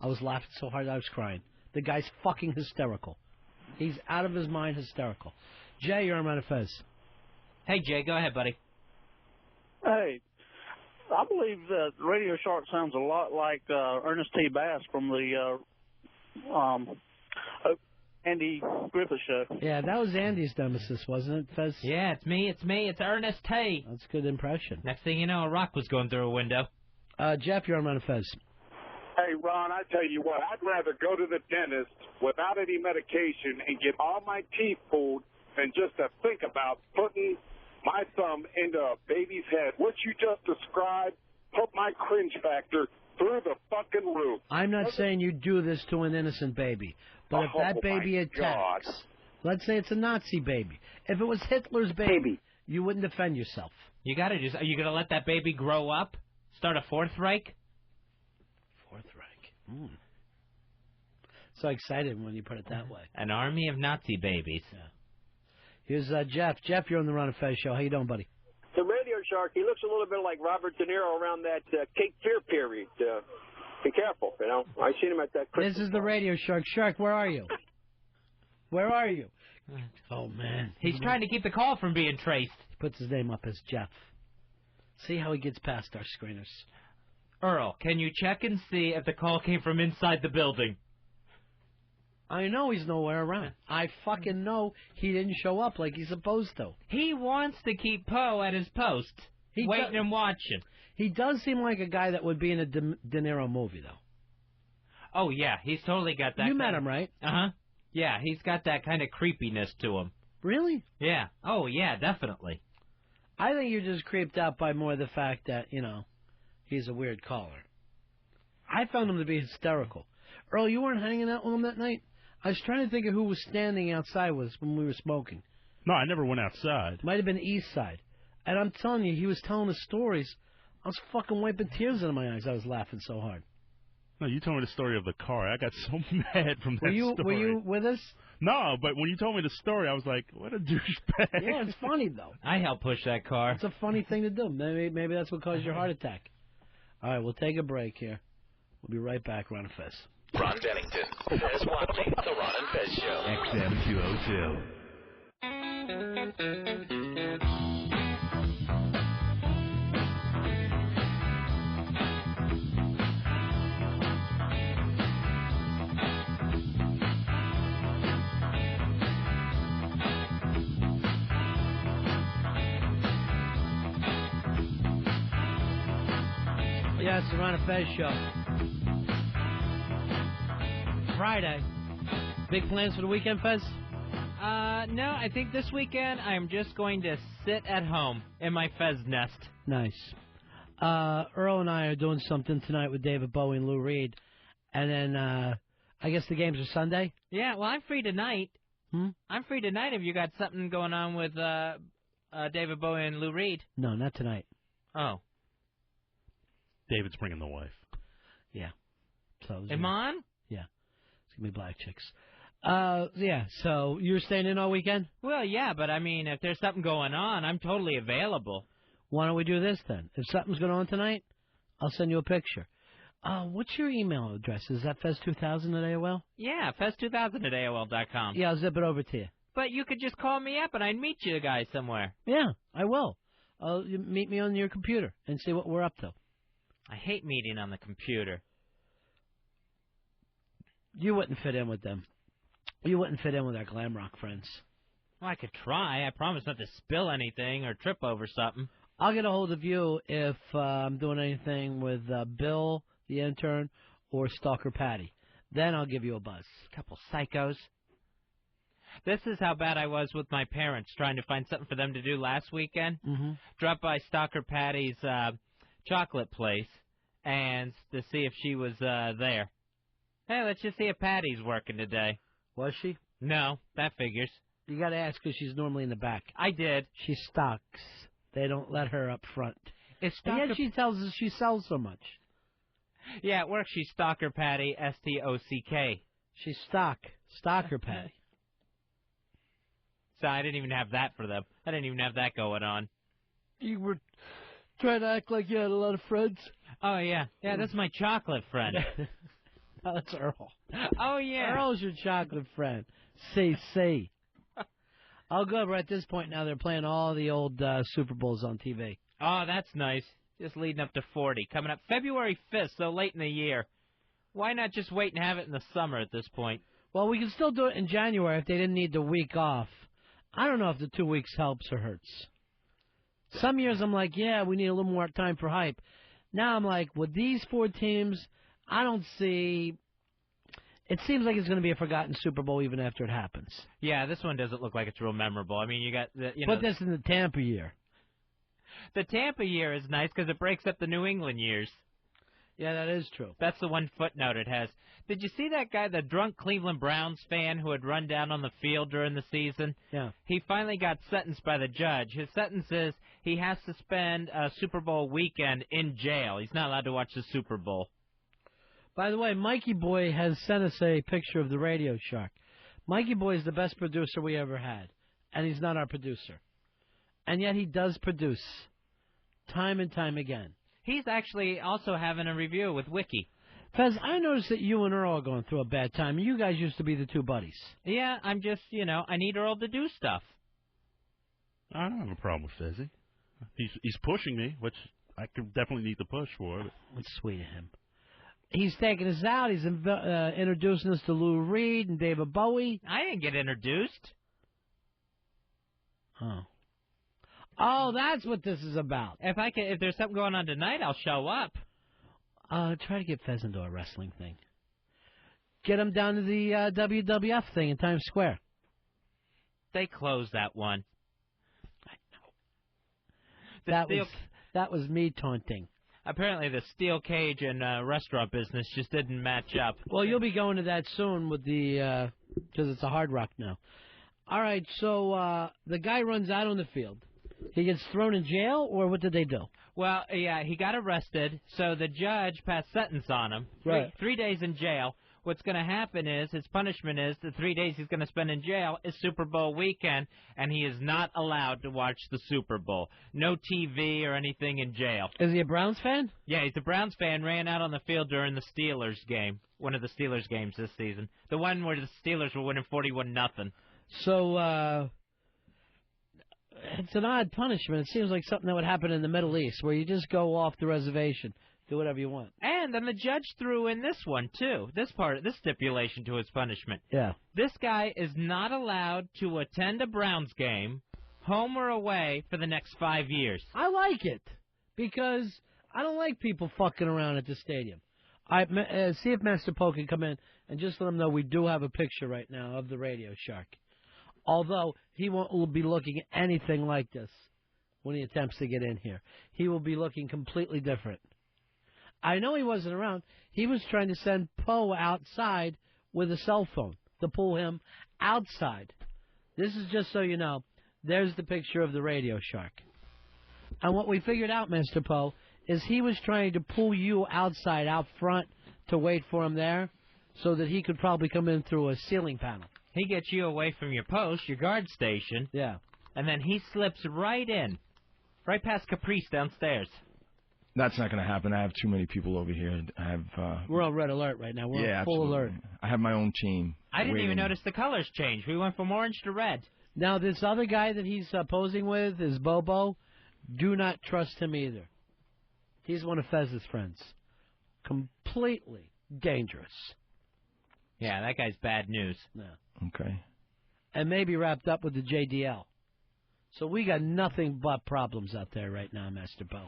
I was laughing so hard I was crying. The guy's fucking hysterical. He's out of his mind hysterical. Jay, you're on Ron and Fez. Hey, Jay, go ahead, buddy. Hey, I believe that Radio Shark sounds a lot like Ernest T. Bass from the Andy Griffith Show. Yeah, that was Andy's nemesis, wasn't it, Fez? Yeah, it's me. It's Ernest T. That's a good impression. Next thing you know, a rock was going through a window. Jeff, you're on Ron and Fez. Hey, Ron, I tell you what, I'd rather go to the dentist without any medication and get all my teeth pulled than just to think about putting my thumb into a baby's head. What you just described put my cringe factor through the fucking roof. I'm not saying you do this to an innocent baby, but if that baby attacks, let's say it's a Nazi baby. If it was Hitler's baby, you wouldn't defend yourself. You gotta are you gonna let that baby grow up? Start a Fourth Reich? Fourth Reich. So excited when you put it that way. An army of Nazi babies. Yeah. Here's Jeff. Jeff, you're on the Ron and Fez show. How you doing, buddy? The Radio Shark, he looks a little bit like Robert De Niro around that Cape Fear period. Be careful, you know. I seen him at that Christmas. This is the Radio Shark. Shark, where are you? Where are you? Oh, man. He's trying to keep the call from being traced. He puts his name up as Jeff. See how he gets past our screeners. Earl, can you check and see if the call came from inside the building? I know he's nowhere around. I fucking know he didn't show up like he's supposed to. He wants to keep Poe at his post, waiting and watching. He does seem like a guy that would be in a De Niro movie, though. Oh, yeah, he's totally got that. You met him, right? Uh-huh. Yeah, he's got that kind of creepiness to him. Really? Yeah. Oh, yeah, definitely. I think you're just creeped out by more the fact that, you know, he's a weird caller. I found him to be hysterical. Earl, you weren't hanging out with him that night? I was trying to think of who was standing outside with us when we were smoking. No, I never went outside. Might have been East Side. And I'm telling you, he was telling us stories. I was fucking wiping tears out of my eyes. I was laughing so hard. No, you told me the story of the car. I got so mad from that story. Were you with us? No, but when you told me the story, I was like, what a douchebag. Yeah, it's funny, though. I helped push that car. It's a funny thing to do. Maybe that's what caused your heart attack. All right, we'll take a break here. We'll be right back, Ron and Fez. Ron Bennington, Fez Watley, The Ron and Fez Show. XM 202. Yeah, it's the Ron and Fez show. Friday. Big plans for the weekend, Fez? No, I think this weekend I'm just going to sit at home in my Fez nest. Nice. Earl and I are doing something tonight with David Bowie and Lou Reed. And then, I guess the games are Sunday? Yeah, well, I'm free tonight. I'm free tonight if you got something going on with David Bowie and Lou Reed. No, not tonight. Oh. David's bringing the wife. Yeah. So Iman? Yeah. It's going to be black chicks. Yeah, so you're staying in all weekend? Well, yeah, but I mean, if there's something going on, I'm totally available. Why don't we do this then? If something's going on tonight, I'll send you a picture. What's your email address? Is that Fez2000 at AOL? Yeah, Fez2000 at AOL.com. Yeah, I'll zip it over to you. But you could just call me up and I'd meet you guys somewhere. Yeah, I will. You meet me on your computer and see what we're up to. I hate meeting on the computer. You wouldn't fit in with them. You wouldn't fit in with our glam rock friends. Well, I could try. I promise not to spill anything or trip over something. I'll get a hold of you if I'm doing anything with Bill, the intern, or Stalker Patty. Then I'll give you a buzz. Couple psychos. This is how bad I was with my parents trying to find something for them to do last weekend. Mm-hmm. Dropped by Stalker Patty's chocolate place and to see if she was there. Hey, let's just see if Patty's working today. Was she? No, that figures. You got to ask because she's normally in the back. I did. She stocks. They don't let her up front. And yet she tells us she sells so much. Yeah, it works. She's Stalker Patty, S-T-O-C-K. She's Stalker Patty. So I didn't even have that for them. I didn't even have that going on. You were trying to act like you had a lot of friends? Oh, yeah. Yeah, that's my chocolate friend. No, that's Earl. Oh, yeah. Earl's your chocolate friend. C. Oh, good. We're at this point now. They're playing all the old Super Bowls on TV. Oh, that's nice. Just leading up to 40. Coming up February 5th, so late in the year. Why not just wait and have it in the summer at this point? Well, we can still do it in January if they didn't need the week off. I don't know if the 2 weeks helps or hurts. Some years I'm like, yeah, we need a little more time for hype. Now I'm like, with these 4 teams, I don't see... It seems like it's going to be a forgotten Super Bowl even after it happens. Yeah, this one doesn't look like it's real memorable. I mean, you got... Put this in the Tampa year. The Tampa year is nice because it breaks up the New England years. Yeah, that is true. That's the one footnote it has. Did you see that guy, the drunk Cleveland Browns fan who had run down on the field during the season? Yeah. He finally got sentenced by the judge. His sentence is he has to spend a Super Bowl weekend in jail. He's not allowed to watch the Super Bowl. By the way, Mikey Boy has sent us a picture of the Radio Shark. Mikey Boy is the best producer we ever had, and he's not our producer. And yet he does produce, time and time again. He's actually also having a review with Wiki. Fez, I noticed that you and Earl are going through a bad time. You guys used to be the 2 buddies. Yeah, I'm just, I need Earl to do stuff. I don't have a problem with Fezzy. He's pushing me, which I could definitely need the push for. But... That's sweet of him. He's taking us out. He's introducing us to Lou Reed and David Bowie. I didn't get introduced. Oh, that's what this is about. If there's something going on tonight, I'll show up. Try to get Fez into a wrestling thing. Get him down to the WWF thing in Times Square. They closed that one. I know. That was me taunting. Apparently the steel cage and restaurant business just didn't match up. Well, you'll be going to that soon with the because it's a Hard Rock now. All right, so the guy runs out on the field. He gets thrown in jail, or what did they do? Well, yeah, he got arrested, so the judge passed sentence on him. Right. 3 days in jail. What's going to happen is, his punishment is, the 3 days he's going to spend in jail is Super Bowl weekend, and he is not allowed to watch the Super Bowl. No TV or anything in jail. Is he a Browns fan? Yeah, he's a Browns fan, ran out on the field during the Steelers game, one of the Steelers games this season. The one where the Steelers were winning 41-0. So, it's an odd punishment. It seems like something that would happen in the Middle East, where you just go off the reservation, do whatever you want. And then the judge threw in this one, too, this stipulation to his punishment. Yeah. This guy is not allowed to attend a Browns game, home or away, for the next 5 years. I like it, because I don't like people fucking around at the stadium. See if Master Poe can come in and just let him know we do have a picture right now of the Radio Shark. Although he won't be looking anything like this when he attempts to get in here. He will be looking completely different. I know he wasn't around. He was trying to send Poe outside with a cell phone to pull him outside. This is just so you know. There's the picture of the Radio Shark. And what we figured out, Mr. Poe, is he was trying to pull you outside, out front, to wait for him there, so that he could probably come in through a ceiling panel. He gets you away from your post, your guard station. Yeah. And then he slips right in, right past Caprice downstairs. That's not going to happen. I have too many people over here. We're on red alert right now. We're on full alert. I have my own team. I didn't even notice the colors change. We went from orange to red. Now, this other guy that he's posing with is Bobo. Do not trust him either. He's one of Fez's friends. Completely dangerous. Yeah, that guy's bad news. Yeah. Okay. and maybe wrapped up with the JDL. So we got nothing but problems out there right now, Master Bo.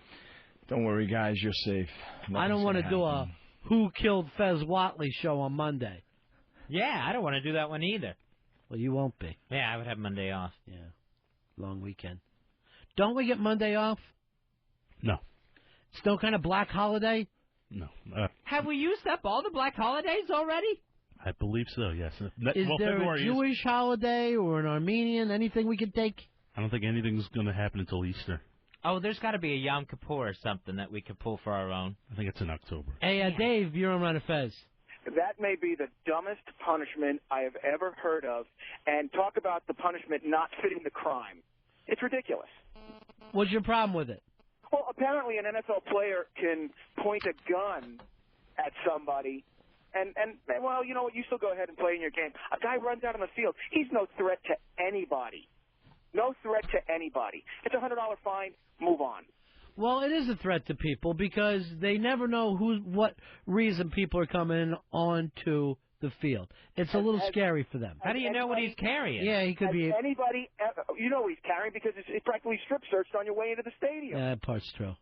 Don't worry, guys. You're safe. I don't want to do a Who Killed Fez Whatley show on Monday. Yeah, I don't want to do that one either. Well, you won't be. Yeah, I would have Monday off. Yeah, long weekend. Don't we get Monday off? No. It's no kind of black holiday? No. Have we used up all the black holidays already? I believe so, yes. Is there February a Jewish holiday or an Armenian, anything we could take? I don't think anything's going to happen until Easter. Oh, there's got to be a Yom Kippur or something that we could pull for our own. I think it's in October. Hey, Dave, you're on Ron and Fez. That may be the dumbest punishment I have ever heard of, and talk about the punishment not fitting the crime. It's ridiculous. What's your problem with it? Well, apparently an NFL player can point a gun at somebody, and well, you know what, you still go ahead and play in your game. A guy runs out on the field. He's no threat to anybody. No threat to anybody. It's a $100 fine. Move on. Well, it is a threat to people because they never know what reason people are coming onto the field. It's a little scary for them. How do you know what he's carrying? Yeah, he could be. Anybody, you know what he's carrying because it's practically strip searched on your way into the stadium. Yeah, that part's true.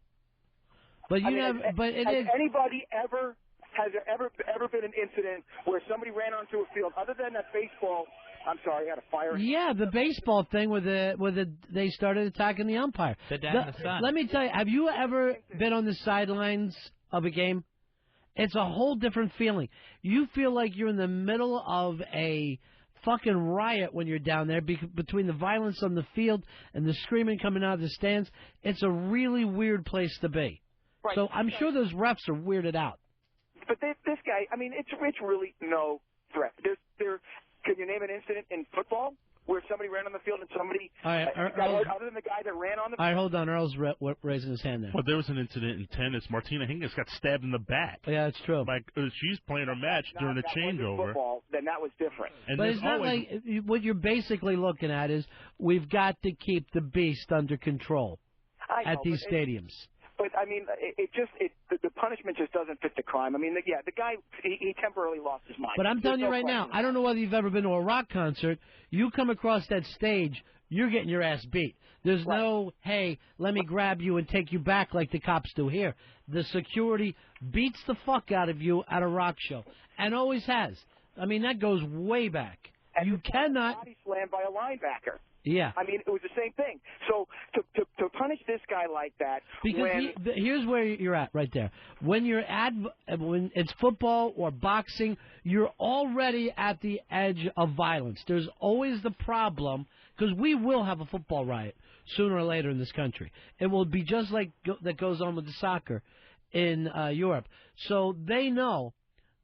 But Has anybody ever has there ever been an incident where somebody ran onto a field other than that baseball? I'm sorry, I had a fire. Yeah, the baseball thing where they started attacking the umpire. The dad and the son. Let me tell you, have you ever been on the sidelines of a game? It's a whole different feeling. You feel like you're in the middle of a fucking riot when you're down there between the violence on the field and the screaming coming out of the stands. It's a really weird place to be. Right. So I'm sure those refs are weirded out. But this guy, I mean, it's really no threat. Can you name an incident in football where somebody ran on the field and somebody, other than the guy that ran on the field? All right, hold on. Earl's raising his hand there. Well, there was an incident in tennis. Martina Hingis got stabbed in the back. Yeah, that's true. She's playing her match during a changeover. Football, then that was different. And but it's not like what you're basically looking at is we've got to keep the beast under control at these stadiums. But I mean, the punishment just doesn't fit the crime. I mean, the guy he temporarily lost his mind. But I'm telling you right now, I don't know whether you've ever been to a rock concert. You come across that stage, you're getting your ass beat. There's no, hey, let me grab you and take you back like the cops do here. The security beats the fuck out of you at a rock show, and always has. I mean, that goes way back. And you cannot body slammed by a linebacker. Yeah. I mean, it was the same thing. So to punish this guy like that, because here's where you're at right there. When when it's football or boxing, you're already at the edge of violence. There's always the problem because we will have a football riot sooner or later in this country. It will be just like that goes on with the soccer in Europe. So they know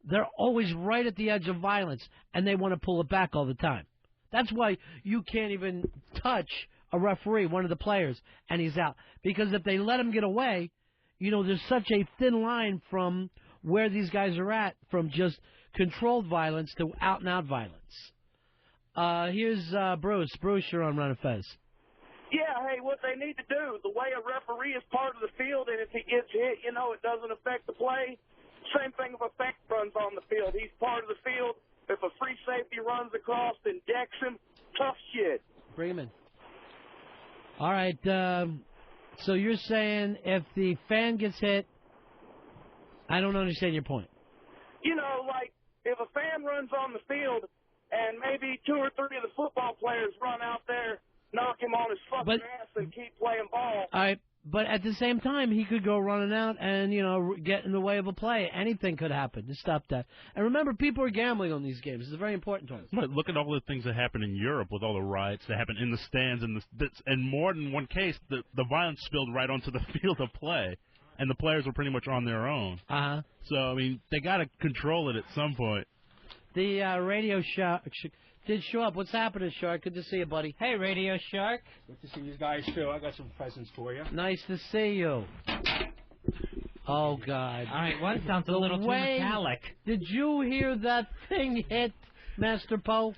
they're always right at the edge of violence, and they want to pull it back all the time. That's why you can't even touch a referee, one of the players, and he's out. Because if they let him get away, there's such a thin line from where these guys are at, from just controlled violence to out-and-out violence. Here's Bruce. Bruce, you're on Ron and Fez. Yeah, hey, what they need to do, the way a referee is part of the field, and if he gets hit, it doesn't affect the play. Same thing if a back runs on the field. He's part of the field. If a free safety runs across and decks him, tough shit. Bring him in. All right. So you're saying if the fan gets hit, I don't understand your point. Like if a fan runs on the field and maybe 2 or 3 of the football players run out there, knock him on his fucking ass and keep playing ball. All right. But at the same time, he could go running out and, get in the way of a play. Anything could happen to stop that. And remember, people are gambling on these games. It's very important to us. Right. Look at all the things that happen in Europe with all the riots that happen in the stands. And more than one case, the violence spilled right onto the field of play. And the players were pretty much on their own. Uh-huh. So, I mean, they got to control it at some point. The Radio Shark did show up. What's happening, Shark? Good to see you, buddy. Hey, Radio Shark. Good to see you guys, too. I got some presents for you. Nice to see you. Oh, God. All right, one sounds a little too metallic. Did you hear that thing hit, Master Poe?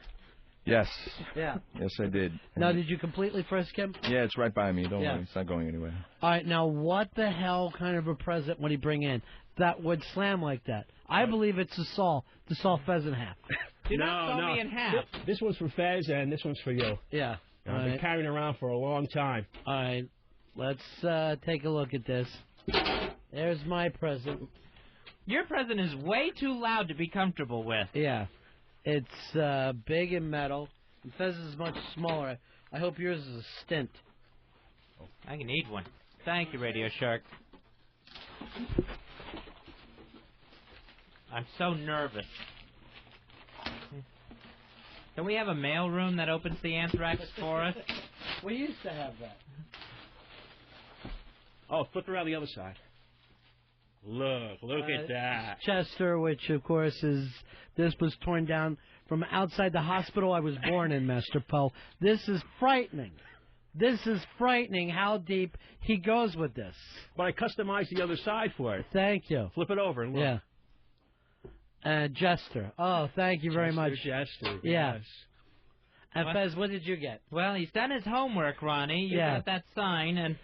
Yes. Yeah. Yes, I did. Now, did you completely frisk him? Yeah, it's right by me. Don't Yeah. worry. It's not going anywhere. All right, now what the hell kind of a present would he bring in that would slam like that? I believe it's a saw to saw Fez in half. Do not saw me in half. This one's for Fez, and this one's for you. Yeah. I've been carrying it around for a long time. All right, let's take a look at this. There's my present. Your present is way too loud to be comfortable with. Yeah. It's big and metal. And Fez is much smaller. I hope yours is a stint. I can eat one. Thank you, Radio Shark. I'm so nervous. Can we have a mail room that opens the anthrax for us? We used to have that. Oh, flip around the other side. Look at that. Chester, which of course this was torn down from outside the hospital I was born in, Master Poe. This is frightening. This is frightening how deep he goes with this. But I customized the other side for it. Thank you. Flip it over and look. Yeah. Jester. Oh, thank you very much. Jester. Yeah. Yes. And Fez, what did you get? Well, he's done his homework, Ronnie. You got that sign, and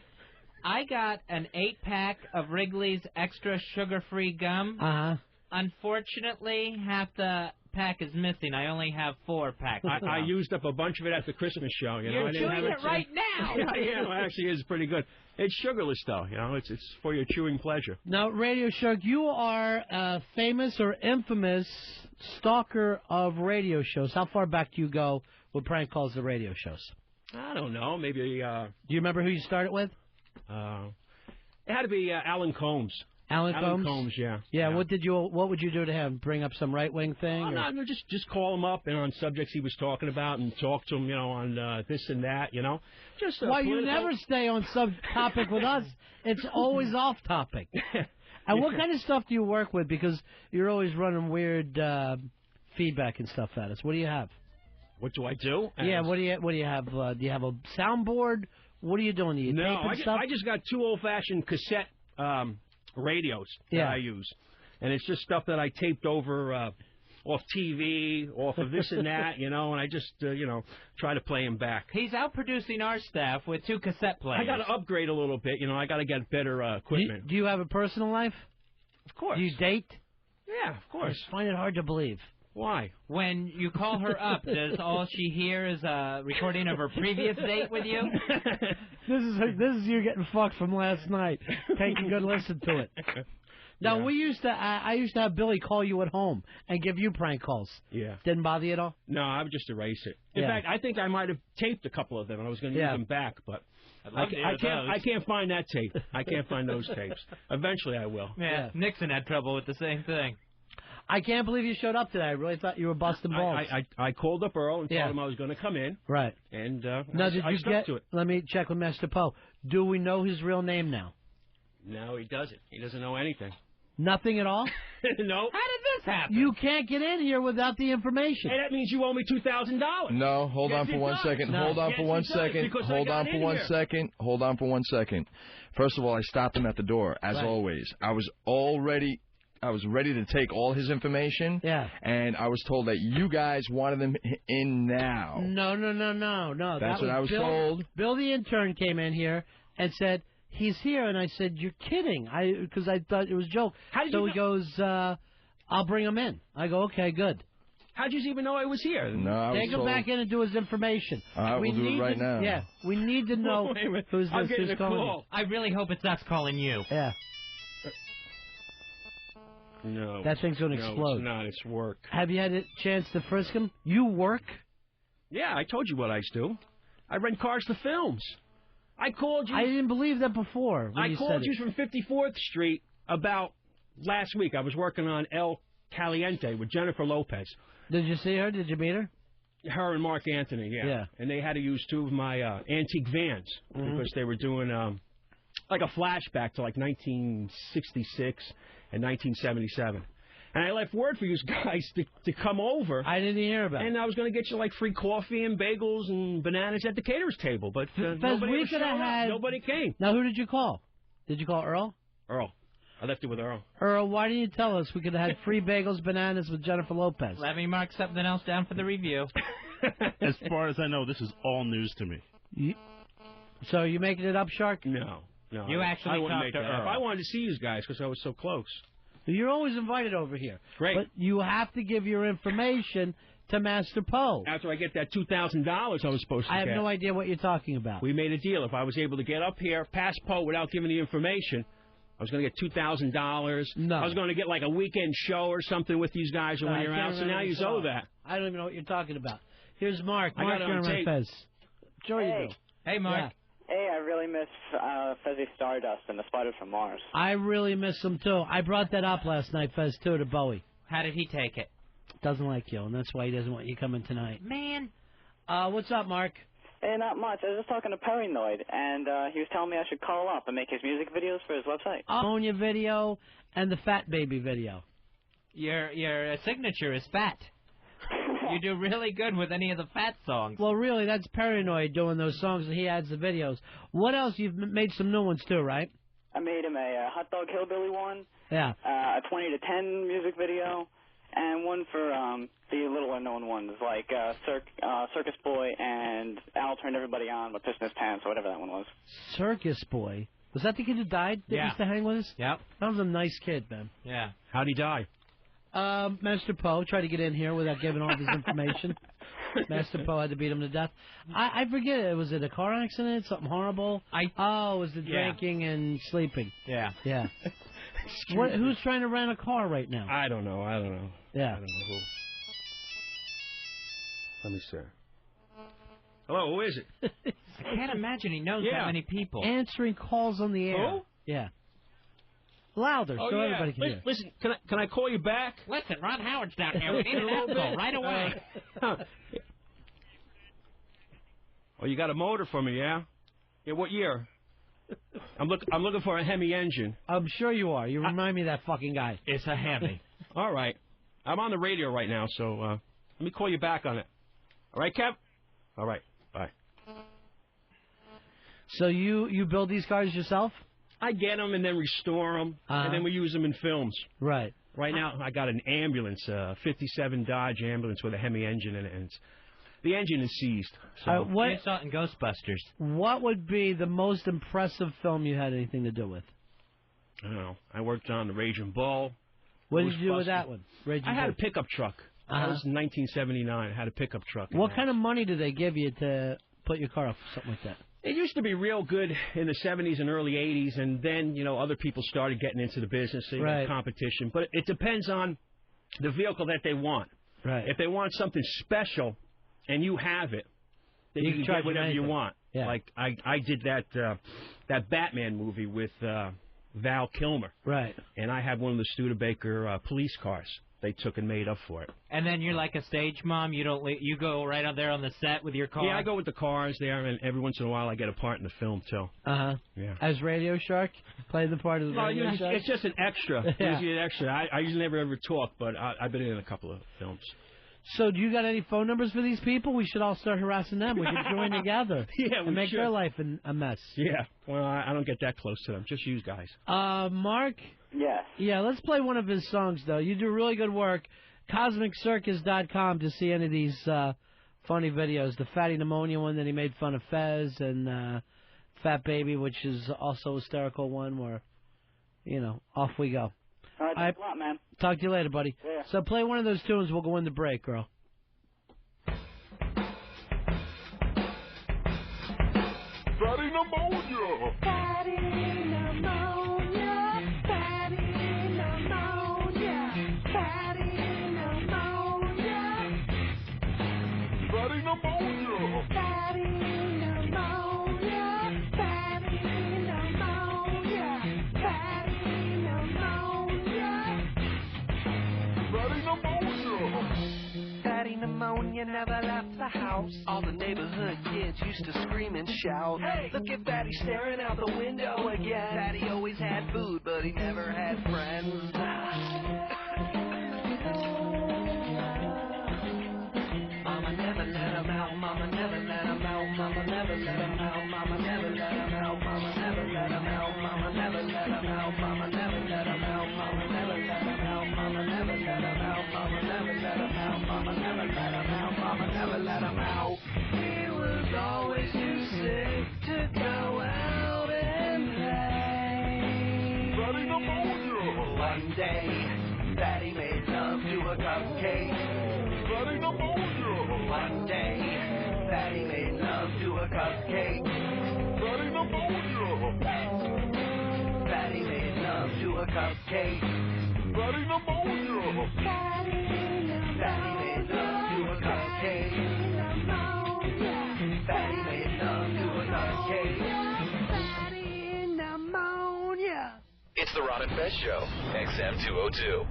I got an 8-pack of Wrigley's extra sugar-free gum. Uh-huh. Unfortunately, half the pack is missing. I only have 4 packs. I used up a bunch of it at the Christmas show. You know, You're I didn't chewing have it right now. Yeah, well, actually, it's pretty good. It's sugarless, though. You know, it's for your chewing pleasure. Now, Radio Shark, you are a famous or infamous stalker of radio shows. How far back do you go with prank calls to radio shows? I don't know. Maybe. Do you remember who you started with? It had to be Alan Combs. Alan Combs, yeah. Yeah. What would you do to him? Bring up some right wing thing? Oh, no, just call him up and on subjects he was talking about and talk to him, you know, on this and that, you know. Just why you never stay on some topic with us? It's always off topic. And what kind of stuff do you work with? Because you're always running weird feedback and stuff at us. What do you have? What do I do? Yeah. What do you have? Do you have a soundboard? What are you doing? Do you tape stuff? I just got 2 old-fashioned cassette radios that I use, and it's just stuff that I taped over off TV, off of this and that, you know, and I just try to play them back. He's outproducing our staff with 2 cassette players. I got to upgrade a little bit, you know. I got to get better equipment. Do you have a personal life? Of course. Do you date? Yeah, of course. I find it hard to believe. Why? When you call her up, does all she hear is a recording of her previous date with you? This is you getting fucked from last night. Take a good listen to it. Now I used to have Billy call you at home and give you prank calls. Yeah. Didn't bother you at all? No, I would just erase it. In fact, I think I might have taped a couple of them and I was going to use them back, but I can't find that tape. I can't find those tapes. Eventually I will. Yeah. Nixon had trouble with the same thing. I can't believe you showed up today. I really thought you were busting balls. I called up Earl and told him I was going to come in. Right. And now, did I you stuck to it. Let me check with Master Poe. Do we know his real name now? No, he doesn't. He doesn't know anything. Nothing at all? No. How did this happen? You can't get in here without the information. Hey, that means you owe me $2,000. No, hold on for 1 second. Hold on for 1 second. Hold on for 1 second. Hold on for 1 second. First of all, I stopped him at the door, as always. I was ready to take all his information. Yeah. And I was told that you guys wanted him in now. No. That's what I was told. Bill the intern came in here and said, he's here. And I said, you're kidding. Because I thought it was a joke. So he goes, I'll bring him in. I go, okay, good. How'd you even know I was here? No, I was Take him back in and do his information. We'll do it right now. Yeah, we need to know who's I'm getting who's a calling. call. I really hope it's us calling you. Yeah. No. That thing's going to explode. It's not. It's work. Have you had a chance to frisk him? You work? Yeah, I told you what I do. I rent cars to films. I called you. I didn't believe that before. I called you from 54th Street about last week. I was working on El Caliente with Jennifer Lopez. Did you see her? Did you meet her? Her and Mark Anthony, yeah. And they had to use 2 of my antique vans because they were doing like a flashback to like 1966 and 1977. And I left word for you guys to come over. I didn't hear about it. And I was going to get you like free coffee and bagels and bananas at the caterer's table, but nobody showed up. Nobody came. Now, who did you call? Did you call Earl? Earl. I left it with Earl. Earl, why didn't you tell us we could have had free bagels, bananas with Jennifer Lopez? Let me mark something else down for the review. As far as I know, this is all news to me. So you making it up, Shark? No. You actually I wouldn't talked make to that up. Earl. I wanted to see you guys because I was so close. You're always invited over here. Great. But you have to give your information to Master Poe. After I get that $2,000 I was supposed to I have get. no idea what you're talking about. We made a deal. If I was able to get up here past Poe without giving the information, I was going to get $2,000. No. I was going to get like a weekend show or something with these guys when you're out. So now you owe that. I don't even know what you're talking about. Here's Mark. I Mark got it on here tape. Fez. Sure you Hey. do. Hey, Mark. Yeah. Hey, I really miss Fezzy Stardust and the Spiders from Mars. I really miss him, too. I brought that up last night, Fez, too, to Bowie. How did he take it? Doesn't like you, and that's why he doesn't want you coming tonight. Man. What's up, Mark? Hey, not much. I was just talking to Paranoid, and he was telling me I should call up and make his music videos for his website. Ammonia video and the Fat Baby video. Your signature is fat. You do really good with any of the fat songs. Well, really, that's Paranoid doing those songs, and he adds the videos. What else? You've made some new ones, too, right? I made him a Hot Dog Hillbilly one, Yeah. a 20 to 10 music video, and one for the littler-known ones, like Circus Boy and Al Turned Everybody On with Pissing His Pants, or whatever that one was. Circus Boy. Was that the kid who died that Yeah. used to hang with us? Yep. That was a nice kid, man. Yeah. How'd he die? Master Poe tried to get in here without giving all of his information. Master Poe had to beat him to death. I forget. Was it a car accident? Something horrible? It was the Yeah. drinking and sleeping. Yeah. Yeah. Who's trying to rent a car right now? I don't know. Yeah. I don't know who. Let me see. Hello, who is it? I can't imagine he knows that many people. Answering calls on the air. Who? Yeah. Louder so everybody can hear. Listen, can I call you back? Listen, Ron Howard's down here. We need an asshole right away. Oh, you got a motor for me, yeah? Yeah, what year? I'm looking for a Hemi engine. I'm sure you are. You remind me of that fucking guy. It's a Hemi. All right. I'm on the radio right now, so let me call you back on it. All right, Kev? All right. Bye. So you build these cars yourself? I get them and then restore them, and then we use them in films. Right. Right now, I got an ambulance, 57 Dodge ambulance with a Hemi engine in it, and the engine is seized. So. I saw it in Ghostbusters. What would be the most impressive film you had anything to do with? I don't know. I worked on the Raging Bull. What did you do with that one? I had a pickup truck. That was in 1979. I had a pickup truck. What kind of money do they give you to put your car up, something like that? It used to be real good in the 70s and early 80s, and then, other people started getting into the business, so you got competition. But it depends on the vehicle that they want. Right. If they want something special and you have it, then you can charge get whatever you want. Yeah. Like I did that Batman movie with Val Kilmer. Right. And I had one of the Studebaker police cars. They took and made up for it. And then you're like a stage mom. You don't. You go right out there on the set with your car. Yeah, I go with the cars there, and every once in a while I get a part in the film too. Yeah. As Radio Shark, play the part of the Radio Shark. It's just an extra. Yeah. Usually an extra. I usually never ever talk, but I've been in a couple of films. So, do you got any phone numbers for these people? We should all start harassing them. We should join together. Yeah, we and make should. their life a mess. Yeah. Well, I don't get that close to them. Just you guys. Mark? Yes. Yeah, let's play one of his songs, though. You do really good work. CosmicCircus.com to see any of these funny videos. The Fatty Pneumonia one that he made fun of Fez, and Fat Baby, which is also a hysterical one where, off we go. All right, thanks a lot, man. Talk to you later, buddy. Yeah. So play one of those tunes. We'll go in the break, girl. Fatty pneumonia. Fatty pneumonia. Fatty pneumonia. Fatty pneumonia. Fatty pneumonia. Fatty pneumonia. Fatty pneumonia. Fatty pneumonia. Fatty pneumonia. Fatty pneumonia never left the house. All the neighborhood kids used to scream and shout. Hey, look at Fatty staring out the window again. Fatty always had food, but he never had friends. Mama never let him out. Mama never let him out. Mama never let him out. Mama never let him out. Mama never let him out. Mama never let him out. Mama never let him out. Mama never let him out. Mama never let him out. Mama never let him out. Mama never let him out. Mama never let him out. One day, Fatty made love to a cupcake. Fatty pneumonia. One day, Fatty made love to a cupcake. Fatty pneumonia. Fatty made love to a cupcake. Fatty pneumonia. Fatty made love to a cupcake. Fatty made love to a cupcake. Fatty pneumonia. It's the Ron and Fez Show, XM 202.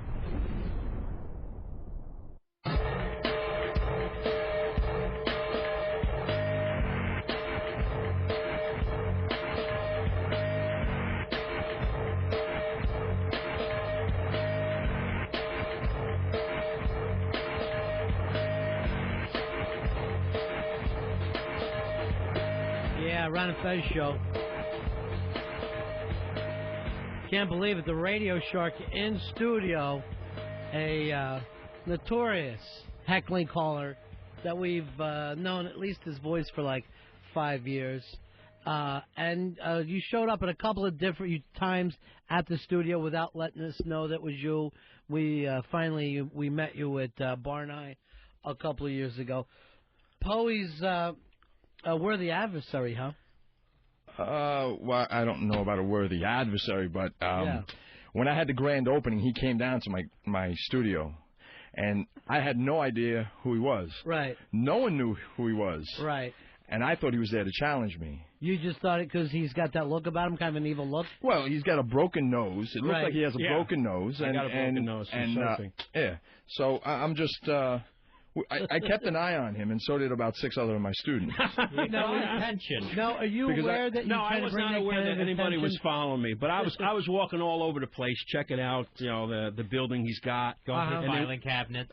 Ron and Fez Show. Can't believe it. The Radio Shark in studio, a notorious heckling caller that we've known at least his voice for like 5 years. And you showed up at a couple of different times at the studio without letting us know that was you. We finally met you at Bar Nine a couple of years ago. Poe's a worthy adversary, huh? Well, I don't know about a worthy adversary, but when I had the grand opening, he came down to my studio, and I had no idea who he was. Right. No one knew who he was. Right. And I thought he was there to challenge me. You just thought it because he's got that look about him, kind of an evil look? Well, he's got a broken nose. It looks like he has a broken nose. I got a broken nose from surfing. Yeah. So I'm just... I kept an eye on him, and so did about 6 other of my students. No attention. No, are you aware that you I was not aware that anybody was following me, but I was walking all over the place, checking out, the building he's got, filing cabinets,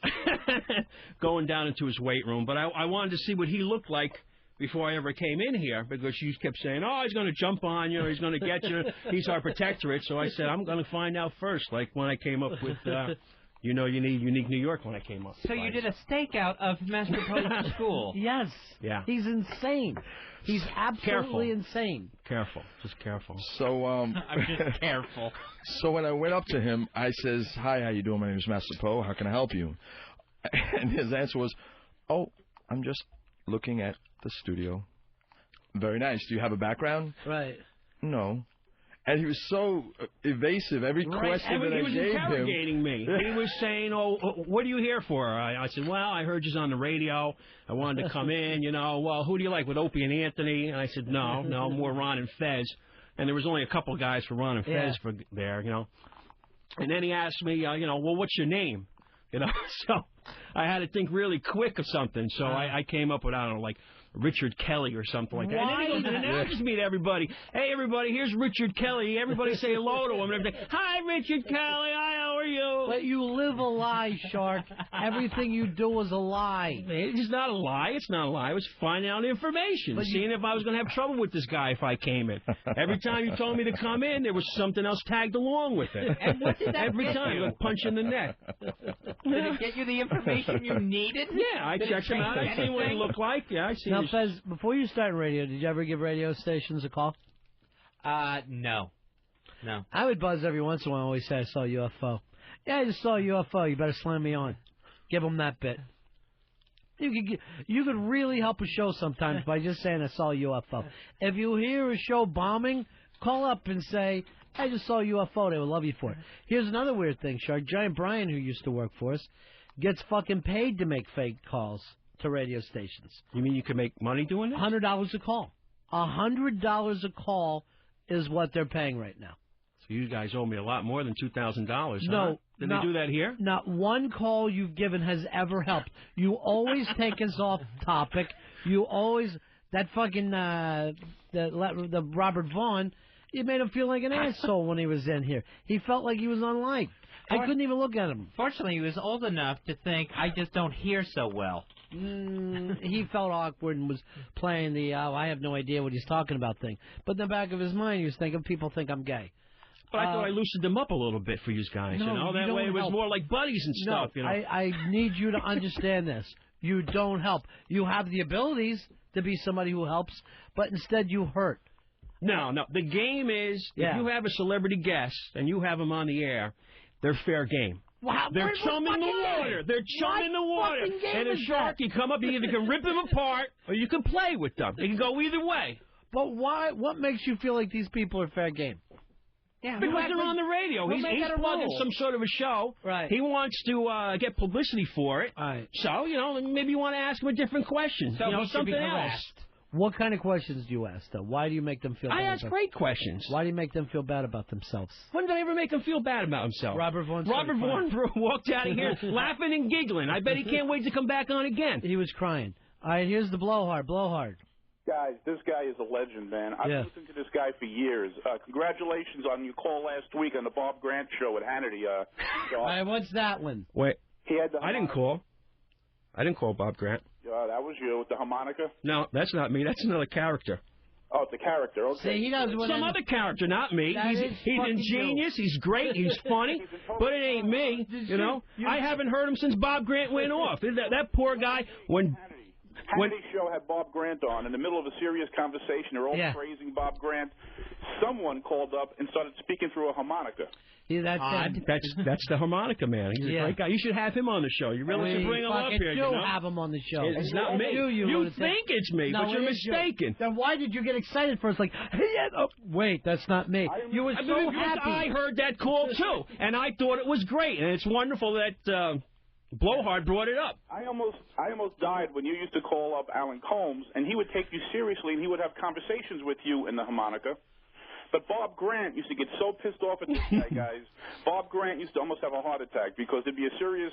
going down into his weight room. But I wanted to see what he looked like before I ever came in here, because you kept saying, "Oh, he's going to jump on you, or he's going to get you. He's our protectorate." So I said, "I'm going to find out first." Like when I came up with. You need Unique New York when I came up. So you did a stakeout of Master Poe's school. Yes. Yeah. He's insane. He's absolutely insane. Careful. Just careful. So I'm just careful. So when I went up to him, I says, "Hi, how you doing? My name is Master Poe. How can I help you?" And his answer was, "Oh, I'm just looking at the studio." Very nice. Do you have a background? Right. No. And he was so evasive. Every question that I gave him... He was interrogating me. He was saying, "Oh, what are you here for?" I said, "Well, I heard you on the radio. I wanted to come in, Well, who do you like, with Opie and Anthony?" And I said, no, more Ron and Fez. And there was only a couple guys for Ron and Fez for there, And then he asked me, "Well, what's your name?" So I had to think really quick of something. So I came up with, I don't know, like... Richard Kelly or something like that. Why? And then he goes and announces me to everybody. "Hey, everybody, here's Richard Kelly." Everybody say hello to him and everything. "Hi, Richard Kelly. Hi, how are you?" But you live a lie, Shark. Everything you do is a lie. It's not a lie. It's not a lie. I was finding out information, seeing if I was going to have trouble with this guy if I came in. Every time you told me to come in, there was something else tagged along with it. And what did that Every get time, you? like punch in the neck. Did it get you the information you needed? Yeah, I checked him out. I see what he looked like. Yeah, I see. Now, Fez, before you started radio, did you ever give radio stations a call? No. No. I would buzz every once in a while and always say I saw a UFO. "Yeah, I just saw a UFO. You better slam me on." Give them that bit. You could really help a show sometimes by just saying I saw a UFO. If you hear a show bombing, call up and say, "I just saw a UFO." They would love you for it. Here's another weird thing, Shark. Giant Brian, who used to work for us, gets fucking paid to make fake calls to radio stations. You mean you could make money doing this? $100 a call. $100 a call is what they're paying right now. So you guys owe me a lot more than $2,000. No. Huh? Did they do that here? Not one call you've given has ever helped. You always take us off topic. You always... That fucking... the Robert Vaughn, it made him feel like an asshole when he was in here. He felt like he was unliked. I couldn't even look at him. Fortunately, he was old enough to think, I just don't hear so well. He felt awkward and was playing the, I have no idea what he's talking about thing. But in the back of his mind, he was thinking, people think I'm gay. But I thought I loosened them up a little bit for you guys. No, that way it was more like buddies and stuff. No, I need you to understand this. You don't help. You have the abilities to be somebody who helps, but instead you hurt. No. The game is, if you have a celebrity guest and you have him on the air, they're fair game. Wow, They're chumming the water. They're chumming the water. And a shark, you come up, you either can rip them apart or you can play with them. It can go either way. But why? What makes you feel like these people are fair game? Yeah, because they're on the radio. He's plugging some sort of a show. Right. He wants to get publicity for it. Right. So, maybe you want to ask him a different question. So something else. What kind of questions do you ask, though? Why do you make them feel bad? I ask great questions. Why do you make them feel bad about themselves? When did I ever make him feel bad about himself? Robert Vaughn walked out of here laughing and giggling. I bet he can't wait to come back on again. He was crying. All right, here's the blowhard. Blowhard. Guys, this guy is a legend, man. I've listened to this guy for years. Congratulations on your call last week on the Bob Grant show at Hannity. All right, what's that one? Wait. He had the I didn't call. I didn't call Bob Grant. That was you with the harmonica? No, that's not me. That's another character. Oh, it's a character. Okay. See, he does some other character, not me. He's ingenious. He's great. He's funny. But it ain't me. I haven't heard him since Bob Grant went off. That poor guy, Hannity show had Bob Grant on. In the middle of a serious conversation, they're all praising Bob Grant. Someone called up and started speaking through a harmonica. Yeah, that's the harmonica man. He's a great guy. You should have him on the show. You really should bring him up here. You have him on the show. It's not me. You think it's me, but you're mistaken. Then why did you get excited first? Like, wait, that's not me. You were so happy. I heard that call too, and I thought it was great, and it's wonderful that Blowhard brought it up. I almost died when you used to call up Alan Combs, and he would take you seriously, and he would have conversations with you in the harmonica. But Bob Grant used to get so pissed off at this guy, guys. Bob Grant used to almost have a heart attack because there'd be a serious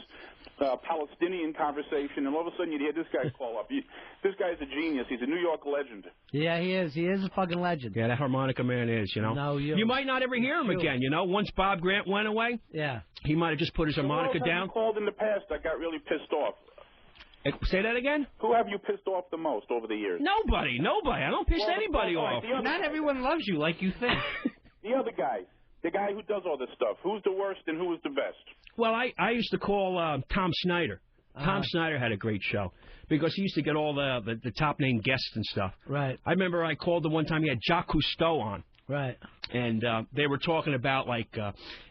Palestinian conversation, and all of a sudden you'd hear this guy call up. This guy's a genius. He's a New York legend. Yeah, he is. He is a fucking legend. Yeah, that harmonica man is, No, you might not ever hear him again, Once Bob Grant went away, he might have just put his harmonica down. Who called in the past that got really pissed off? Say that again? Who have you pissed off the most over the years? Nobody. I don't piss anybody off. Not everyone loves you like you think. The other guy. The guy who does all this stuff. Who's the worst and who was the best? Well, I used to call Tom Snyder. Tom Snyder had a great show because he used to get all the top-name guests and stuff. Right. I remember I called the one time he had Jacques Cousteau on. Right. And they were talking about,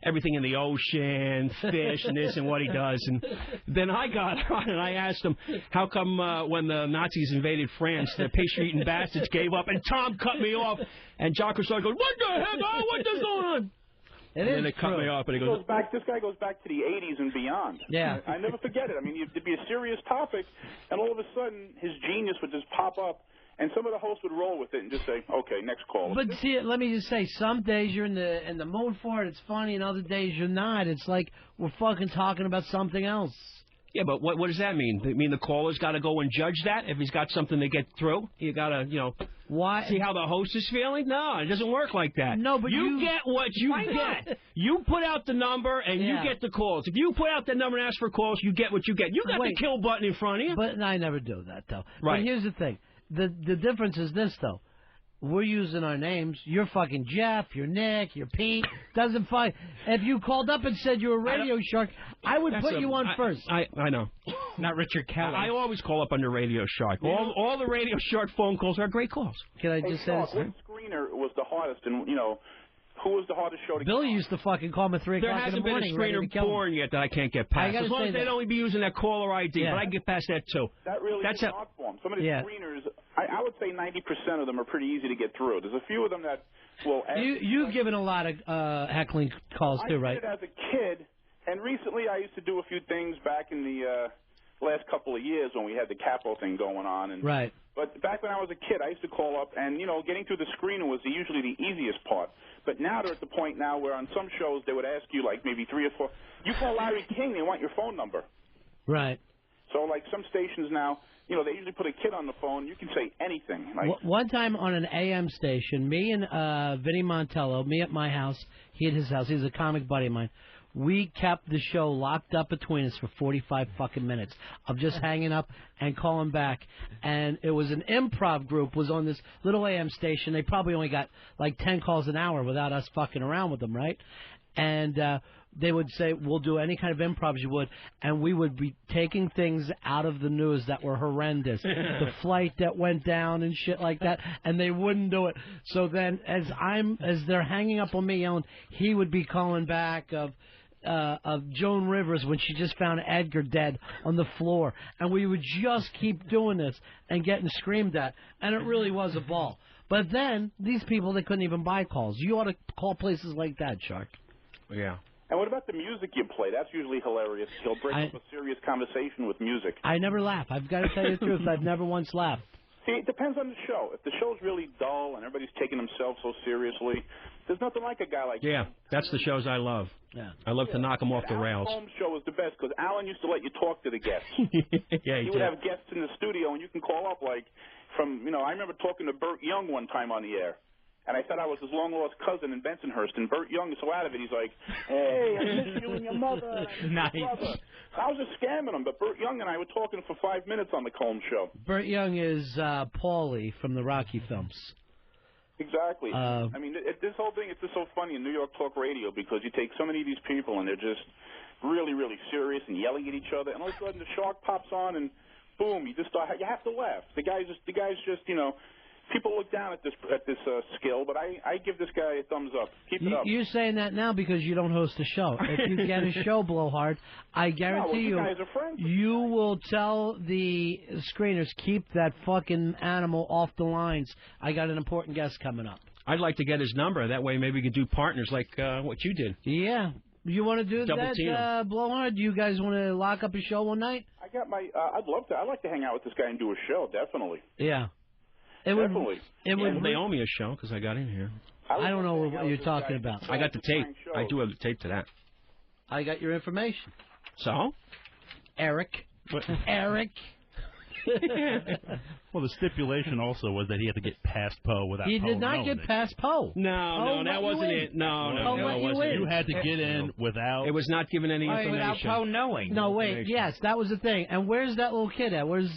everything in the ocean, fish, and this and what he does. And then I got on and I asked him, how come when the Nazis invaded France, the pastry-eating bastards gave up? And Tom cut me off. And Jacques Cousteau goes, what the heck? Oh, what is going on? And then they cut me off, and he goes... This guy goes back to the 80s and beyond. Yeah. I never forget it. I mean, it'd be a serious topic, and all of a sudden, his genius would just pop up. And some of the hosts would roll with it and just say, okay, next call. But see, let me just say, some days you're in the mood for it, it's funny, and other days you're not. It's like we're fucking talking about something else. Yeah, but what does that mean? I mean the caller's got to go and judge that? If he's got something to get through? You got to, why? See how the host is feeling? No, it doesn't work like that. No, but you get what you get. You put out the number, and you get the calls. If you put out the number and ask for calls, you get what you get. You got the kill button in front of you. But I never do that, though. Right. But here's the thing. The difference is this, though. We're using our names. You're fucking Jeff. You're Nick. You're Pete. Doesn't find. If you called up and said you're a radio shark, I would put you on first. I know. Not Richard Kelly. I always call up under Radio Shark. All the Radio Shark phone calls are great calls. Can I just say this? What screener was the hardest? And who was the hardest show to Billy used to fucking call me at 3 o'clock in the morning. There hasn't been a screener born yet that I can't get past. As long as they'd only be using that caller ID, but I can get past that too. That really is an art form. Some of the screeners, I would say 90% of them are pretty easy to get through. There's a few of them that will... You've given a lot of heckling calls too, right? I did it as a kid, and recently I used to do a few things back in the last couple of years when we had the capo thing going on. And, right. But back when I was a kid, I used to call up, and, getting through the screener was usually the easiest part. But now they're at the point now where on some shows they would ask you, maybe 3 or 4. You call Larry King, they want your phone number. Right. So, some stations now, they usually put a kid on the phone. You can say anything. One time on an AM station, me and Vinny Montello, me at my house, he at his house. He's a comic buddy of mine. We kept the show locked up between us for 45 fucking minutes of just hanging up and calling back. And it was an improv group was on this little AM station. They probably only got 10 calls an hour without us fucking around with them, right? And they would say, we'll do any kind of improv you would. And we would be taking things out of the news that were horrendous. The flight that went down and shit like that. And they wouldn't do it. So then as they're hanging up on me yelling, he would be calling back of... of Joan Rivers when she just found Edgar dead on the floor, and we would just keep doing this and getting screamed at, and it really was a ball. But then these people, they couldn't even buy calls. You ought to call places like that, Shark. Yeah. And what about the music you play? That's usually hilarious. You'll break up a serious conversation with music. I never laugh. I've got to tell you the truth. I've never once laughed. See, it depends on the show. If the show's really dull and everybody's taking themselves so seriously, there's nothing like a guy like Yeah, that's the shows I love. Yeah. I love to knock them off the rails. Alan Holmes' show was the best because Alan used to let you talk to the guests. Yeah, he would have guests in the studio, and you can call up like from, I remember talking to Burt Young one time on the air. And I said I was his long-lost cousin in Bensonhurst, and Burt Young is so out of it. He's like, hey, I miss you and your mother and Nice. your brother. I was just scamming him, but Burt Young and I were talking for 5 minutes on the Combs show. Burt Young is Paulie from the Rocky films. Exactly. I mean, this whole thing, it's just so funny in New York talk radio because you take so many of these people and they're just really, really serious and yelling at each other, and all of a sudden the shark pops on and boom, you have to laugh. The guy's just people look down at this skill, but I give this guy a thumbs up. Keep it up. You're saying that now because you don't host a show. If you get a show, Blowhard, I guarantee you guys are friends. You will tell the screeners, keep that fucking animal off the lines. I got an important guest coming up. I'd like to get his number. That way maybe we could do partners like what you did. Yeah. You want to do Double that, Blowhard? Do you guys want to lock up a show one night? I got my. I'd love to. I'd like to hang out with this guy and do a show. Definitely. Yeah. Definitely. They owe me a show because I got in here. I don't know what you're talking about. I got the tape. I do have the tape to that. I got your information. So? Eric. Eric. Well, the stipulation also was that he had to get past Poe without He Poe did not knowing get it. past Poe. No, that wasn't it. No, it wasn't. You had to get in without. It was not given any information. Without Poe knowing. No, wait. Yes, that was the thing. And where's that little kid at? Where's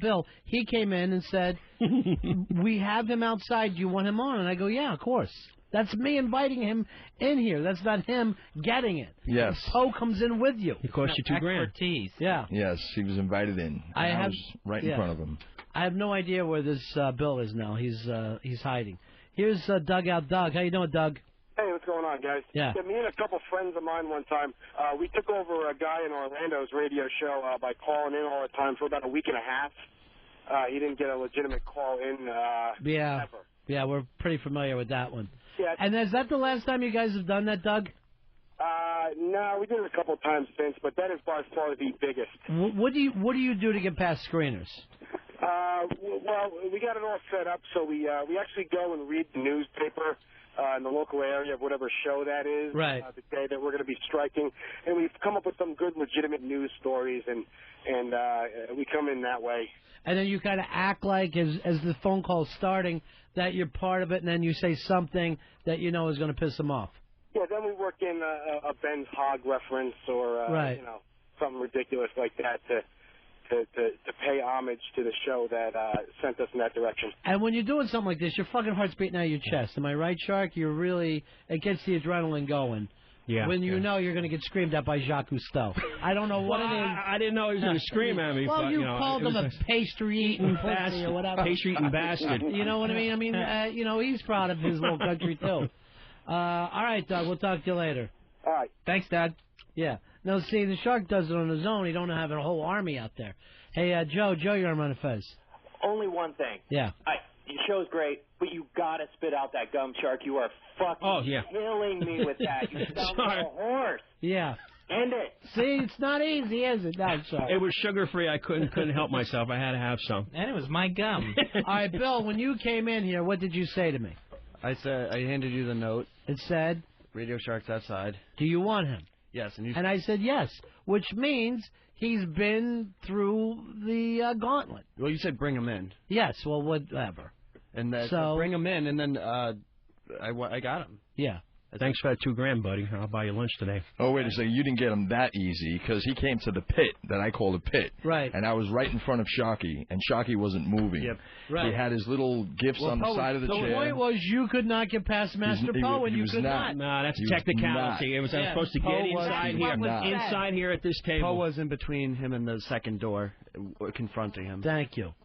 Bill? He came in and said, we have him outside. Do you want him on? And I go, yeah, of course. That's me inviting him in here. That's not him getting it. Yes. Poe comes in with you. It cost you $2,000. Expertise. Yeah. Yes, he was invited in. I was right in front of him. I have no idea where this Bill is now. He's hiding. Here's Dugout Doug. How you doing, Doug? Hey, what's going on, guys? Yeah. Me and a couple friends of mine one time, we took over a guy in Orlando's radio show by calling in all the time for about a week and a half. He didn't get a legitimate call in ever. Yeah, we're pretty familiar with that one. Yeah. And is that the last time you guys have done that, Doug? No, we did it a couple times since, but that is by far the biggest. What do you do to get past screeners? Well, we got it all set up, so we actually go and read the newspaper in the local area of whatever show that is, right. The day that we're going to be striking, and we've come up with some good, legitimate news stories, and we come in that way. And then you kind of act like, as the phone call's starting, that you're part of it, and then you say something that you know is going to piss them off. Yeah, then we work in a Ben's Hog reference or right. Something ridiculous like that to pay homage to the show that sent us in that direction. And when you're doing something like this, your fucking heart's beating out of your chest. Am I right, Shark? It gets the adrenaline going. Yeah. When you know you're going to get screamed at by Jacques Cousteau. I don't know what it is. I didn't know he was going to scream at me. Well, but, you called him a pastry-eating pussy or whatever. Pastry-eating bastard. You know what I mean? He's proud of his little country, too. All right, Doug, we'll talk to you later. All right. Thanks, Doug. Yeah. No, see, the Shark does it on his own. He don't have a whole army out there. Hey, Joe, you're on Ron and Fez. Only one thing. Yeah. Your show's great, but you gotta spit out that gum, Shark. You are fucking killing me with that. You sound like a horse. Yeah. End it. See, it's not easy, is it? No, sorry. It was sugar-free. I couldn't help myself. I had to have some. And it was my gum. All right, Bill, when you came in here, what did you say to me? I handed you the note. It said? Radio Shark's outside. Do you want him? Yes. And I said yes, which means he's been through the gauntlet. Well, you said bring him in. Yes, well, whatever. And so bring him in, and then I got him. Yeah. Thanks for that $2,000, buddy. I'll buy you lunch today. Oh, wait a second. You didn't get him that easy because he came to the pit that I call the pit. Right. And I was right in front of Shockey, and Shockey wasn't moving. Yep. Right. He had his little gifts on the side of the chair. The point was you could not get past Master Poe, and you could not. No, that's a technicality. I was supposed to get inside here. Inside here at this table. Poe was in between him and the second door, confronting him. Thank you.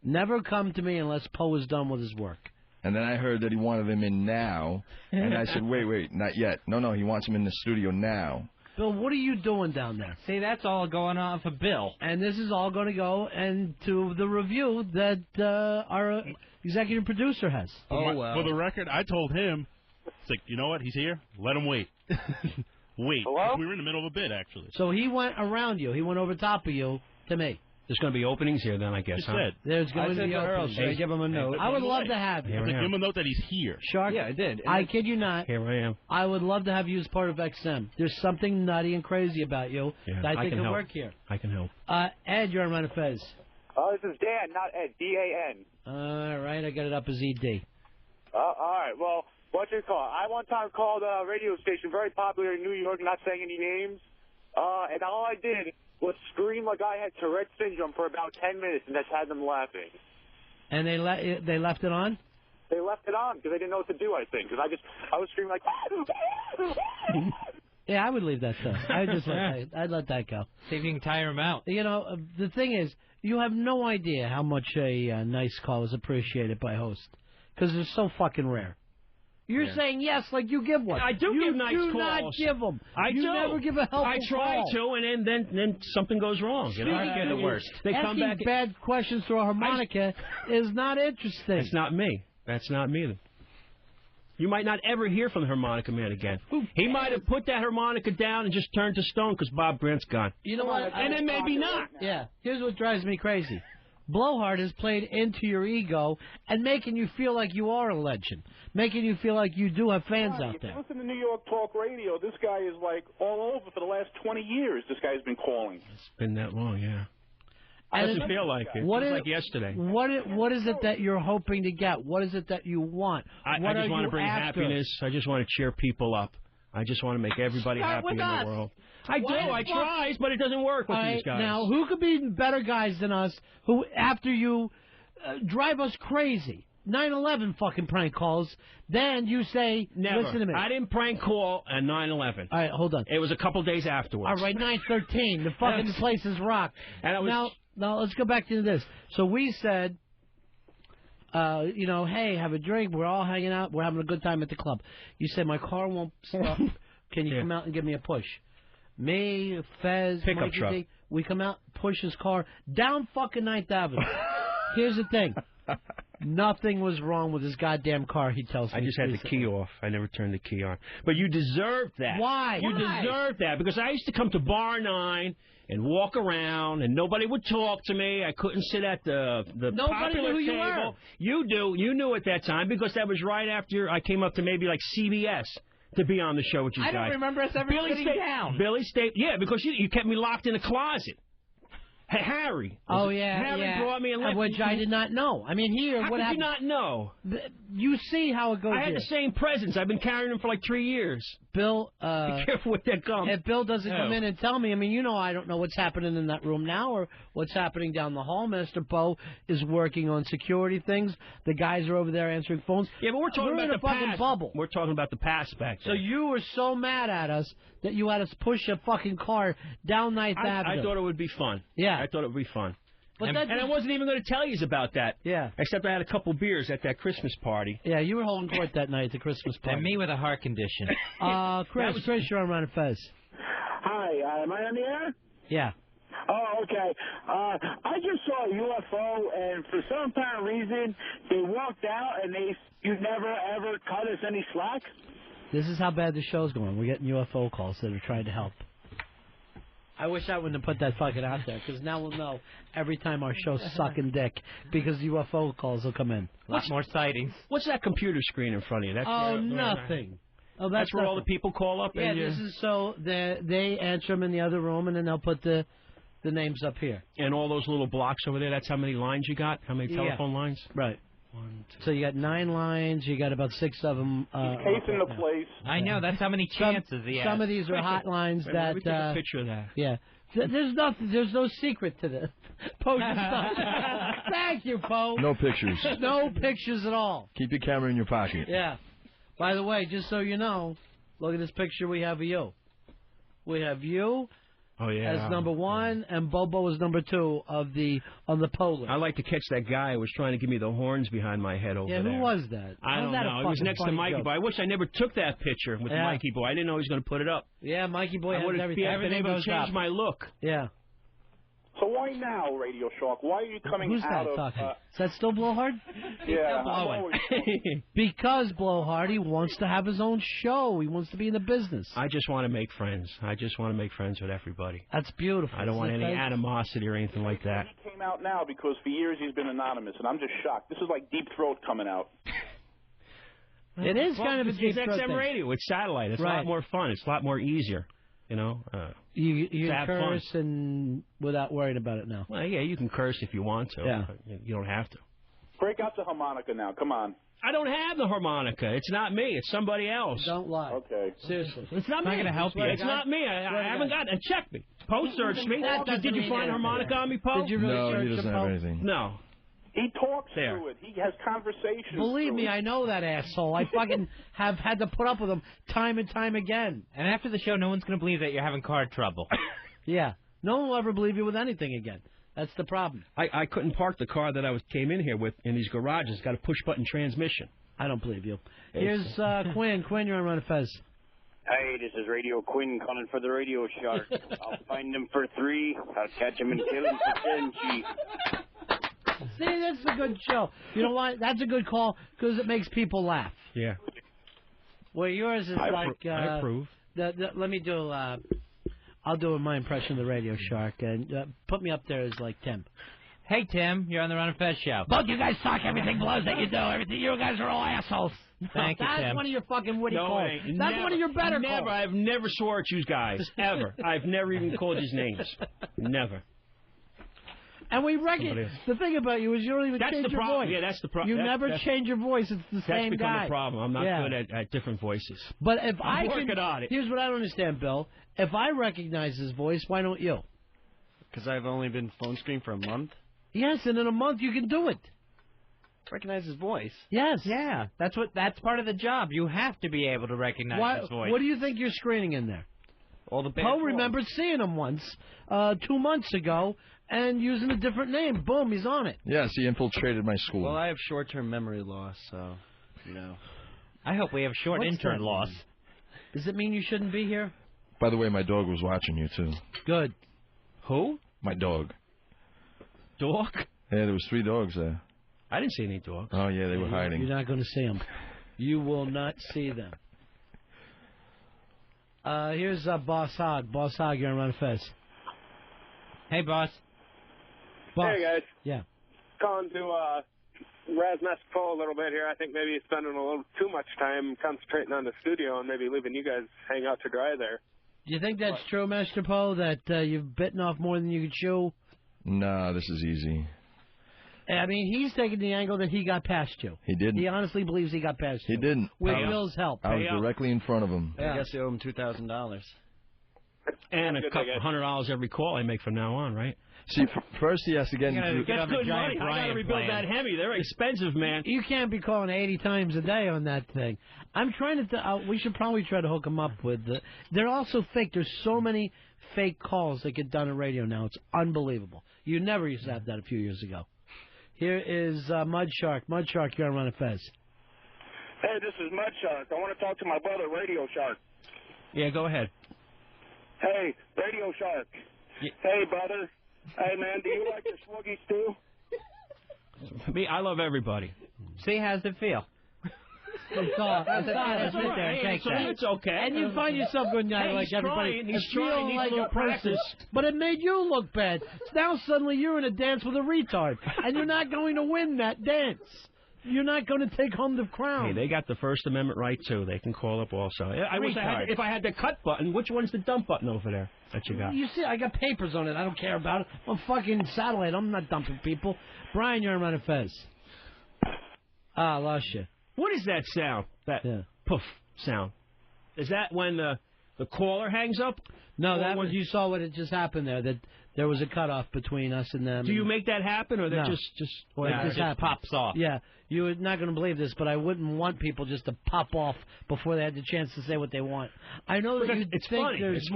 Never come to me unless Poe is done with his work. And then I heard that he wanted him in now, and I said, wait, not yet. No, he wants him in the studio now. Bill, what are you doing down there? See, that's all going on for Bill. And this is all going to go into the review that our executive producer has. For the record, I told him, it's like, you know what? He's here. Let him wait. Wait. Hello? We were in the middle of a bid, actually. So he went around you. He went over top of you to me. There's going to be openings here then, I guess, Just huh? said. There's going to be openings. Hey, give him a note. I would love to have you. Give him a note that he's here. Shark, Yeah, I did. I kid you not. Here I am. I would love to have you as part of XM. There's something nutty and crazy about you that I think can could help. work here. I can help. Ed, you're on Ron and Fez. Oh, this is Dan, not Ed. D-A-N. All right, I got it up as ED. All right. Well, what's your call? I one time called a radio station very popular in New York, not saying any names, and all I did was scream like I had Tourette syndrome for about 10 minutes, and that's had them laughing. And they left it on? They left it on because they didn't know what to do, I think, because I was screaming like... Yeah, I would leave that stuff. I'd let that go. See if you can tire him out. You know, the thing is, you have no idea how much a nice call is appreciated by hosts, because they're so fucking rare. You're saying yes like you give one. I do give nice calls. You do not give them. I you do. never give a helpful I try call. to, and then something goes wrong. You know? I get the worst. They come Asking back. bad questions through a harmonica is not interesting. That's not me. That's not me. You might not ever hear from the harmonica man again. He might have put that harmonica down and just turned to stone because Bob Grant's gone. You know what? And then maybe not. Yeah. Here's what drives me crazy. Blowhard has played into your ego and making you feel like you are a legend, making you feel like you do have fans out there. If you listen to New York talk radio, this guy is like all over for the last 20 years. This guy's been calling. It's been that long, yeah. And Doesn't feel like it. What Feels is, like yesterday. What is it that you're hoping to get? What is it that you want? I just want to bring happiness. I just want to cheer people up. I just want to make everybody happy in the world. I do. I try, but it doesn't work with these guys. Now, who could be better guys than us who, after you drive us crazy, 9/11 fucking prank calls, then you say, Never. listen to me. I didn't prank call at 9/11. All right, hold on. It was a couple days afterwards. All right, 9/13. The fucking place is rocked. And it was... Now, let's go back to this. So we said, hey, have a drink. We're all hanging out. We're having a good time at the club. You said, my car won't stop. Can you come out and give me a push? Me, Fez, Pickup truck. D, we come out, push his car down fucking 9th Avenue. Here's the thing. Nothing was wrong with his goddamn car, he tells me. I just had the key off. I never turned the key on. But you deserved that. Why? You deserved that because I used to come to Bar 9 and walk around, and nobody would talk to me. I couldn't sit at the popular knew who you table. were. You do. You knew at that time because that was right after I came up to maybe like CBS to be on the show with you guys. I don't remember us ever sitting down. Billy stayed. Yeah, because you kept me locked in a closet. Hey, Harry. Oh, yeah, Harry brought me and left which I did not know. I mean, here, How what did happened? you not know? You see how it goes I had here. the same presents. I've been carrying them for like 3 years. Bill, be careful with that gum. If Bill doesn't come in and tell me, I mean, you know I don't know what's happening in that room now or what's happening down the hall. Mr. Poe is working on security things. The guys are over there answering phones. Yeah, but we're talking in about a the fucking past. bubble. We're talking about the past back So then. you were so mad at us that you had us push a fucking car down 9th Avenue. I thought it would be fun. Yeah. I thought it would be fun. But And I wasn't even going to tell you about that. Yeah. Except I had a couple beers at that Christmas party. Yeah, you were holding court that night at the Christmas party. And me with a heart condition. Chris, you're on Ron and Fez. Hi, am I on the air? Yeah. Oh, okay. I just saw a UFO, and for some apparent reason, they walked out, and you never, ever cut us any slack? This is how bad the show's going. We're getting UFO calls that are trying to help. I wish I wouldn't have put that fucking out there, because now we'll know every time our show's sucking dick, because UFO calls will come in. A lot more sightings. What's that computer screen in front of you? That's Nothing. Oh, that's where all the people call up? Yeah, and this is so they answer them in the other room, and then they'll put the names up here. And all those little blocks over there, that's how many lines you got? How many telephone lines? Right. So you got 9 lines. You got about 6 of them. Case in the place. I know. That's how many chances he has. Some of these are hotlines that. Let me take a picture of that. Yeah. There's nothing. There's no secret to this. Poe just Thank you, Poe. No pictures. No pictures at all. Keep your camera in your pocket. Yeah. By the way, just so you know, look at this picture we have of you. We have you as number 1, and Bobo is number 2 on the poll list. I like to catch that guy who was trying to give me the horns behind my head over there. Yeah, who was that? I don't know. He was next to Mikey Boy. I wish I never took that picture with Mikey Boy. I didn't know he was going to put it up. Yeah, Mikey Boy I has would have everything. been able to change my look. Yeah. So why now, Radio Shark? Why are you coming Who's out that of... talking? Is that still Blowhard? Yeah. Because Blowhard, he wants to have his own show. He wants to be in the business. I just want to make friends. I just want to make friends with everybody. That's beautiful. I don't want any animosity or anything like that. He came out now because for years he's been anonymous, and I'm just shocked. This is like Deep Throat coming out. It is kind of a Deep Throat It's XM thing. radio. It's satellite. It's a lot more fun. It's a lot more easier. You know, you have curse and without worrying about it now. Well, yeah, you can curse if you want to. Yeah. But you don't have to. Break out the harmonica now. Come on. I don't have the harmonica. It's not me. It's somebody else. Don't lie. Okay. Seriously. It's not me. I'm not gonna help you. It's not me. I haven't got it. Check me. Post search me. Did you find harmonica on me, Post? Did you really No, search he doesn't him, have Poe? anything. No. He talks through it. He has conversations. Believe through me, it. I know that asshole. I fucking have had to put up with him time and time again. And after the show, no one's going to believe that you're having car trouble. Yeah. No one will ever believe you with anything again. That's the problem. I couldn't park the car that I came in here with in these garages. It's got a push-button transmission. I don't believe you. Here's Quinn. Quinn, you're on Ron and Fez. Hey, this is Radio Quinn calling for the Radio Shark. I'll find him for 3. I'll catch him and kill him for 10, Chief. See, that's a good show. You know why? That's a good call because it makes people laugh. Yeah. Well, yours is like... I approve. Let me do... I'll do my impression of the Radio Shark, and put me up there as like Tim. Hey, Tim, you're on the Ron and Fez show. Both you guys suck. Everything blows that you do. Everything. You guys are all assholes. Thank you, That's Tim. one of your fucking witty No, calls. it ain't. That's Never. one of your better Never. calls. I've never swore at you guys. Ever. I've never even called you names. Never. And we recognize the thing about you is you don't even That's change the your problem. voice. Yeah, that's the problem. You never change your voice. It's the same That's become guy. a problem. I'm not Yeah. good at different voices. But if I'm I working can, on it. Here's what I don't understand, Bill. If I recognize his voice, why don't you? Because I've only been phone screened for a month. Yes, and in a month you can do it. Recognize his voice. Yes. Yeah, that's part of the job. You have to be able to recognize his voice. What do you think you're screening in there? All the bad Poe form. remembered seeing him once, 2 months ago, and using a different name. Boom, he's on it. Yes, he infiltrated my school. Well, I have short-term memory loss, so, you know. I hope we have short What's intern that loss. mean? Does it mean you shouldn't be here? By the way, my dog was watching you, too. Good. Who? My dog. Dog? Yeah, there was 3 dogs there. I didn't see any dogs. Oh, yeah, they were hiding. You're not going to see them. You will not see them. Here's Boss Hogg. Boss Hogg, you're on Ron and Fez. Hey, boss. Hey, guys. Yeah. Calling to razz Master Poe a little bit here. I think maybe he's spending a little too much time concentrating on the studio and maybe leaving you guys hang out to dry there. Do you think that's true, Master Poe, that you've bitten off more than you could chew? No, this is easy. I mean, he's taking the angle that he got past you. He didn't. He honestly believes he got past you. He didn't. With Bill's help. I was directly in front of him. I guess I owe him $2,000. And a couple $100 every call I make from now on, right? See, first he has to get into... That's good money. I got to rebuild that Hemi. They're expensive, man. You can't be calling 80 times a day on that thing. I'm trying to... we should probably try to hook him up with... they're also fake. There's so many fake calls that get done on radio now. It's unbelievable. You never used to have that a few years ago. Here is Mud Shark. Mud Shark, you're on Ron and Fez. Hey, this is Mud Shark. I want to talk to my brother, Radio Shark. Yeah, go ahead. Hey, Radio Shark. Hey, brother. Hey, man, do you like the Swoogies, too? Me, I love everybody. See, how's it feel? It's okay. And you find yourself going down like everybody. He's trying. He's like a little a person, practice. but it made you look bad. Now suddenly you're in a dance with a retard, and you're not going to win that dance. You're not going to take home the crown. Hey, they got the First Amendment right, too. They can call up also. I wish if I had the cut button, which one's the dump button over there that you got? You see, I got papers on it. I don't care about it. I'm fucking satellite. I'm not dumping people. Brian, you're on Ron and Fez. I lost you. What is that sound? That poof sound. Is that when the caller hangs up? No, that was, you saw what had just happened there, that there was a cutoff between us and them. Do you make that happen, or that No. Well, it it just pops off? Yeah, you're not going to believe this, but I wouldn't want people just to pop off before they had the chance to say what they want. I know that Because you it's think funny. there's It's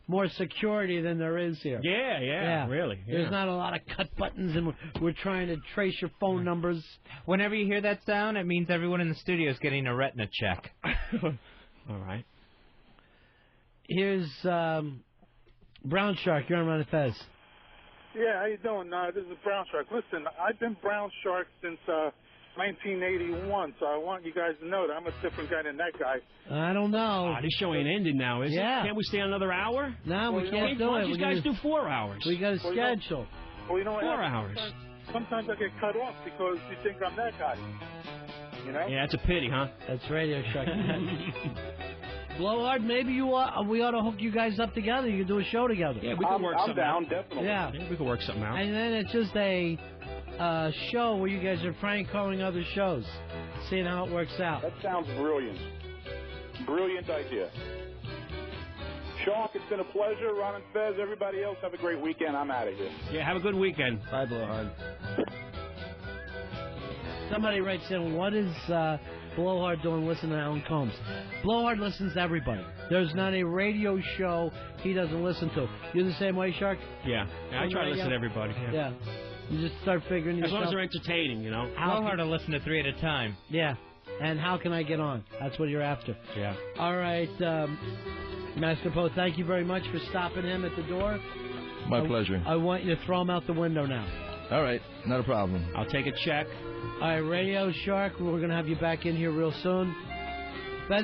more security than there is here. Yeah, really. Yeah. There's not a lot of cut buttons, and we're trying to trace your phone numbers. Whenever you hear that sound, it means everyone in the studio is getting a retina check. All right. Here's Brown Shark. You're on Ron and Fez. Yeah, how you doing? This is Brown Shark. Listen, I've been Brown Shark since 1981, so I want you guys to know that I'm a different guy than that guy. I don't know. This show ain't ended now, is it? Can't we stay another hour? No, we can't do Why it. don't you guys do 4 hours? We got a schedule. Well, you know what? 4 hours. Sometimes I get cut off because you think I'm that guy. You know? Yeah, that's a pity, huh? That's Radio Shark. Blowhard, maybe we ought to hook you guys up together. You can do a show together. Yeah, we can work something out. I'm down, definitely. Yeah, we can work something out. And then it's just a show where you guys are prank calling other shows, seeing how it works out. That sounds brilliant. Brilliant idea. Shark, it's been a pleasure. Ron and Fez, everybody else, have a great weekend. I'm out of here. Yeah, have a good weekend. Bye, Blowhard. Somebody writes in, what is Blowhard doing listening to Alan Combs? Blowhard listens to everybody. There's not a radio show he doesn't listen to. You're the same way, Shark? Yeah, I try to listen to everybody. Yeah. You just start figuring as yourself. long as they're entertaining, you know. Blowhard to listen to 3 at a time. Yeah. And how can I get on? That's what you're after. Yeah. All right, Master Poe, thank you very much for stopping him at the door. My pleasure. I want you to throw him out the window now. All right, not a problem. I'll take a check. All right, Radio Shark, we're going to have you back in here real soon.